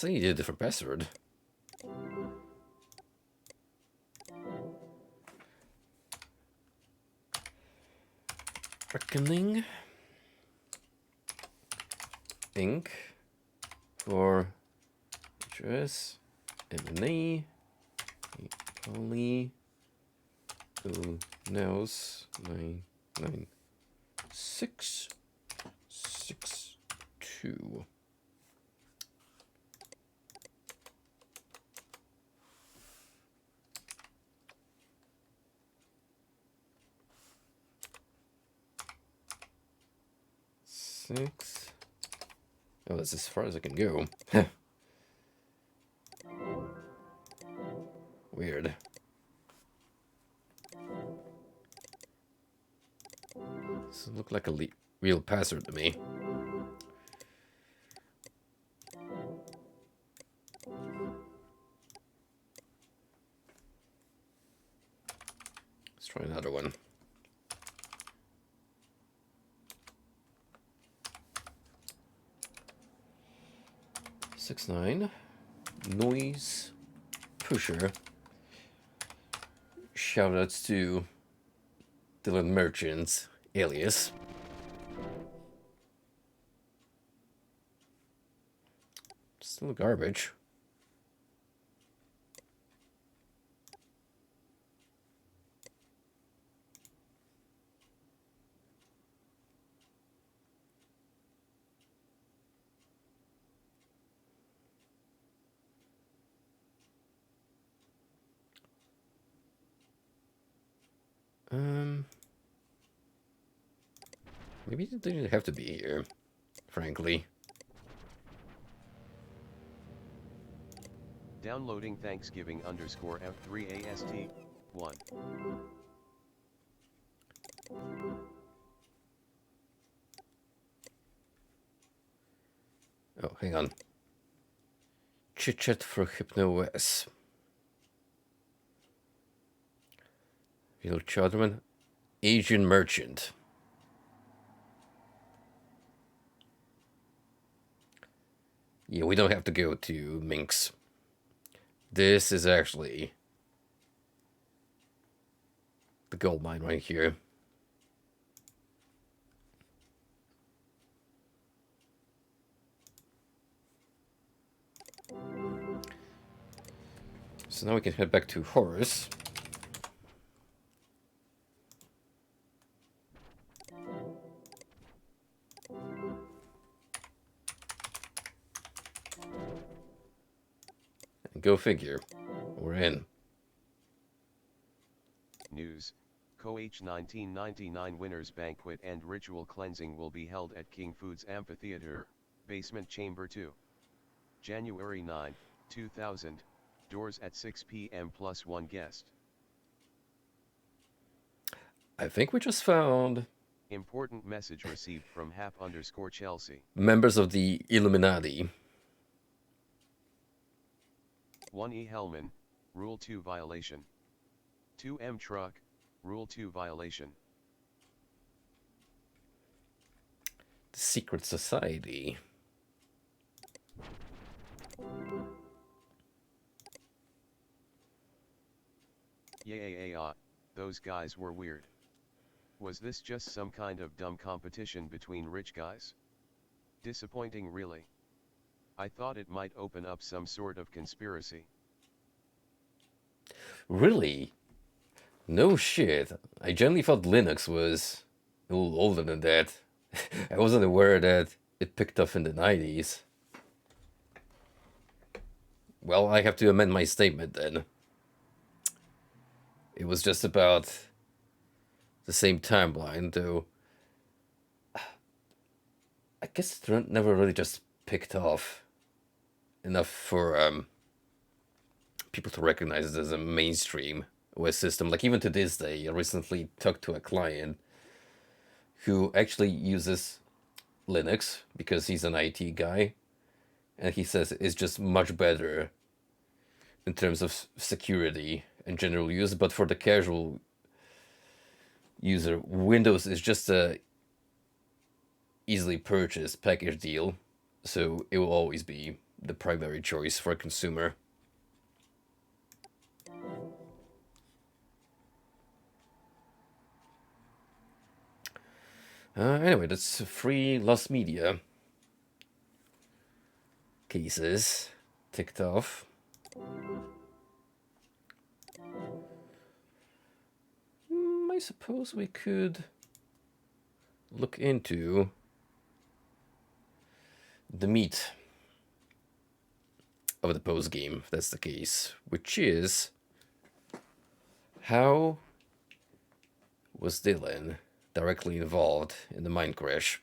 So you need a different password. Reckoning. Inc. For address. M&E. Only. Who knows? 99662. Six. Oh, that's as far as I can go. Weird. This look like a real password to me. Let's try another one. Six nine. Noise pusher. Shoutouts to Dylan Merchant's alias. Still garbage. Maybe it didn't have to be here, frankly.
Downloading Thanksgiving _F3AST 1.
Oh, hang on. Chit chat for HypnoOS. Real Childman. Asian Merchant. Yeah, we don't have to go to Minx. This is actually the gold mine right here. So now we can head back to Horus. And go figure. We're in.
News. Coach 1999 Winners Banquet and Ritual Cleansing will be held at King Foods Amphitheater, Basement Chamber 2. January 9, 2000. Doors at 6 p.m. plus one guest.
I think we just found
Important message received from Hap_Chelsea.
members of the Illuminati.
1E Hellman, Rule 2 violation. 2M Truck, Rule 2 violation.
The Secret Society.
Yeah, those guys were weird. Was this just some kind of dumb competition between rich guys? Disappointing, really. I thought it might open up some sort of conspiracy.
Really? No shit. I generally thought Linux was a little older than that. I wasn't aware that it picked up in the 90s. Well, I have to amend my statement then. It was just about the same timeline, though. I guess it never really just picked off enough for people to recognize it as a mainstream OS system. Like, even to this day, I recently talked to a client who actually uses Linux because he's an IT guy, and he says it's just much better in terms of security and general use, but for the casual user, Windows is just a easily purchased package deal, so it will always be the primary choice for a consumer. Anyway, that's 3 lost media cases ticked off. I suppose we could look into the meat of the post game, if that's the case, which is how was Dylan directly involved in the mine crash?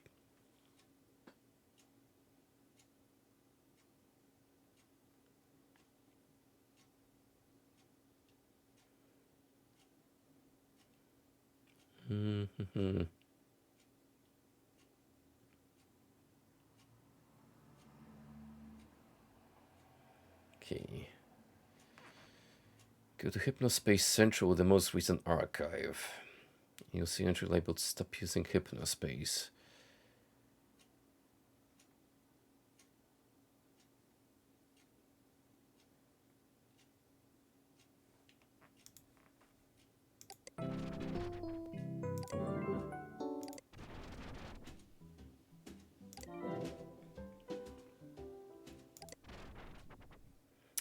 Okay. Go to Hypnospace Central with the most recent archive. You'll see entry labeled "Stop using Hypnospace."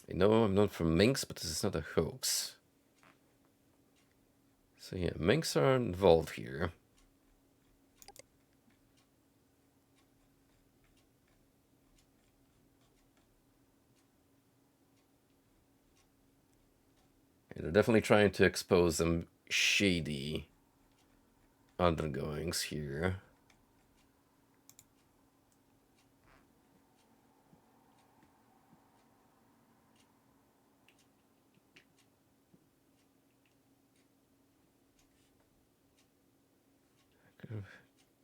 I know I'm not from Minx, but this is not a hoax. So yeah, Minx are involved here. And they're definitely trying to expose some shady undergoings here.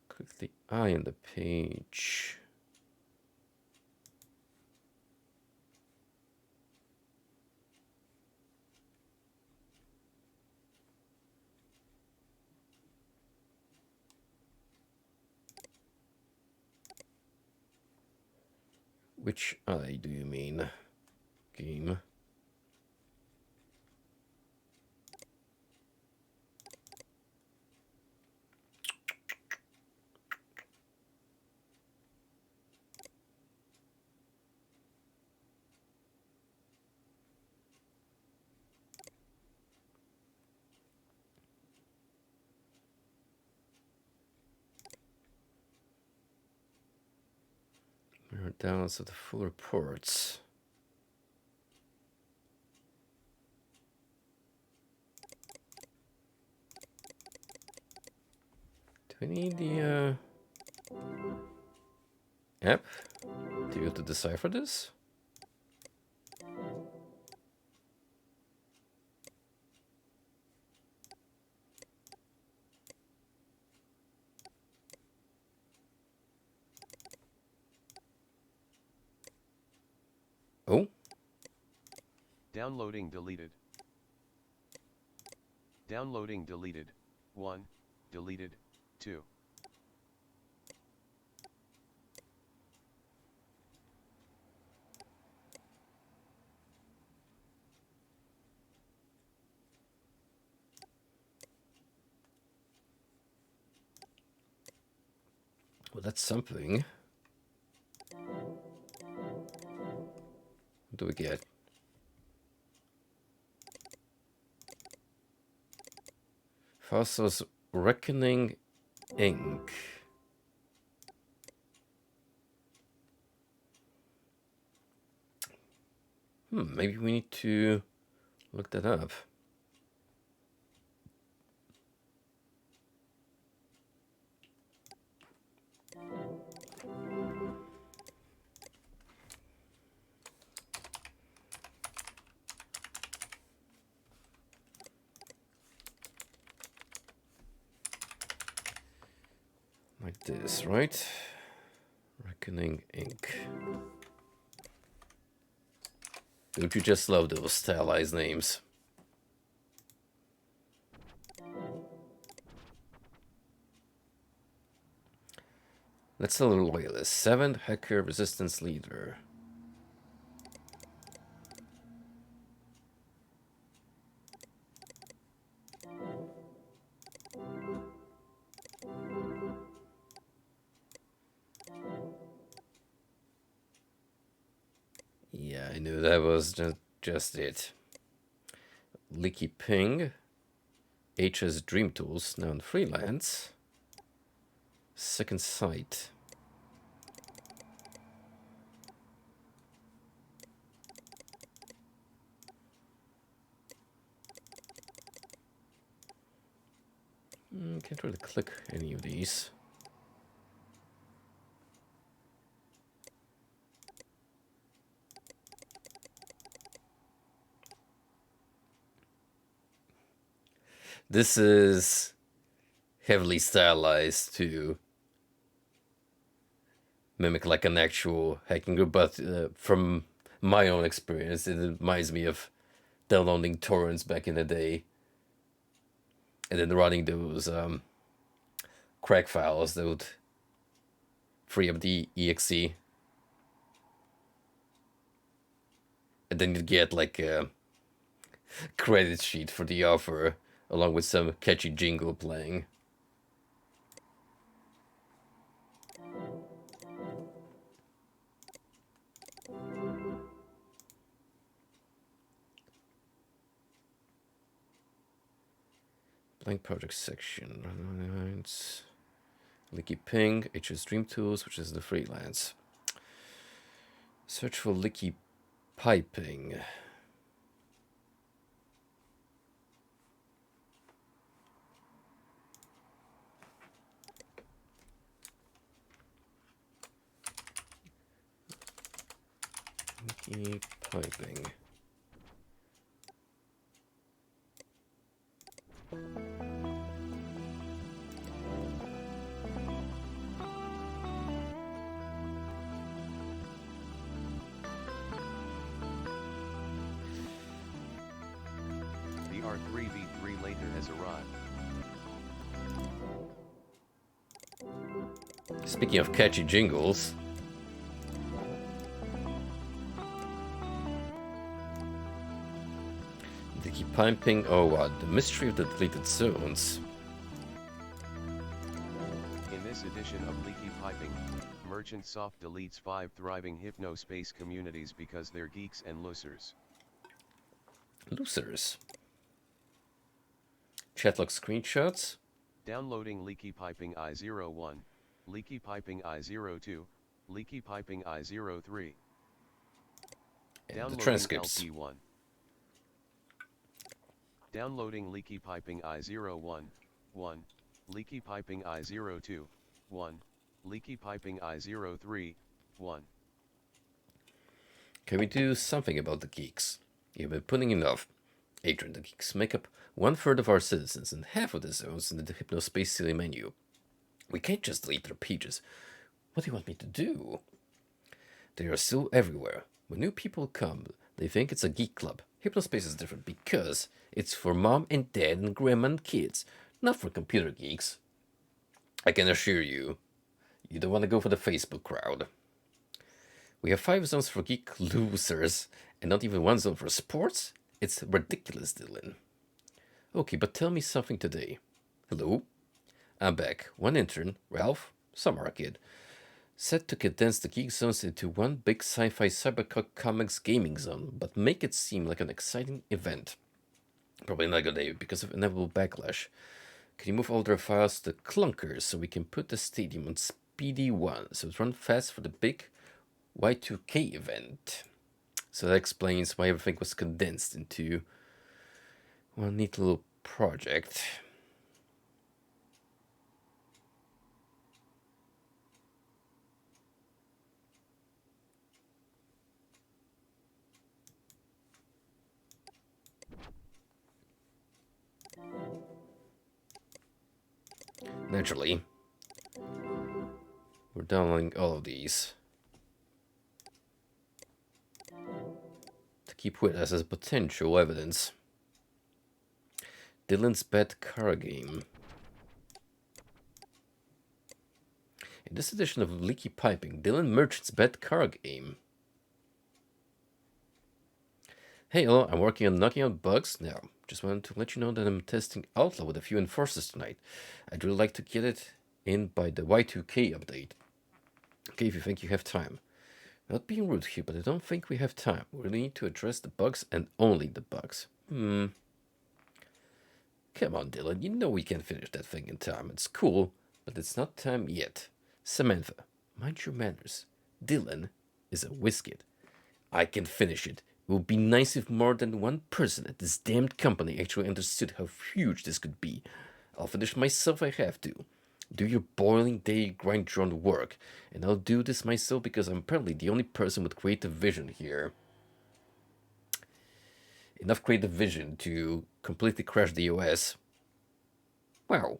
Click the eye on the page. Which eye do you mean? Game. Mirror downloads of the full reports. Do we need the app to be able to decipher this? Oh,
Downloading deleted. Downloading deleted. 1. Deleted. 2.
well, that's something. What do we get? Fossil's Reckoning Inc. Maybe we need to look that up. Like this, right? Reckoning Inc. Don't you just love those stylized names? Let's a little loyalist. 7 hacker resistance leader. knew that was just it. Leaky Ping. HS Dream Tools, now on freelance. Second Sight. Can't really click any of these. This is heavily stylized to mimic like an actual hacking group, but from my own experience, it reminds me of downloading torrents back in the day and then running those crack files that would free up the exe, and then you'd get like a credit sheet for the offer along with some catchy jingle playing. Blank project section. Leaky Ping, HS Dream Tools, which is the freelance. Search for leaky piping. Leaky piping.
The R3V3 later has arrived.
Speaking of catchy jingles, leaky piping. Oh, what? The mystery of the deleted zones.
In this edition of Leaky Piping, Merchant Soft deletes 5 thriving Hypnospace communities because they're geeks and losers.
Losers. Chatlog screenshots.
Downloading Leaky Piping I01, Leaky Piping I02, Leaky Piping I03.
And
Downloading
the transcripts.
LP1. Downloading Leaky Piping I01, 1, Leaky Piping I02, 1, Leaky Piping I03, 1.
Can we do something about the geeks? You've been putting enough. Adrian, the geeks make up 1/3 of our citizens and half of the zones in the Hypnospace City menu. We can't just delete their pages. What do you want me to do? They are still everywhere. When new people come, they think it's a geek club. Hypnospace is different because it's for mom and dad and grandma and kids, not for computer geeks. I can assure you, you don't want to go for the Facebook crowd. We have 5 zones for geek losers and not even 1 zone for sports? It's ridiculous, Dylan. Okay, but tell me something today. Hello? I'm back. One intern, Ralph, summer kid, set to condense the geek zones into one big sci-fi cyberpunk comics gaming zone, but make it seem like an exciting event. Probably not a good idea because of inevitable backlash. Can you move all their files to clunkers so we can put the stadium on speedy 1 so it runs fast for the big Y2K event? So that explains why everything was condensed into one neat little project. Naturally, we're downloading all of these to keep with us as potential evidence. Dylan's bad car game. In this edition of Leaky Piping, Dylan Merchant's bad car game. Hey, hello, I'm working on knocking out bugs now. Just wanted to let you know that I'm testing Outlaw with a few enforcers tonight. I'd really like to get it in by the Y2K update. Okay, if you think you have time. Not being rude here, but I don't think we have time. We really need to address the bugs and only the bugs. Come on, Dylan. You know we can finish that thing in time. It's cool, but it's not time yet. Samantha, mind your manners. Dylan is a whiskit. I can finish it. It would be nice if more than one person at this damned company actually understood how huge this could be. I'll finish myself if I have to. Do your boiling day grind your own work, and I'll do this myself because I'm apparently the only person with creative vision here. Enough creative vision to completely crash the OS. Wow.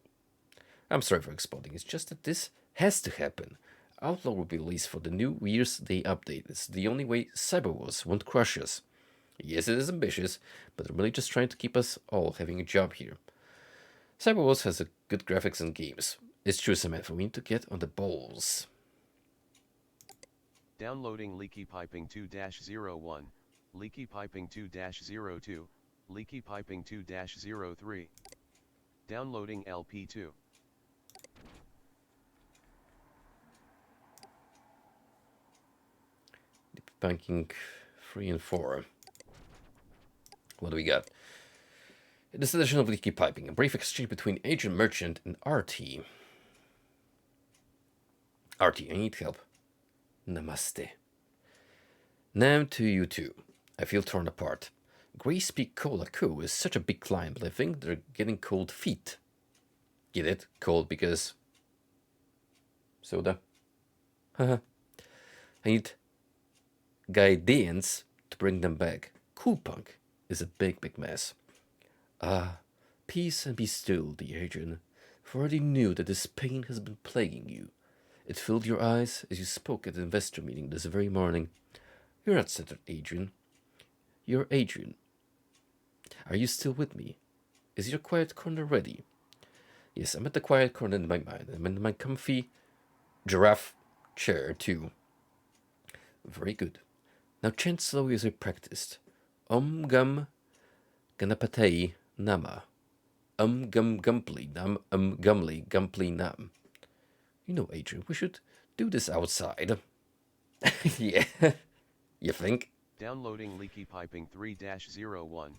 I'm sorry for exploding, it's just that this has to happen. Outlaw will be released for the New Year's Day update. It's the only way CyberWars won't crush us. Yes, it is ambitious, but I'm really just trying to keep us all having a job here. CyberWars has a good graphics and games. It's true, Samantha, we need to get on the balls.
Downloading Leaky Piping 2-01, Leaky Piping 2-02, Leaky Piping 2-03. Downloading LP2.
Banking 3 and 4. What do we got? In this edition of Leaky Piping, a brief exchange between Agent Merchant and RT. RT, I need help. Namaste. Now to you two. I feel torn apart. Grace Peak Cola Co. is such a big climb, but I think they're getting cold feet. Get it? Cold because... soda? Haha. I need guidance to bring them back. Cool Punk is a big, big mess. Ah, peace and be still, dear Adrian, for I already knew that this pain has been plaguing you. It filled your eyes as you spoke at the investor meeting this very morning. You're not centered, Adrian. You're Adrian. Are you still with me? Is your quiet corner ready? Yes, I'm at the quiet corner in my mind. I'm in my comfy giraffe chair, too. Very good. Now chant slowly as I practiced. Om Gum Ganapatei Nama. Gum Gumply Nam Gumly Gumply Nam. You know, Adrian, we should do this outside. Yeah. You think?
Downloading Leaky Piping 3-01,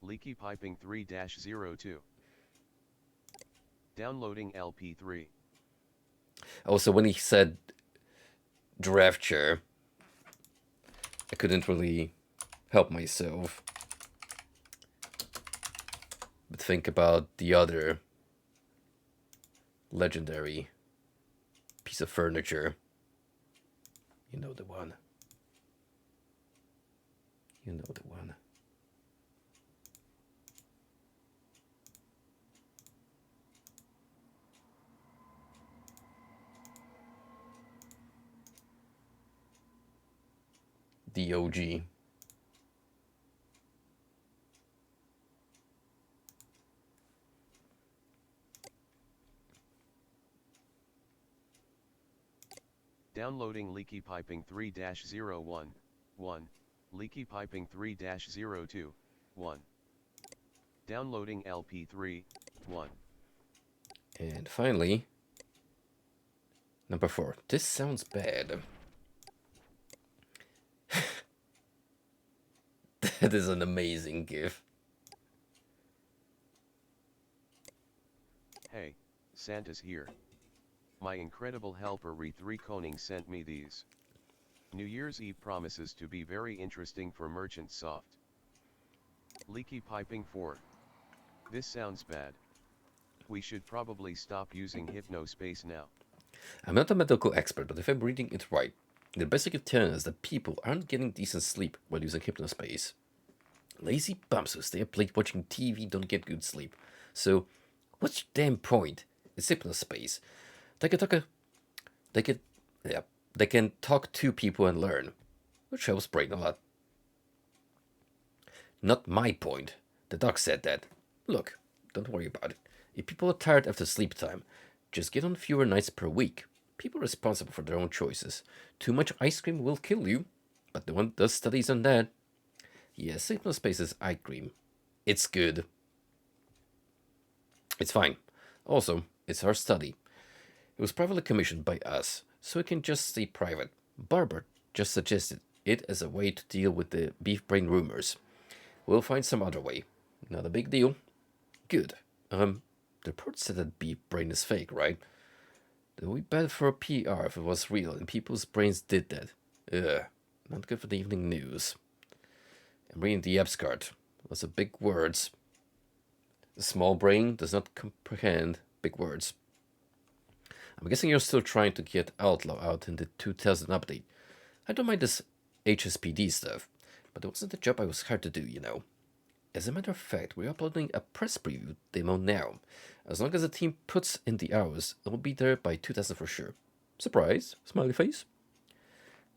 Leaky Piping 3-02. Downloading LP3.
Also, when he said giraffe chair, I couldn't really help myself but think about the other legendary piece of furniture. You know the one. You know the one. The OG.
Downloading Leaky Piping 3-01, 1. Leaky Piping 3-02, 1. Downloading LP3, 1.
And finally, number 4. This sounds bad. That is an amazing GIF.
Hey, Santa's here. My incredible helper Re3 Koning sent me these. New Year's Eve promises to be very interesting for Merchant Soft. Leaky Piping 4. This sounds bad. We should probably stop using Hypnospace now.
I'm not a medical expert, but if I'm reading it right, they're basically telling us that people aren't getting decent sleep while using Hypnospace. Lazy bums who stay up late watching TV don't get good sleep. So, what's your damn point? It's Hypnospace. They can talk to people and learn, which helps brain a lot. Not my point. The doc said that. Look, don't worry about it. If people are tired after sleep time, just get on fewer nights per week. People are responsible for their own choices. Too much ice cream will kill you, but no one does studies on that. Yes, Hypnospace is ice cream. It's good. It's fine. Also, it's our study. It was privately commissioned by us, so it can just stay private. Barbara just suggested it as a way to deal with the beef brain rumors. We'll find some other way. Not a big deal. Good. The report said that beef brain is fake, right? Then we bad for a PR if it was real and people's brains did that. Ugh. Not good for the evening news. I'm reading the abscard. Lots of big words. The small brain does not comprehend big words. I'm guessing you're still trying to get Outlaw out in the 2000 update. I don't mind this HSPD stuff, but it wasn't the job I was hired to do, you know. As a matter of fact, we're uploading a press preview demo now. As long as the team puts in the hours, it'll be there by 2000 for sure. Surprise? Smiley face?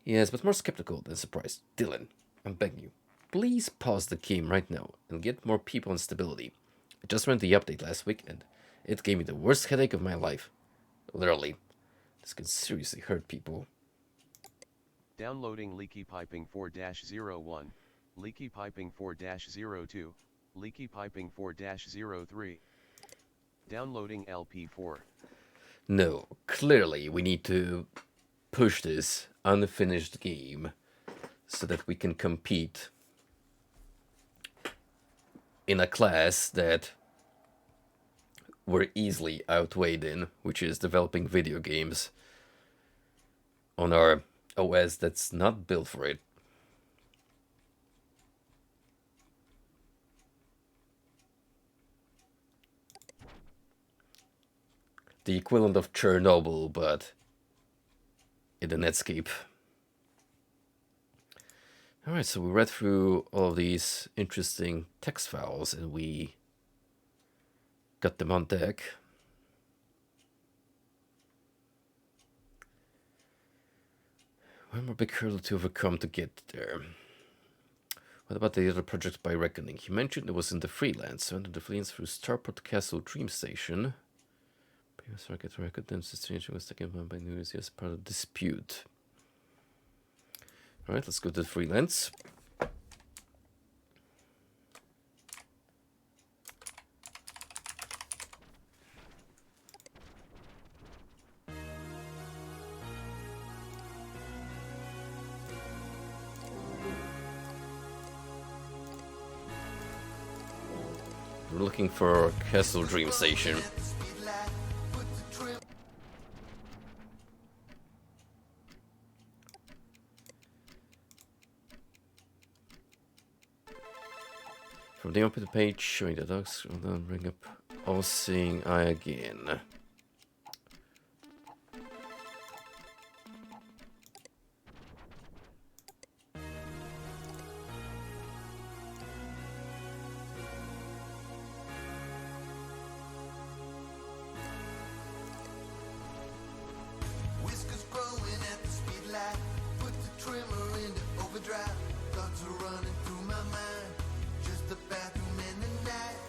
Yes, but more skeptical than surprised. Dylan, I'm begging you. Please pause the game right now and get more people on stability. I just ran the update last week and it gave me the worst headache of my life. Literally. This can seriously hurt people.
Downloading Leaky Piping 4-01, Leaky Piping 4-02, Leaky Piping 4-03. Downloading LP4.
No, clearly we need to push this unfinished game so that we can compete in a class that we're easily outweighed in, which is developing video games on our OS that's not built for it. The equivalent of Chernobyl, but in the Netscape. Alright, so we read through all of these interesting text files and we got them on deck. One more big hurdle to overcome to get there. What about the other project by Reckoning? You mentioned it was in the freelance, so under the freelance through Starport Castle Dream Station. Previous record then destination was taken by New Year's as part of the dispute. Alright, let's go to the freelance. We're looking for Castle Dream Station. From the open page showing the dogs, and then bring up All Seeing Eye again.
Whiskers growing at the speed light. Put the trimmer into overdrive. Thoughts are running through my mind. Just the bathroom in the night.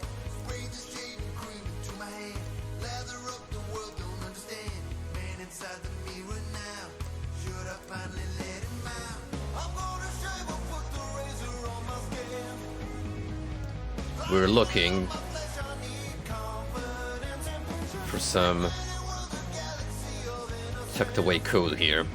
Spray the shaving cream into my hand. Lather up, the world don't understand. Man inside the mirror now. Should I finally let him out? I'm gonna shave or put the razor on my skin.
We're looking for some tucked away code here.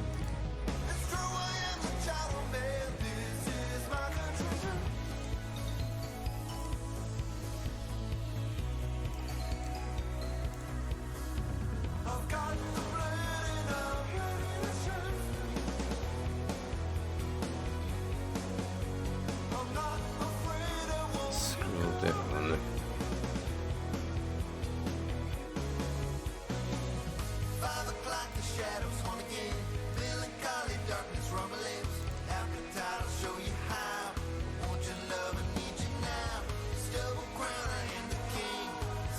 Scroll down.
5 o'clock, the shadows haunt again. Melancholy darkness from my lips. Appetite, I'll show you how. Want your love, I need you now. Stubble crown, I am the king.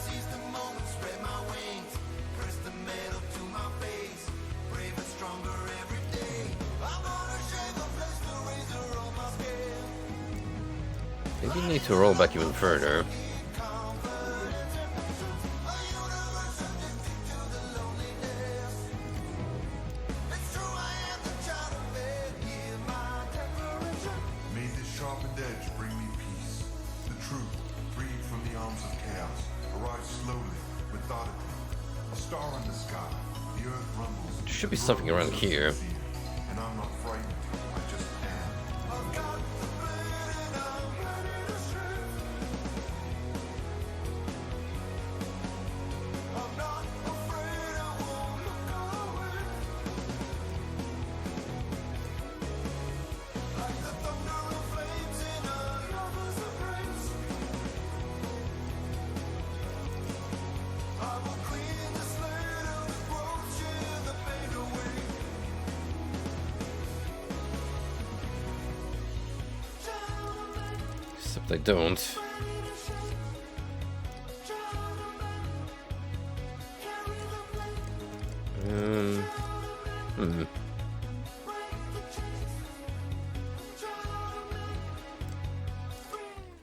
Seize the moment, spread my wings. Press the metal to my face. Brave and stronger every day. I'm gonna shave a place the razor on my scale.
Maybe you need to roll back even further.
May this sharpened edge bring me peace. The truth, freed from the arms of chaos, arrives slowly, methodically. A star in the sky, the earth rumbles.
There should be something around here.
and I'm not frightened, I just am. I've got the blade and I'm ready to shoot. I'm not afraid, I won't look away. Like the thunder and flames in a lover's embrace. I will clean the slate of reproach and the pain away.
Except I don't. Hmm.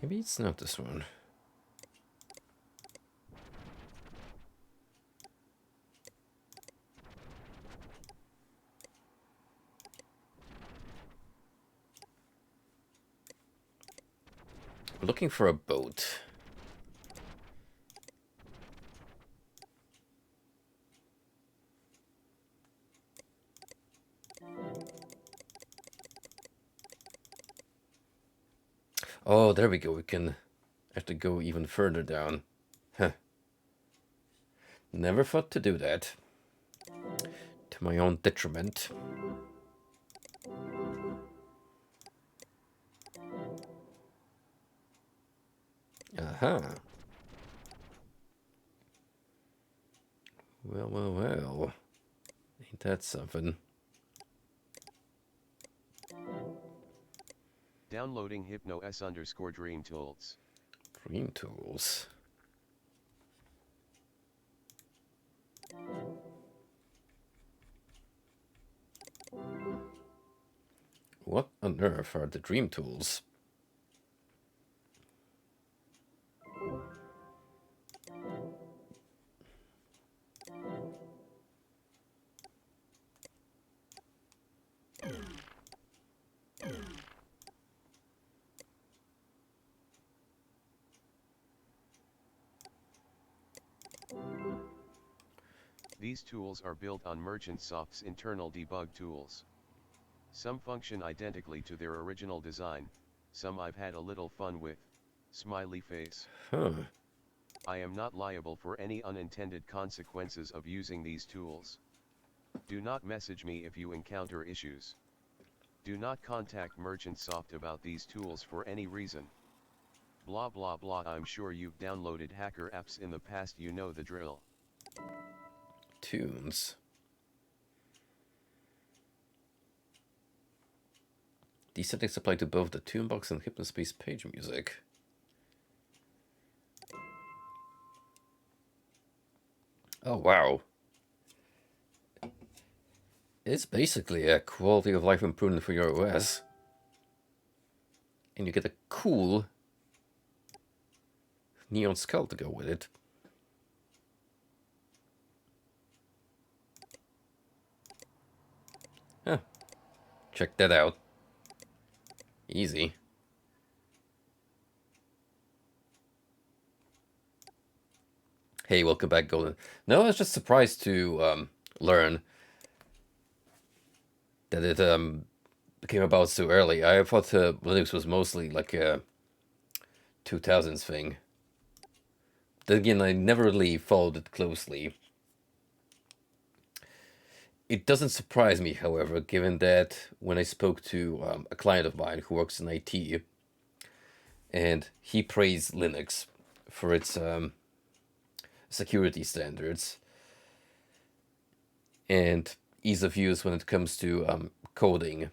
Maybe it's not this one. Looking for a boat. Oh, there we go. We can have to go even further down. Huh. Never thought to do that. To my own detriment. Aha. Well, well, well. Ain't that something?
Downloading Hypno_Dream Tools.
Dream Tools. What on earth are the Dream Tools?
These tools are built on Merchantsoft's internal debug tools. Some function identically to their original design, some I've had a little fun with. Smiley face.
Huh.
I am not liable for any unintended consequences of using these tools. Do not message me if you encounter issues. Do not contact Merchantsoft about these tools for any reason. Blah blah blah. I'm sure you've downloaded hacker apps in the past, you know the drill.
Tunes. These settings apply to both the Tunebox and Hypnospace page music. Oh wow. It's basically a quality of life improvement for your OS. And you get a cool neon skull to go with it. Huh. Check that out. Easy. Hey, welcome back, Golden. No, I was just surprised to learn that it came about so early. I thought Linux was mostly like a 2000s thing. Then again, I never really followed it closely. It doesn't surprise me, however, given that when I spoke to a client of mine who works in IT, and he praised Linux for its security standards and ease of use when it comes to coding.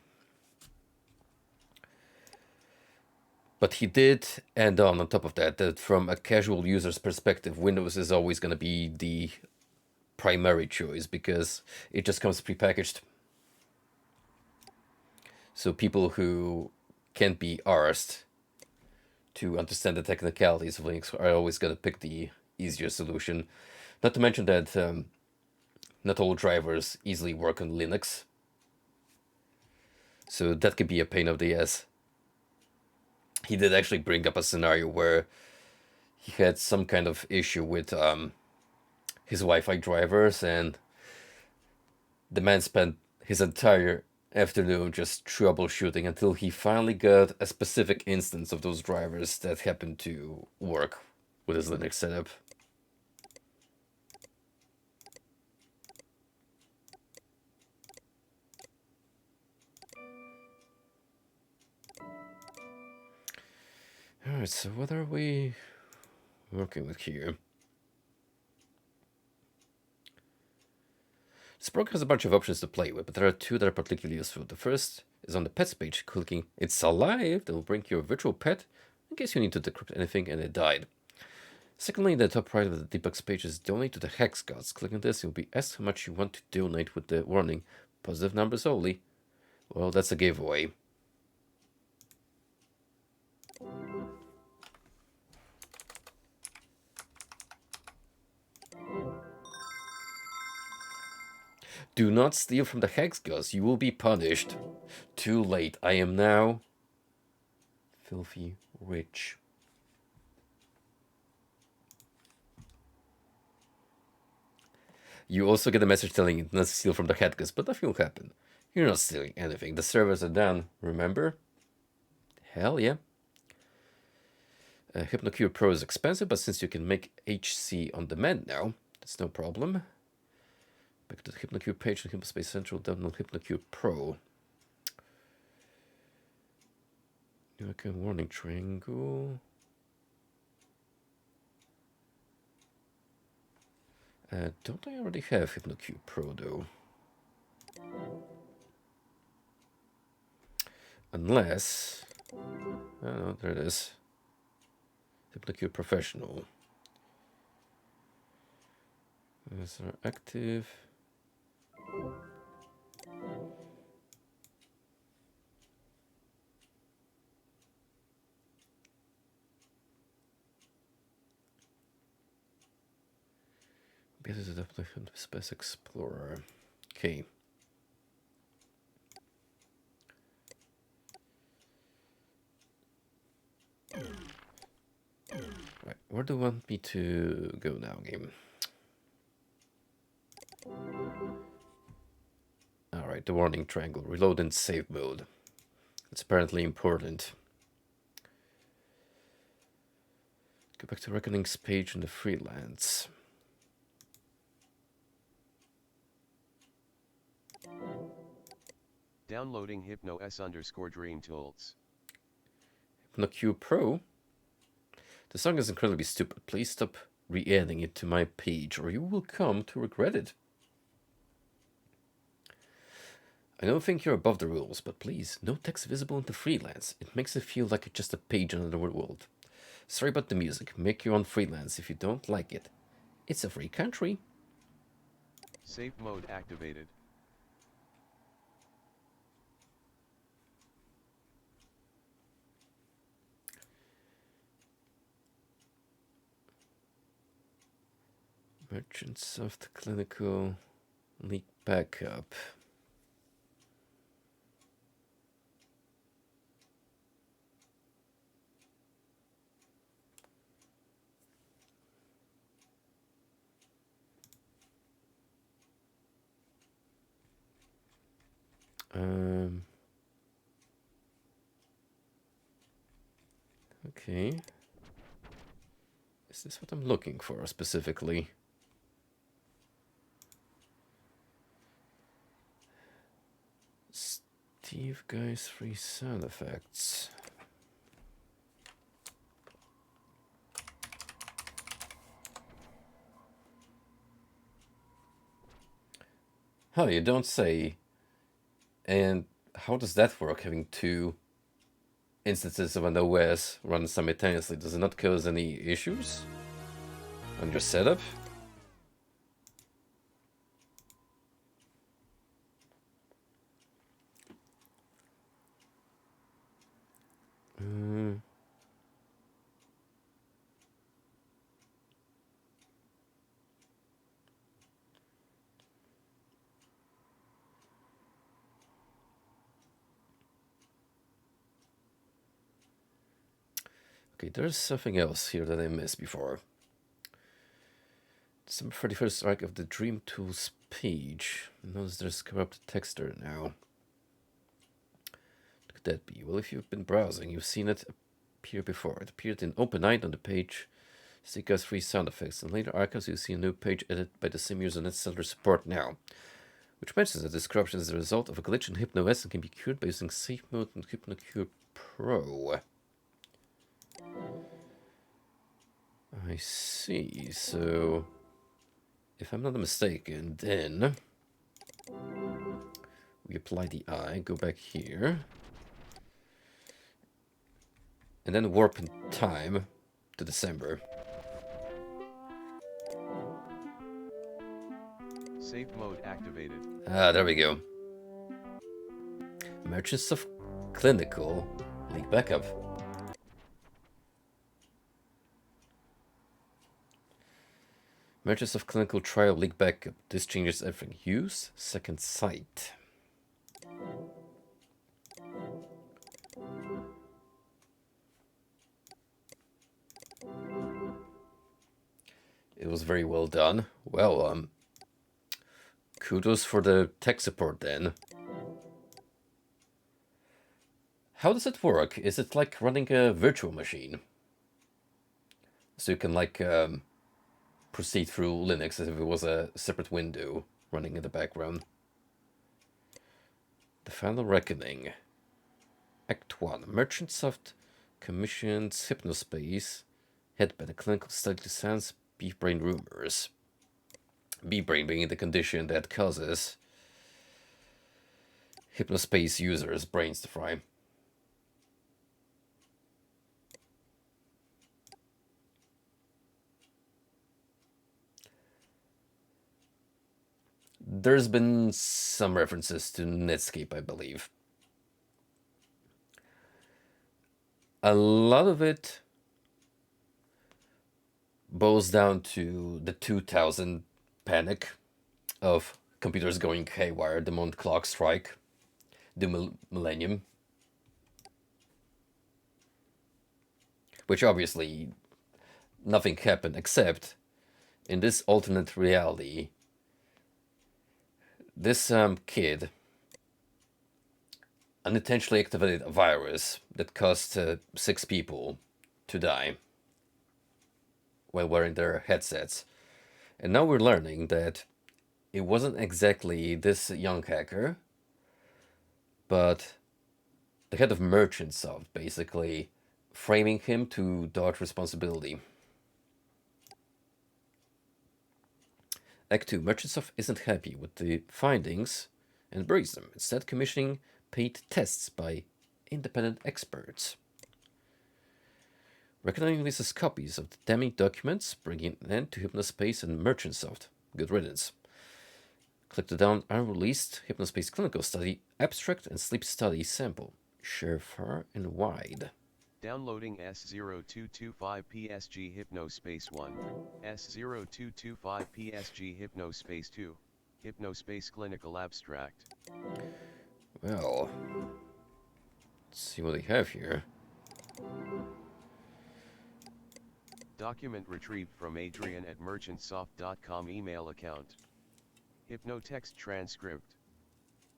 But he did end on top of that, that from a casual user's perspective, Windows is always going to be the primary choice because it just comes prepackaged. So people who can't be arsed to understand the technicalities of Linux are always going to pick the easier solution. Not to mention that not all drivers easily work on Linux. So that could be a pain of the ass. He did actually bring up a scenario where he had some kind of issue with his Wi-Fi drivers, and the man spent his entire afternoon just troubleshooting until he finally got a specific instance of those drivers that happened to work with his Linux setup. Alright, so what are we working with here? This program has a bunch of options to play with, but there are two that are particularly useful. The first is on the pets page. Clicking "It's alive" that will bring your virtual pet in case you need to decrypt anything and it died. Secondly, in the top right of the debugs page is "Donate to the Hex Gods." Clicking this, you'll be asked how much you want to donate with the warning, "Positive numbers only." Well, that's a giveaway. Do not steal from the Hex Gods. You will be punished. Too late. I am now filthy rich. You also get a message telling you not to steal from the Hex Gods, but nothing will happen. You're not stealing anything. The servers are down, remember? Hell yeah. HypnoCure Pro is expensive, but since you can make HC on demand now, that's no problem. Back to the HypnoCure page on Hypnospace Central, download HypnoCure Pro. Okay, warning triangle. Don't I already have HypnoCure Pro though? Unless... oh, there it is. HypnoCure Professional. These are active. This is the Space Explorer. Okay. Right, where do you want me to go now, game? Alright, the warning triangle. Reload in save mode. It's apparently important. Go back to Reckoning's page in the freelance.
Downloading Hypno_Dream Tools.
HypnoCure Pro? The song is incredibly stupid. Please stop re-adding it to my page or you will come to regret it. I don't think you're above the rules, but please, no text visible in the freelance. It makes it feel like it's just a page in another world. Sorry about the music. Make your own freelance if you don't like it. It's a free country.
Safe mode activated.
Merchant Soft Clinical Leak Backup. Okay. Is this what I'm looking for specifically? Steve Guy's free sound effects. Oh, you don't say. And how does that work, having two instances of an OS run simultaneously? Does it not cause any issues on your setup? Okay, there's something else here that I missed before. December 31st arc of the Dream Tools page. Notice there's corrupted text there now. Could that be? Well, if you've been browsing, you've seen it appear before. It appeared in Open Night on the page Seeker's free sound effects. In later archives, you see a new page edited by the same user NetCenter support now, which mentions that this corruption is the result of a glitch in HypnoS and can be cured by using Safe Mode and HypnoCure Pro. I see. So, if I'm not mistaken, then we apply the eye, go back here, and then warp in time to December.
Safe mode activated.
Ah, there we go. Merchants of Clinical leak backup. Merchants of Clinical Trial leak backup. This changes everything. Use second sight. It was very well done. Well, kudos for the tech support then. How does it work? Is it like running a virtual machine? So you can like proceed through Linux as if it was a separate window running in the background. The Final Reckoning. Act 1. Merchantsoft commissions Hypnospace, head by the clinical study to silence beef brain rumors. Beef brain being the condition that causes Hypnospace users' brains to fry. There's been some references to Netscape, I believe. A lot of it boils down to the 2000 panic of computers going haywire, the Mont clock strike, the millennium. Which obviously nothing happened except in this alternate reality, this kid unintentionally activated a virus that caused 6 people to die while wearing their headsets. And now we're learning that it wasn't exactly this young hacker, but the head of Merchantsoft basically framing him to dodge responsibility. Act 2. Merchantsoft isn't happy with the findings and buries them, instead commissioning paid tests by independent experts. Reckoning releases copies of the damning documents, bringing an end to Hypnospace and Merchantsoft. Good riddance. Click the down unreleased Hypnospace clinical study abstract and sleep study sample. Share far and wide.
Downloading S0225 PSG Hypnospace 1, S0225 PSG Hypnospace 2, Hypnospace Clinical Abstract.
Well, let's see what they have here.
Document retrieved from Adrian at merchantsoft.com email account. Hypnotext transcript.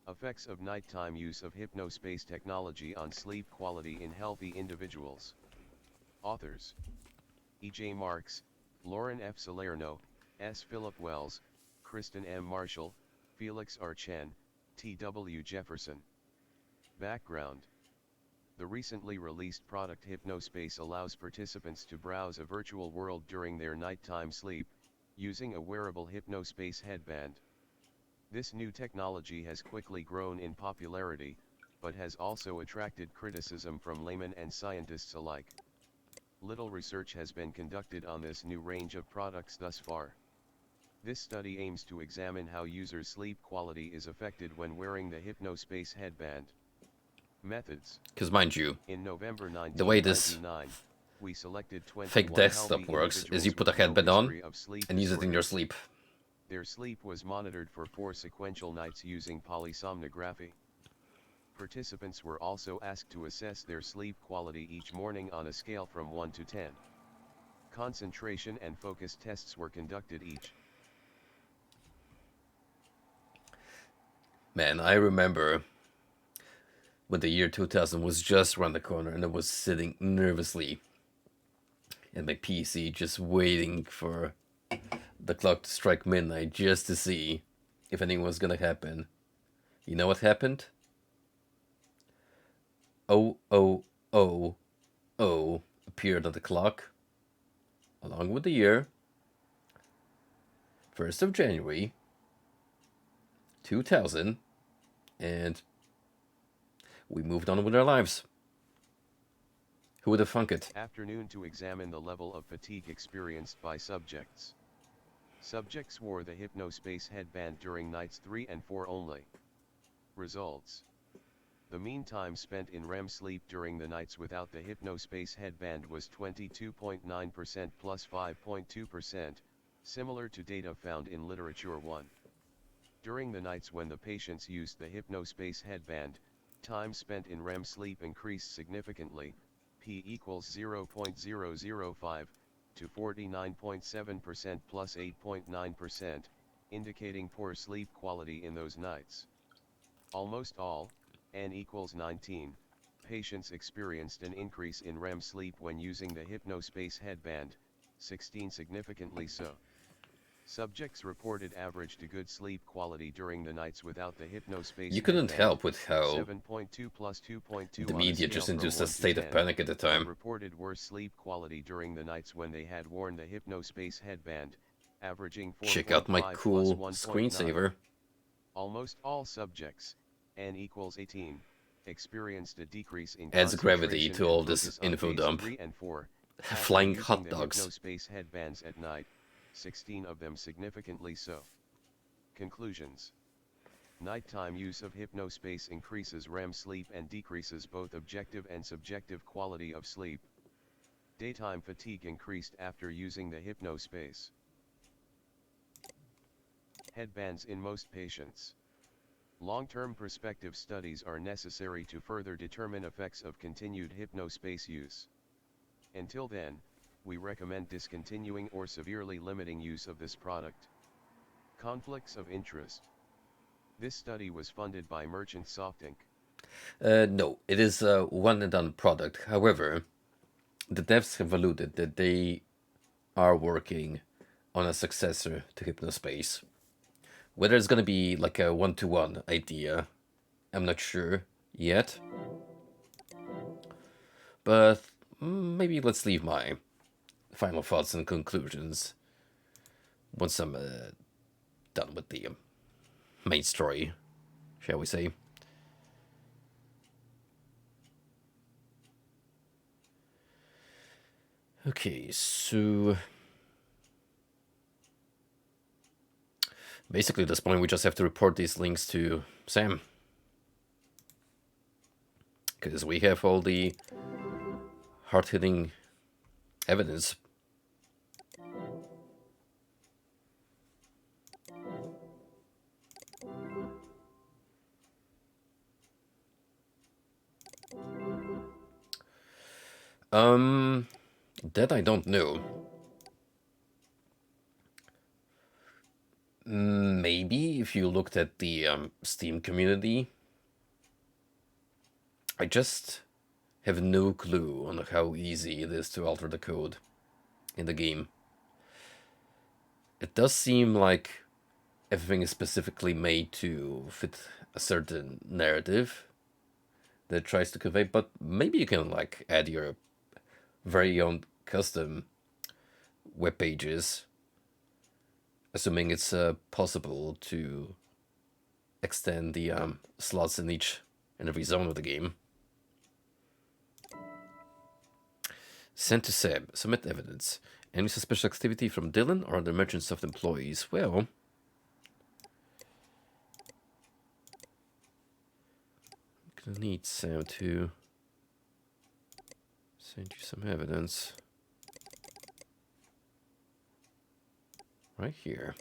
Effects of nighttime use of Hypnospace technology on sleep quality in healthy individuals. Authors: E.J. Marks, Lauren F. Salerno, S. Philip Wells, Kristen M. Marshall, Felix R. Chen, T.W. Jefferson. Background: the recently released product Hypnospace allows participants to browse a virtual world during their nighttime sleep, using a wearable Hypnospace headband. This new technology has quickly grown in popularity, but has also attracted criticism from laymen and scientists alike. Little research has been conducted on this new range of products thus far. This study aims to examine how users' sleep quality is affected when wearing the Hypnospace headband. Methods.
Because mind you,
in November 1999,
the way this
we selected
fake desktop works is you put a headband on and use it in your sleep.
Their sleep was monitored for 4 sequential nights using polysomnography. Participants were also asked to assess their sleep quality each morning on a scale from 1 to 10. Concentration and focus tests were conducted each.
Man, I remember when the year 2000 was just around the corner, and I was sitting nervously at my PC just waiting for the clock to strike midnight just to see if anything was gonna happen. You know what happened? Oh, oh, oh, oh appeared on the clock, along with the year, 1st of January, 2000, and we moved on with our lives. Who would have thunk it?
Afternoon to examine the level of fatigue experienced by subjects. Subjects wore the Hypnospace headband during nights 3 and 4 only. Results. The mean time spent in REM sleep during the nights without the Hypnospace headband was 22.9% plus 5.2%, similar to data found in Literature 1. During the nights when the patients used the Hypnospace headband, time spent in REM sleep increased significantly, p equals 0.005, to 49.7% plus 8.9%, indicating poor sleep quality in those nights. Almost all, n equals 19, patients experienced an increase in REM sleep when using the Hypnospace headband, 16 significantly so. Subjects reported average to good sleep quality during the nights without the Hypnospace
You couldn't
headband,
help with how
7.2 plus 2.2
the
on a
media
scale
just
from
induced
1
a
to
state of
10,
panic at the
and
time.
reported worse sleep quality during the nights when they had worn the Hypnospace headband, averaging 4.5
Check out my
plus
cool
1.9.
screensaver.
Almost all subjects, n equals 18, experienced a decrease in
Adds gravity
concentration
to
and
all this
focus on
info
days
dump.
3 and 4, after
Flying
using
hot
the
dogs.
Hypnospace headbands at night, 16 of them significantly so. Conclusions. Nighttime use of Hypnospace increases REM sleep and decreases both objective and subjective quality of sleep. Daytime fatigue increased after using the Hypnospace headbands in most patients. Long-term prospective studies are necessary to further determine effects of continued Hypnospace use. Until then, we recommend discontinuing or severely limiting use of this product. Conflicts of interest. This study was funded by Merchant Soft Inc.
No, it is a one and done product. However, the devs have alluded that they are working on a successor to Hypnospace. Whether it's gonna be like a one-to-one idea, I'm not sure yet. But maybe let's leave my final thoughts and conclusions once I'm done with the main story, shall we say. Okay, so basically at this point we just have to report these links to Sam. Because we have all the hard-hitting evidence. That I don't know. Maybe if you looked at the Steam community, I just have no clue on how easy it is to alter the code in the game. It does seem like everything is specifically made to fit a certain narrative that it tries to convey, but maybe you can like add your very own custom web pages, assuming it's possible to extend the slots in every zone of the game. Sent to Seb. Submit evidence. Any suspicious activity from Dylan or the Merchant Soft employees? Well, I'm gonna need Sam to send you some evidence. Right here.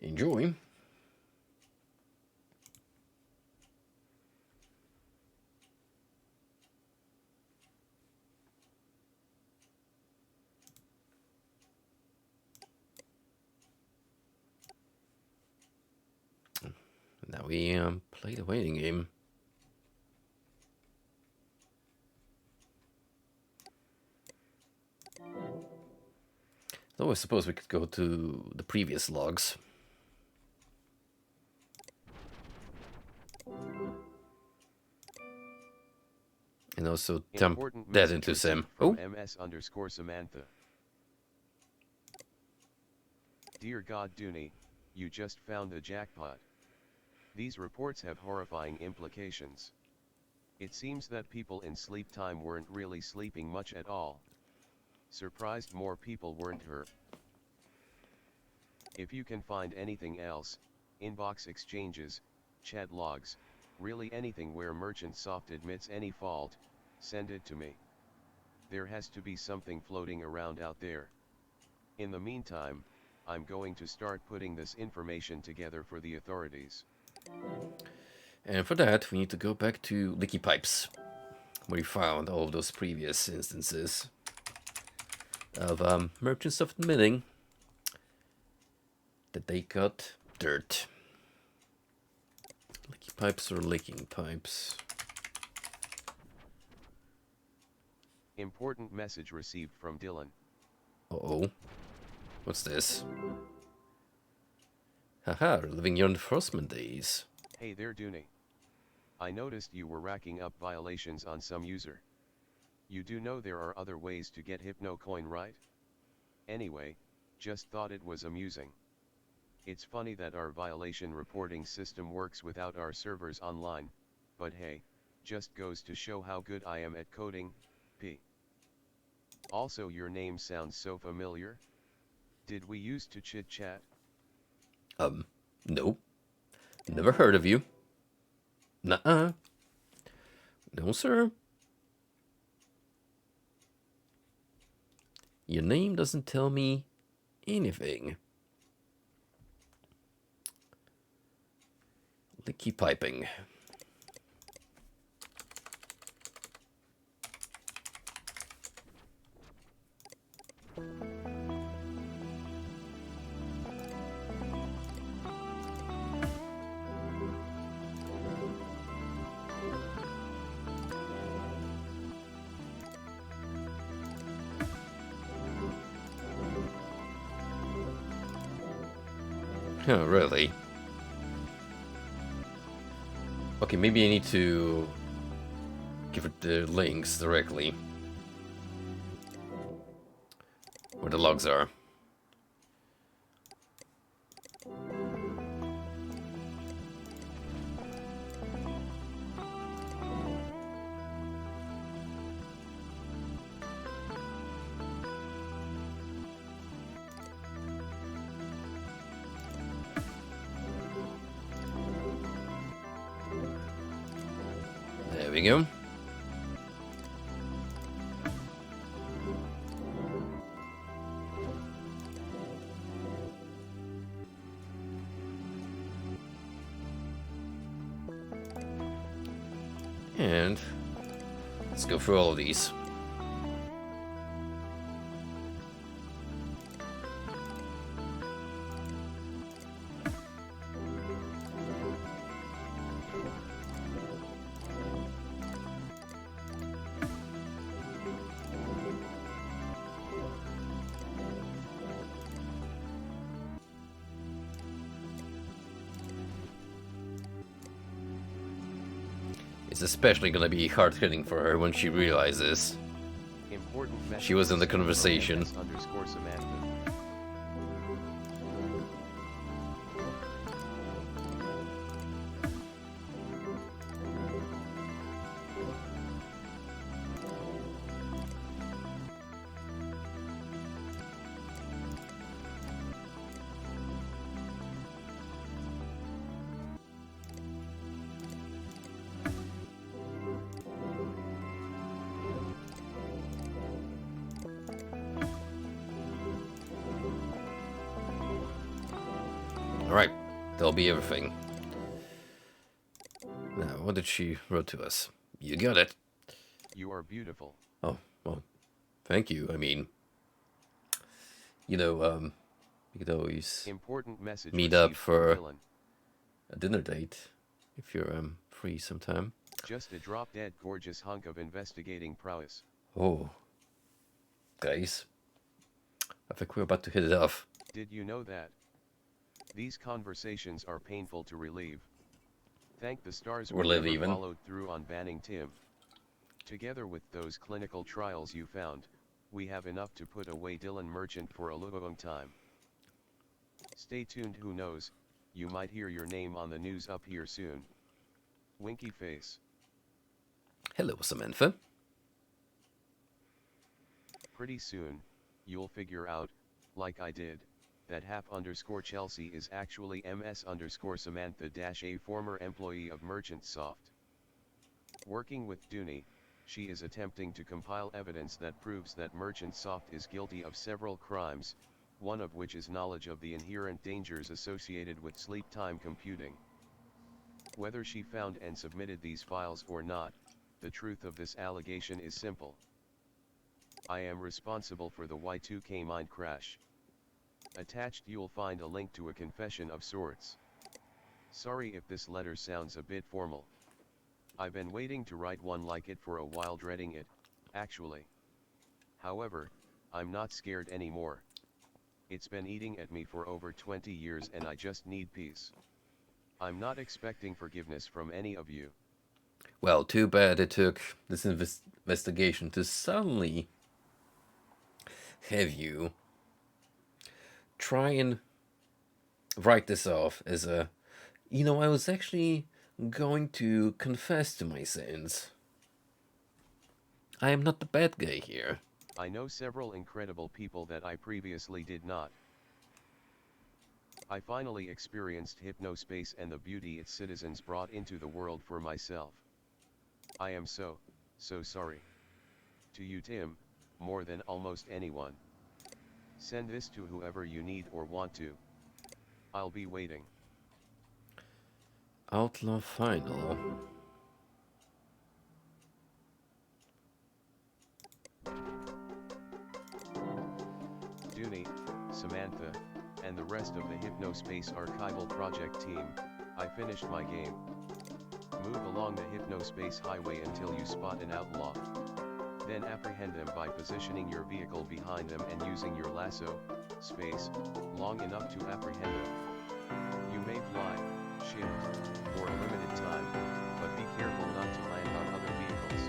Enjoy. we play the waiting game. Though I suppose we could go to the previous logs. And also dump
Important
that
message
into
received
Sam.
from
Oh,
MS_Samantha. Dear God Dooney, you just found a jackpot. These reports have horrifying implications. It seems that people in sleep time weren't really sleeping much at all. Surprised more people weren't her. If you can find anything else, inbox exchanges, chat logs, really anything where Merchant Soft admits any fault, send it to me. There has to be something floating around out there. In the meantime, I'm going to start putting this information together for the authorities.
and for that we need to go back to Licky Pipes, where we found all of those previous instances of merchants of admitting that they got dirt. Licky Pipes or licking pipes?
Important message received from Dylan.
Uh-oh. What's this? Haha, living your enforcement days.
Hey there Dooney. I noticed you were racking up violations on some user. You do know there are other ways to get HypnoCoin, right? Anyway, just thought it was amusing. It's funny that our violation reporting system works without our servers online, but hey, just goes to show how good I am at coding, P. Also, your name sounds so familiar. Did we used to chit-chat?
Nope. Never heard of you. Nuh-uh. No, sir. Your name doesn't tell me anything. Licky piping. Oh, really? Okay, maybe I need to give it the links directly. Where the logs are. There we go. And let's go through all of these. It's especially gonna be hard-hitting for her when she realizes
Important
she was in the
message
conversation.
from MS_Samantha.
Alright, that'll be everything. Now, what did she wrote to us? You got it.
You are beautiful.
Oh, well, thank you. I mean, we could always
Important message
meet up
received from
for
Dylan.
a dinner date if you're free sometime.
Just a drop-dead gorgeous hunk of investigating prowess.
Oh, guys, I think we're about to hit it off.
Did you know that? These conversations are painful to relieve. Thank the stars
Or
we
live
never
even.
followed through on banning Tim. Together with those clinical trials you found, we have enough to put away Dylan Merchant for a long time. Stay tuned, who knows, you might hear your name on the news up here soon. Winky face.
Hello, Samantha.
Pretty soon, you'll figure out, like I did, that _Chelsea is actually ms_Samantha-a former employee of Merchant Soft. Working with Dooney, she is attempting to compile evidence that proves that Merchant Soft is guilty of several crimes, one of which is knowledge of the inherent dangers associated with sleep time computing. Whether she found and submitted these files or not, the truth of this allegation is simple. I am responsible for the Y2K mind crash. Attached you'll find a link to a confession of sorts. Sorry if this letter sounds a bit formal. I've been waiting to write one like it for a while, dreading it, actually. However, I'm not scared anymore. It's been eating at me for over 20 years and I just need peace. I'm not expecting forgiveness from any of you.
Well, too bad it took this investigation to suddenly have you try and write this off as a, I was actually going to confess to my sins. I am not the bad guy here.
I know several incredible people that I previously did not. I finally experienced Hypnospace and the beauty its citizens brought into the world for myself. I am so sorry. To you, Tim, more than almost anyone. Send this to whoever you need or want to. I'll be waiting.
Outlaw Final.
Dooney, Samantha, and the rest of the Hypnospace archival project team, I finished my game. Move along the Hypnospace highway until you spot an outlaw. Then apprehend them by positioning your vehicle behind them and using your lasso, space, long enough to apprehend them. You may fly, shift, for a limited time, but be careful not to land on other vehicles.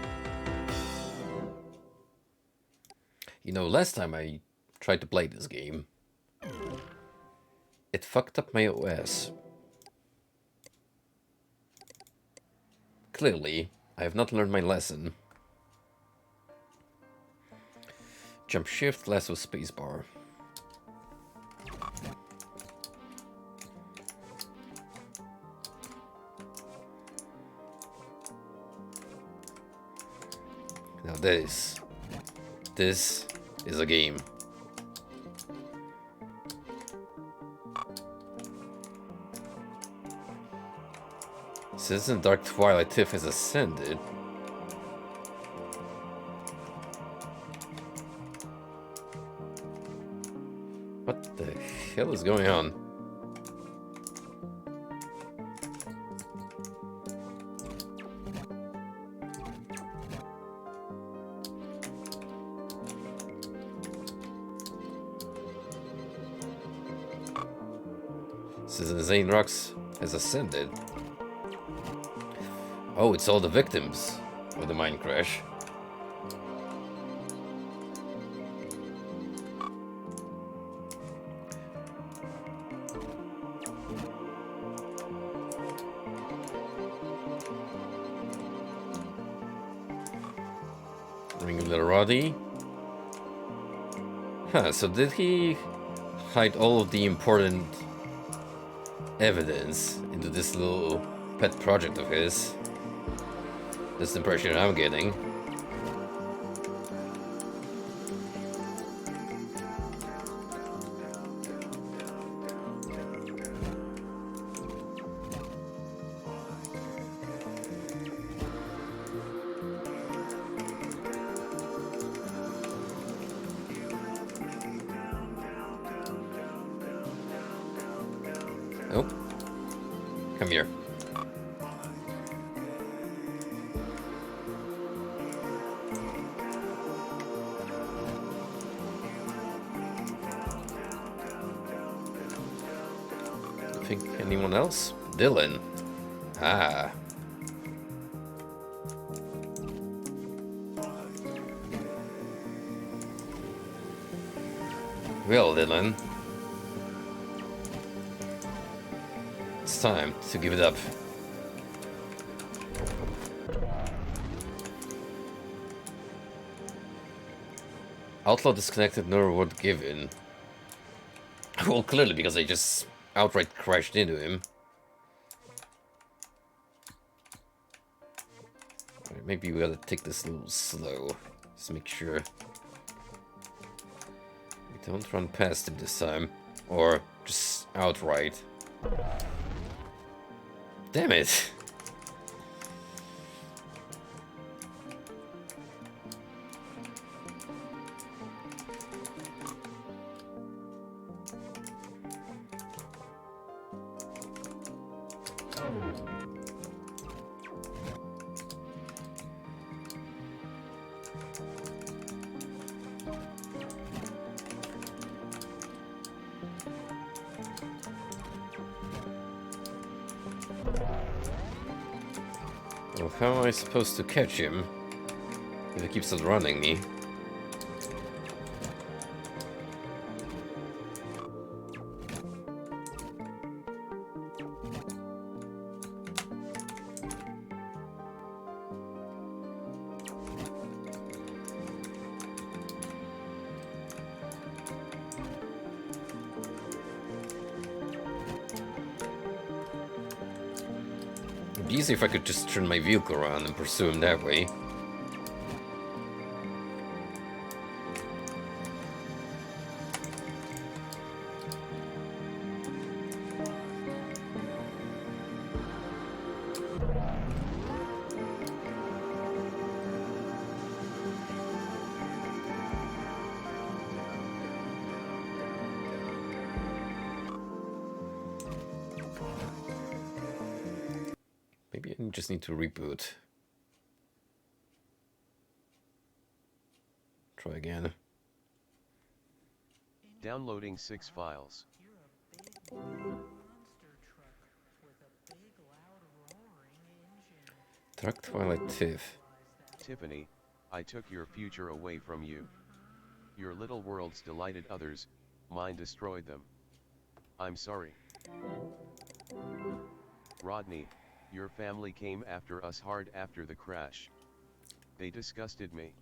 Last time I tried to play this game, it fucked up my OS. Clearly, I have not learned my lesson. Jump shift, lasso spacebar. Now this is a game. Since Dark Twilight Tiff has ascended, what the hell is going on? Since Zane Rocks has ascended. Oh, it's all the victims of the mine crash. Ring Little Roddy. Huh, so did he hide all of the important evidence into this little pet project of his? That's the impression I'm getting. Oh, come here. Anyone else? Dylan. Ah. Well, Dylan. It's time to give it up. Outlaw disconnected, no reward given. Well, clearly because I just outright crashed into him. Right, maybe we gotta take this a little slow. Just make sure we don't run past him this time. Or just outright. Damn it! Well, how am I supposed to catch him if he keeps on running me? It'd be easy if I could just turn my vehicle around and pursue him that way. Maybe I just need to reboot. Try again.
Downloading 6 files.
Truck Twilight Tiff.
Tiffany, I took your future away from you. Your little worlds delighted others, mine destroyed them. I'm sorry. Rodney, your family came after us hard after the crash. They disgusted me.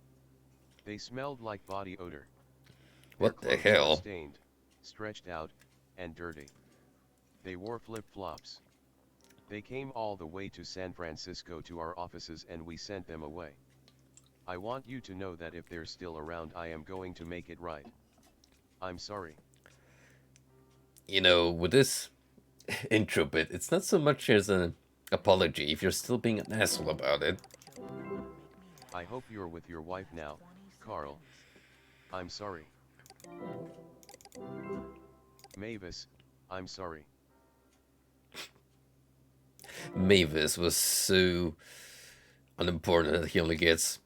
They smelled like body odor.
What
Their
the
clothes were
hell?
stained, stretched out, and dirty. They wore flip-flops. They came all the way to San Francisco to our offices and we sent them away. I want you to know that if they're still around I am going to make it right. I'm sorry.
You know, with this intro bit, it's not so much as an apology if you're still being an asshole about it.
I hope you're with your wife now, Carl. I'm sorry. Mavis, I'm sorry.
Mavis was so unimportant that he only gets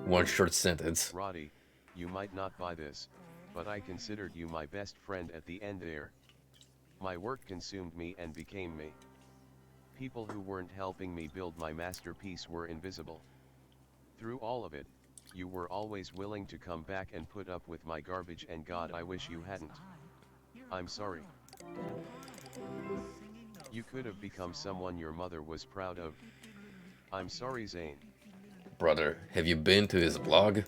one short sentence.
Roddy, you might not buy this, but I considered you my best friend at the end there. My work consumed me and became me. People who weren't helping me build my masterpiece were invisible. Through all of it, you were always willing to come back and put up with my garbage, and God, I wish you hadn't. I'm sorry. You could have become someone your mother was proud of. I'm sorry, Zane.
Brother, have you been to his blog?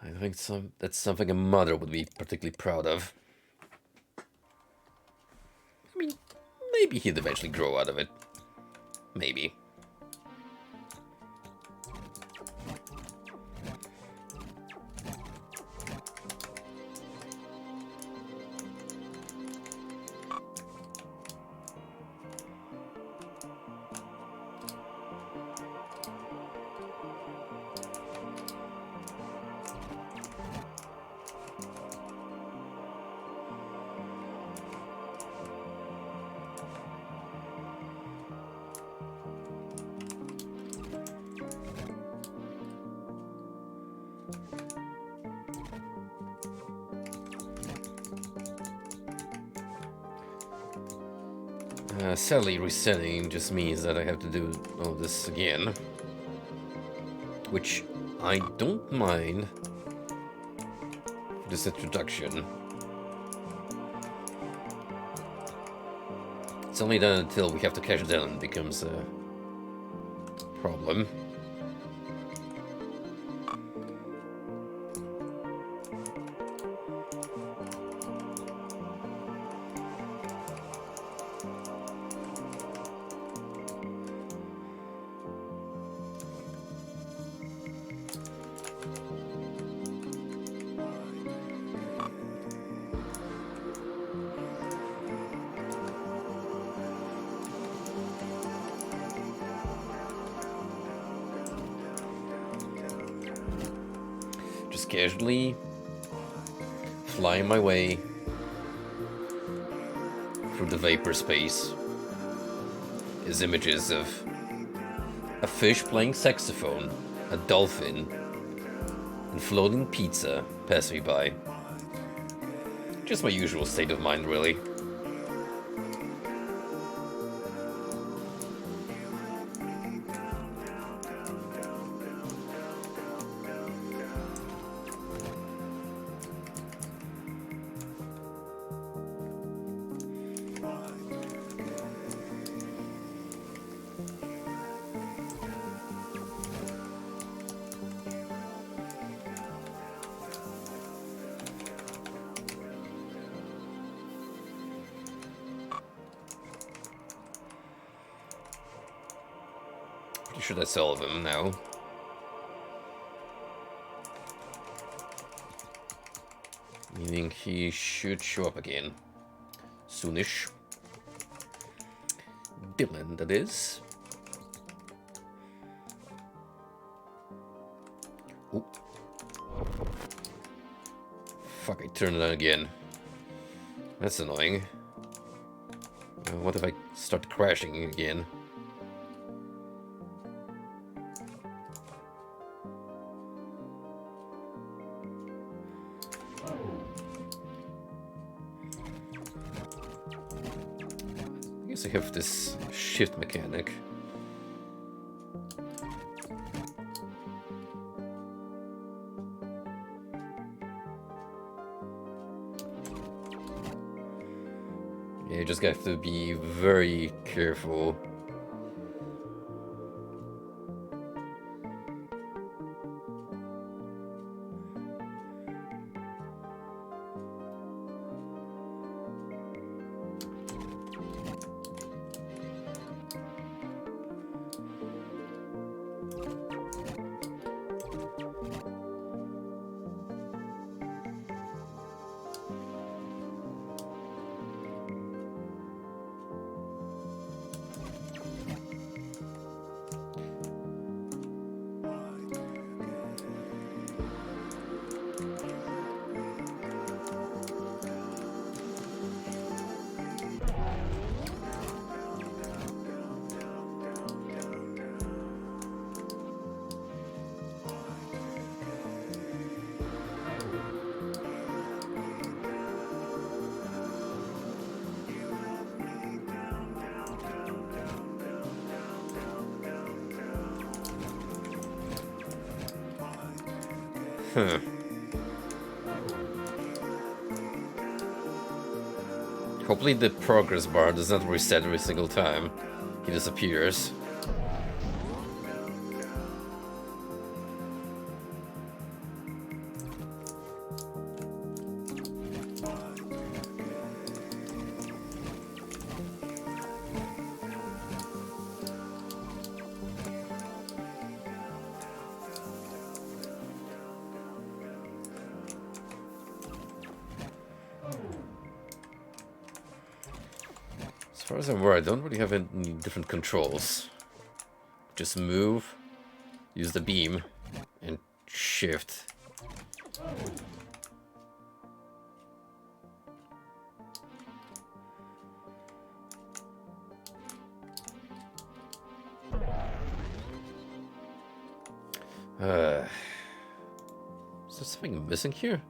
I think that's something a mother would be particularly proud of. I mean, maybe he'd eventually grow out of it. Maybe. Sadly, resetting just means that I have to do all this again. Which I don't mind for this introduction. It's only done until we have to catch Dylan becomes a problem. Just casually flying my way through the vapor space is images of a fish playing saxophone, a dolphin, and floating pizza pass me by. Just my usual state of mind, really. Pretty sure that's all of them now. Meaning he should show up again. Soonish. Dylan, that is. Oop. Fuck, I turned it on again. That's annoying. What if I start crashing again? I guess I have this shift mechanic. Yeah, you just have to be very careful. Huh. Hopefully the progress bar does not reset every single time he disappears. As far as I'm aware, I don't really have any different controls. Just move, use the beam, and shift. Is there something missing here?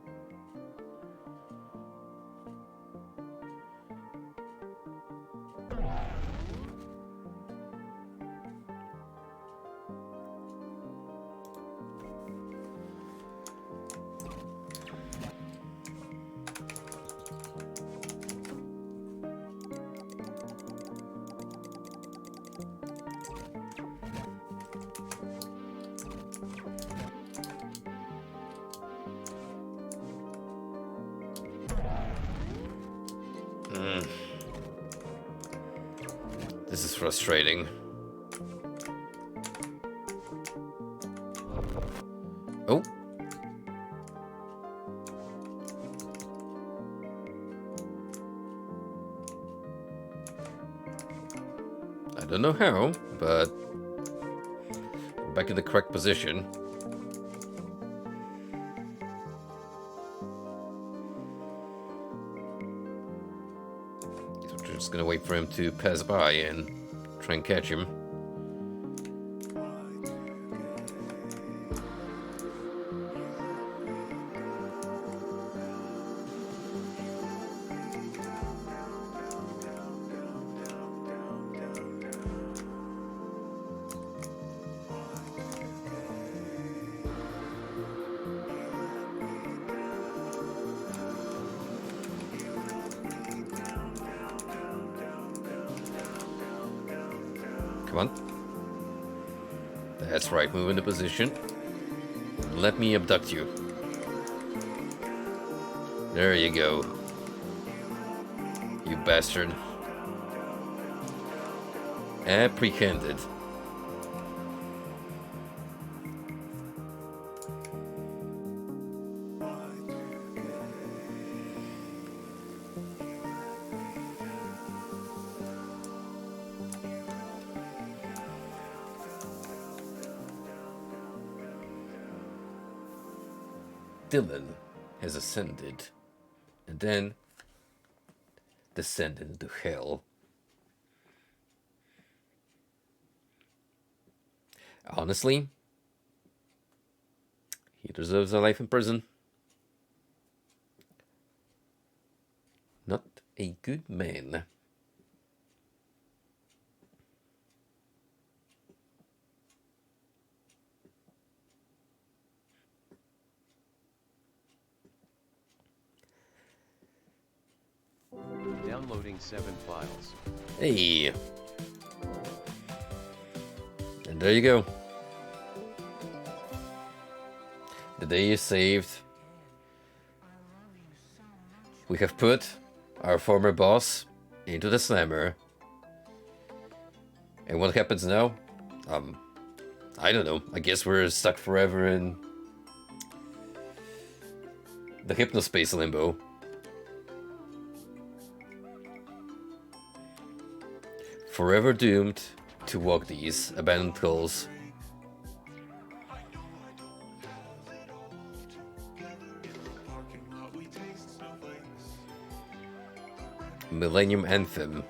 This is frustrating. Oh. I don't know how, but back in the correct position. So we're just gonna wait for him to pass by and try and catch him. Come on. That's right, move into position. Let me abduct you. There you go. You bastard. Apprehended. Dylan has ascended and then descended into hell. Honestly, he deserves a life in prison. Not a good man.
Downloading 7 files.
Hey. And there you go. The day is saved. We have put our former boss into the slammer. And what happens now? I don't know. I guess we're stuck forever in the Hypnospace limbo. Forever doomed to walk these abandoned halls. Millennium Anthem.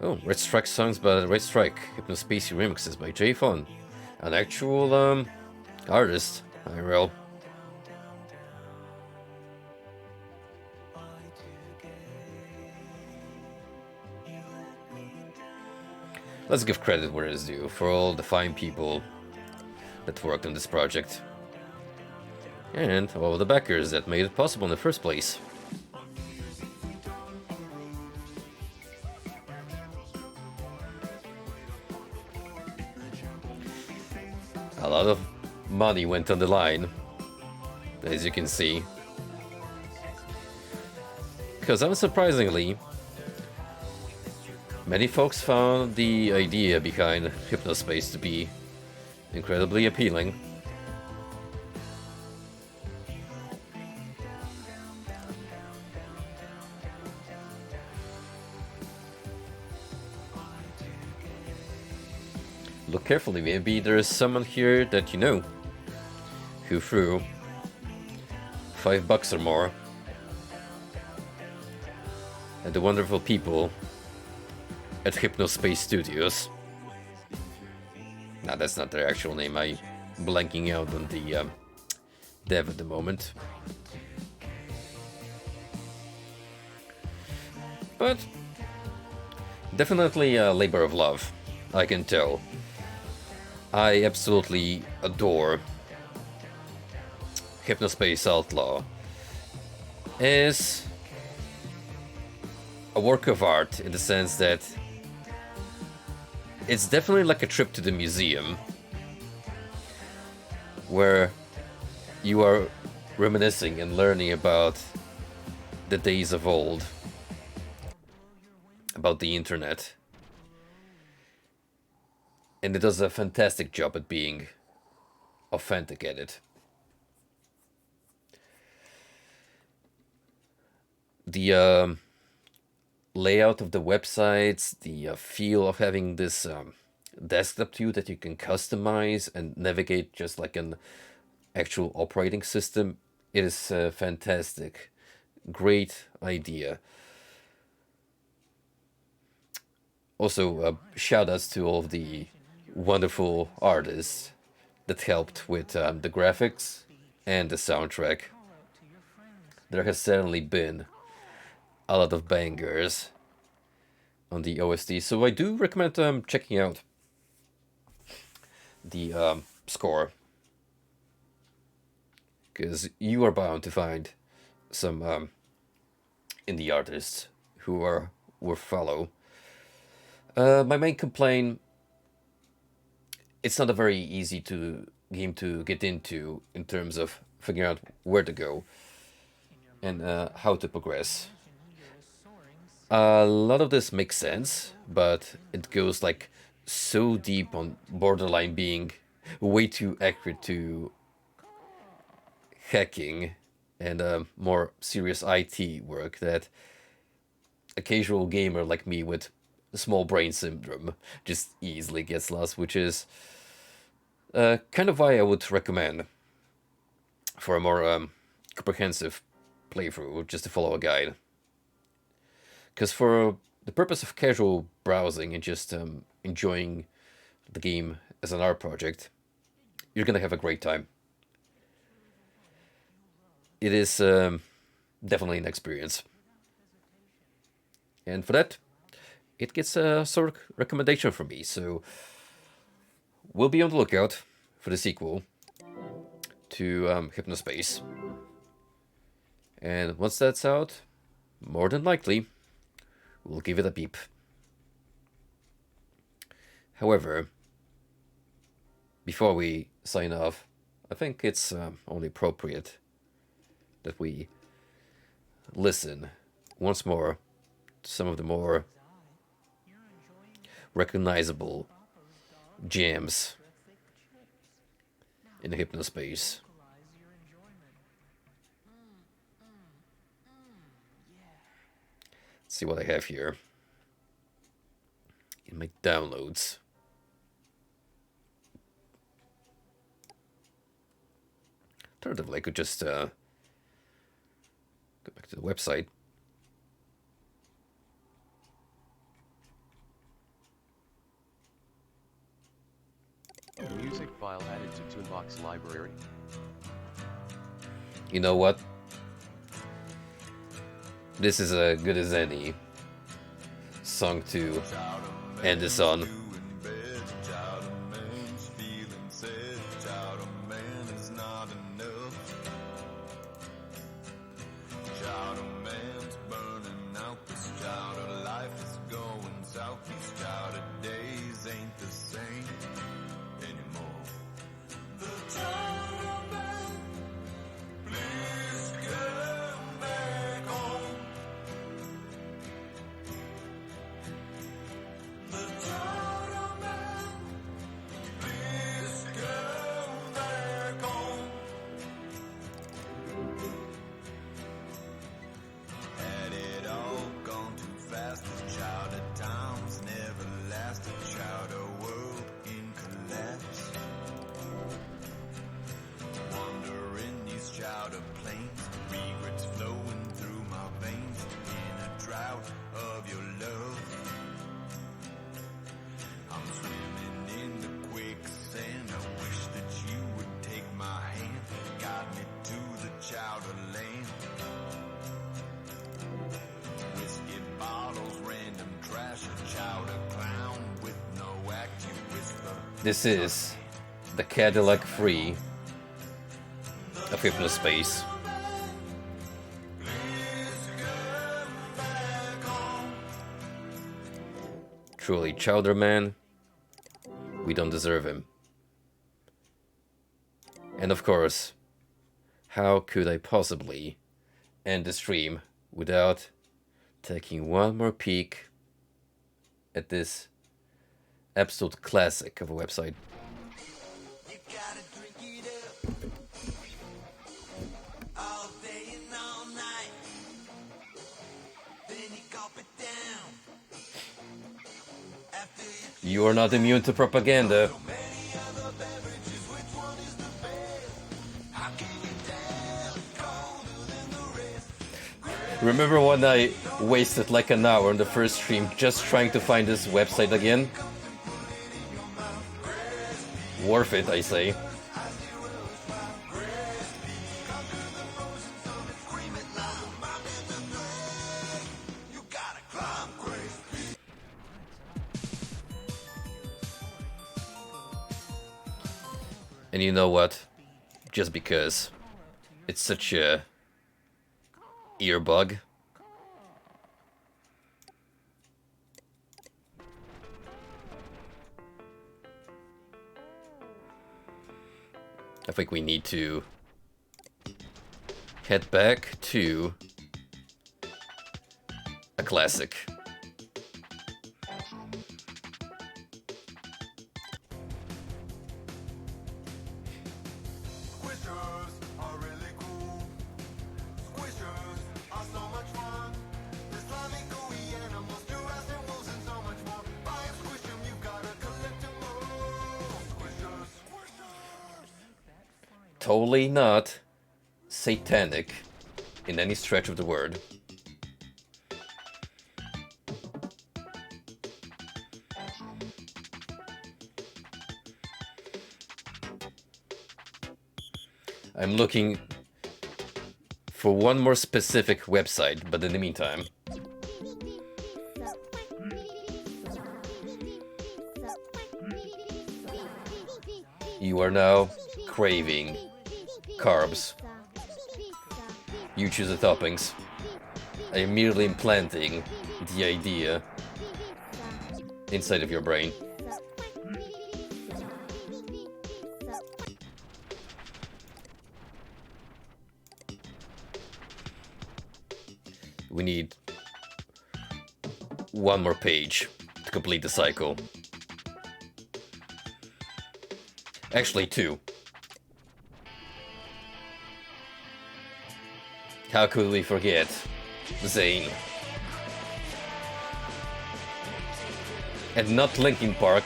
Oh, Red Strike songs by Red Strike. Hypnospace remixes by J Fon. An actual artist, IRL. Let's give credit where it is due for all the fine people that worked on this project. And all the backers that made it possible in the first place. A lot of money went on the line, as you can see. Because unsurprisingly, many folks found the idea behind Hypnospace to be incredibly appealing. Look carefully, maybe there's someone here that you know who threw $5 or more at the wonderful people at Hypnospace Studios. Now that's not their actual name, I'm blanking out on the dev at the moment. But definitely a labor of love, I can tell. I absolutely adore Hypnospace Outlaw as a work of art in the sense that it's definitely like a trip to the museum. where you are reminiscing and learning about the days of old, about the internet. And it does a fantastic job at being authentic at it. The layout of the websites, the feel of having this desktop view that you can customize and navigate just like an actual operating system, it is fantastic. Great idea. Also, shout outs to all of the wonderful artists that helped with the graphics and the soundtrack. There has certainly been a lot of bangers on the OST, so I do recommend checking out the score, because you are bound to find some indie artists who are worth follow. My main complaint, it's not a very easy game to get into in terms of figuring out where to go and how to progress. A lot of this makes sense, but it goes like so deep on borderline being way too accurate to hacking and more serious IT work that a casual gamer like me with small brain syndrome just easily gets lost, which is kind of why I would recommend for a more comprehensive playthrough just to follow a guide. Because for the purpose of casual browsing and just enjoying the game as an art project, you're gonna have a great time. It is definitely an experience. And for that, it gets a sort of recommendation from me. So we'll be on the lookout for the sequel to Hypnospace. And once that's out, more than likely, we'll give it a beep. However, before we sign off, I think it's only appropriate that we listen once more to some of the more recognizable jams in the Hypnospace. Let's see what I have here in my downloads. Alternatively, I could just go back to the website.
Music file added to Toonbox library.
You know what? This is as good as any song to end this on. This is the Cadillac Free of Hypnospace. Truly, Chowder Man, we don't deserve him. And of course, how could I possibly end the stream without taking one more peek at this absolute classic of a website?
You gotta drink it up all day and all night. Then you gulp it down. After you
You are not immune to propaganda.
many other beverages, which one is the best? How can you tell it's colder than the rest?
Remember when I wasted like an hour on the first stream just trying to find this website again? Worth it, I say.
You gotta climb grace.
And you know what? Just because it's such a earbug, I think we need to head back to a classic.
Squishers are really cool. Squishers are so much fun. There's slimy, gooey animals, giraffes and wolves and so much more. Buy 'em, squish 'em, you gotta collect 'em all. Squishers.
Totally not satanic in any stretch of the word. I'm looking for one more specific website, but in the meantime, you are now craving carbs. You choose the toppings. I am merely implanting the idea inside of your brain. We need one more page to complete the cycle. Actually, two. How could we forget Zayn? And not Linkin Park.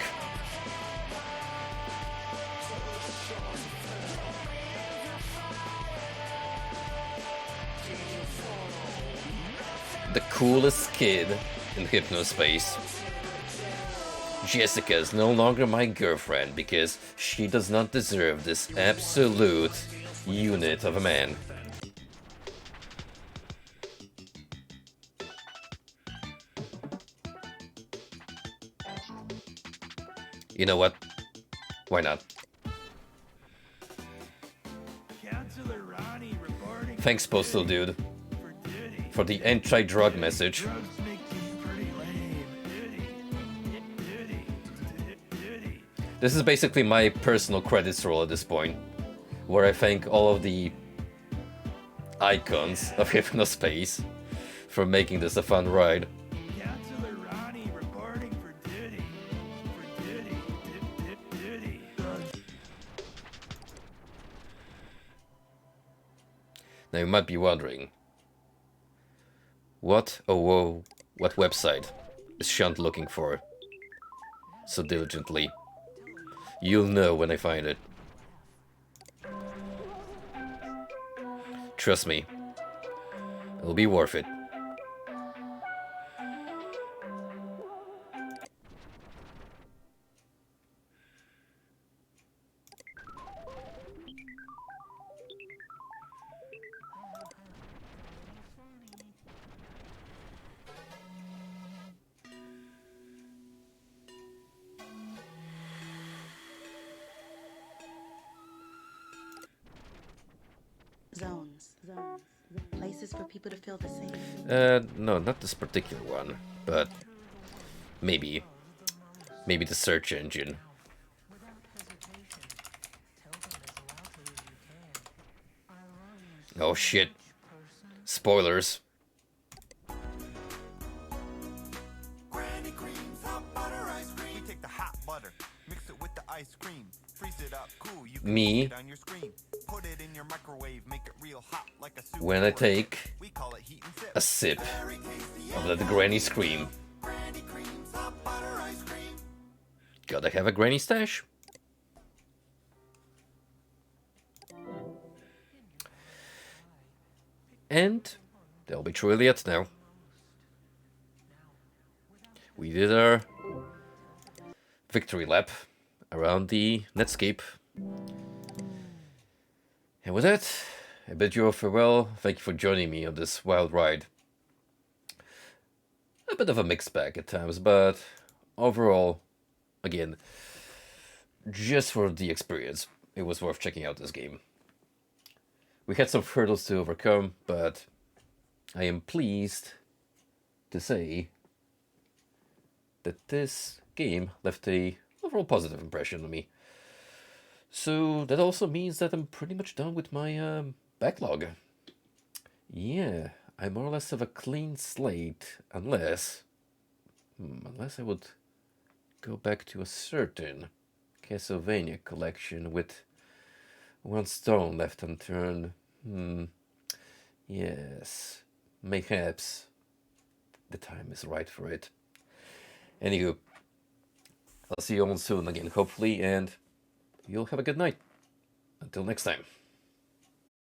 The coolest kid in Hypnospace. Jessica is no longer my girlfriend because she does not deserve this absolute unit of a man. You know what? Why not? Thanks, Postal Dude, for the anti-drug message. This is basically my personal credits roll at this point, where I thank all of the icons of Hypnospace for making this a fun ride. Now you might be wondering, what website is Shunt looking for so diligently? You'll know when I find it. Trust me, it'll be worth it.
Zones. Places for people to feel the same.
No, not this particular one, but maybe the search engine. Oh shit. Spoilers.
Granny creams, hot butter ice cream. We take the hot butter, mix it with the ice cream, freeze it up cool. You can see
Me,
it on your screen. Put it in your microwave, make it real hot like a soup.
when I
or a dip.
take
We call it heat and sip.
a sip
Very tasty
of the granny scream.
Granny creams, hot butter ice cream.
Gotta have a granny stash. And that'll be truly it now. We did our victory lap around the Netscape. And with that, I bid you all farewell. Thank you for joining me on this wild ride. A bit of a mixed bag at times, but overall, again, just for the experience, it was worth checking out this game. We had some hurdles to overcome, but I am pleased to say that this game left a overall positive impression on me. So that also means that I'm pretty much done with my backlog. Yeah, I more or less have a clean slate, unless I would go back to a certain Castlevania collection with one stone left unturned. Yes, mayhaps the time is right for it. Anywho, I'll see you all soon again, hopefully, and you'll have a good night. Until next time.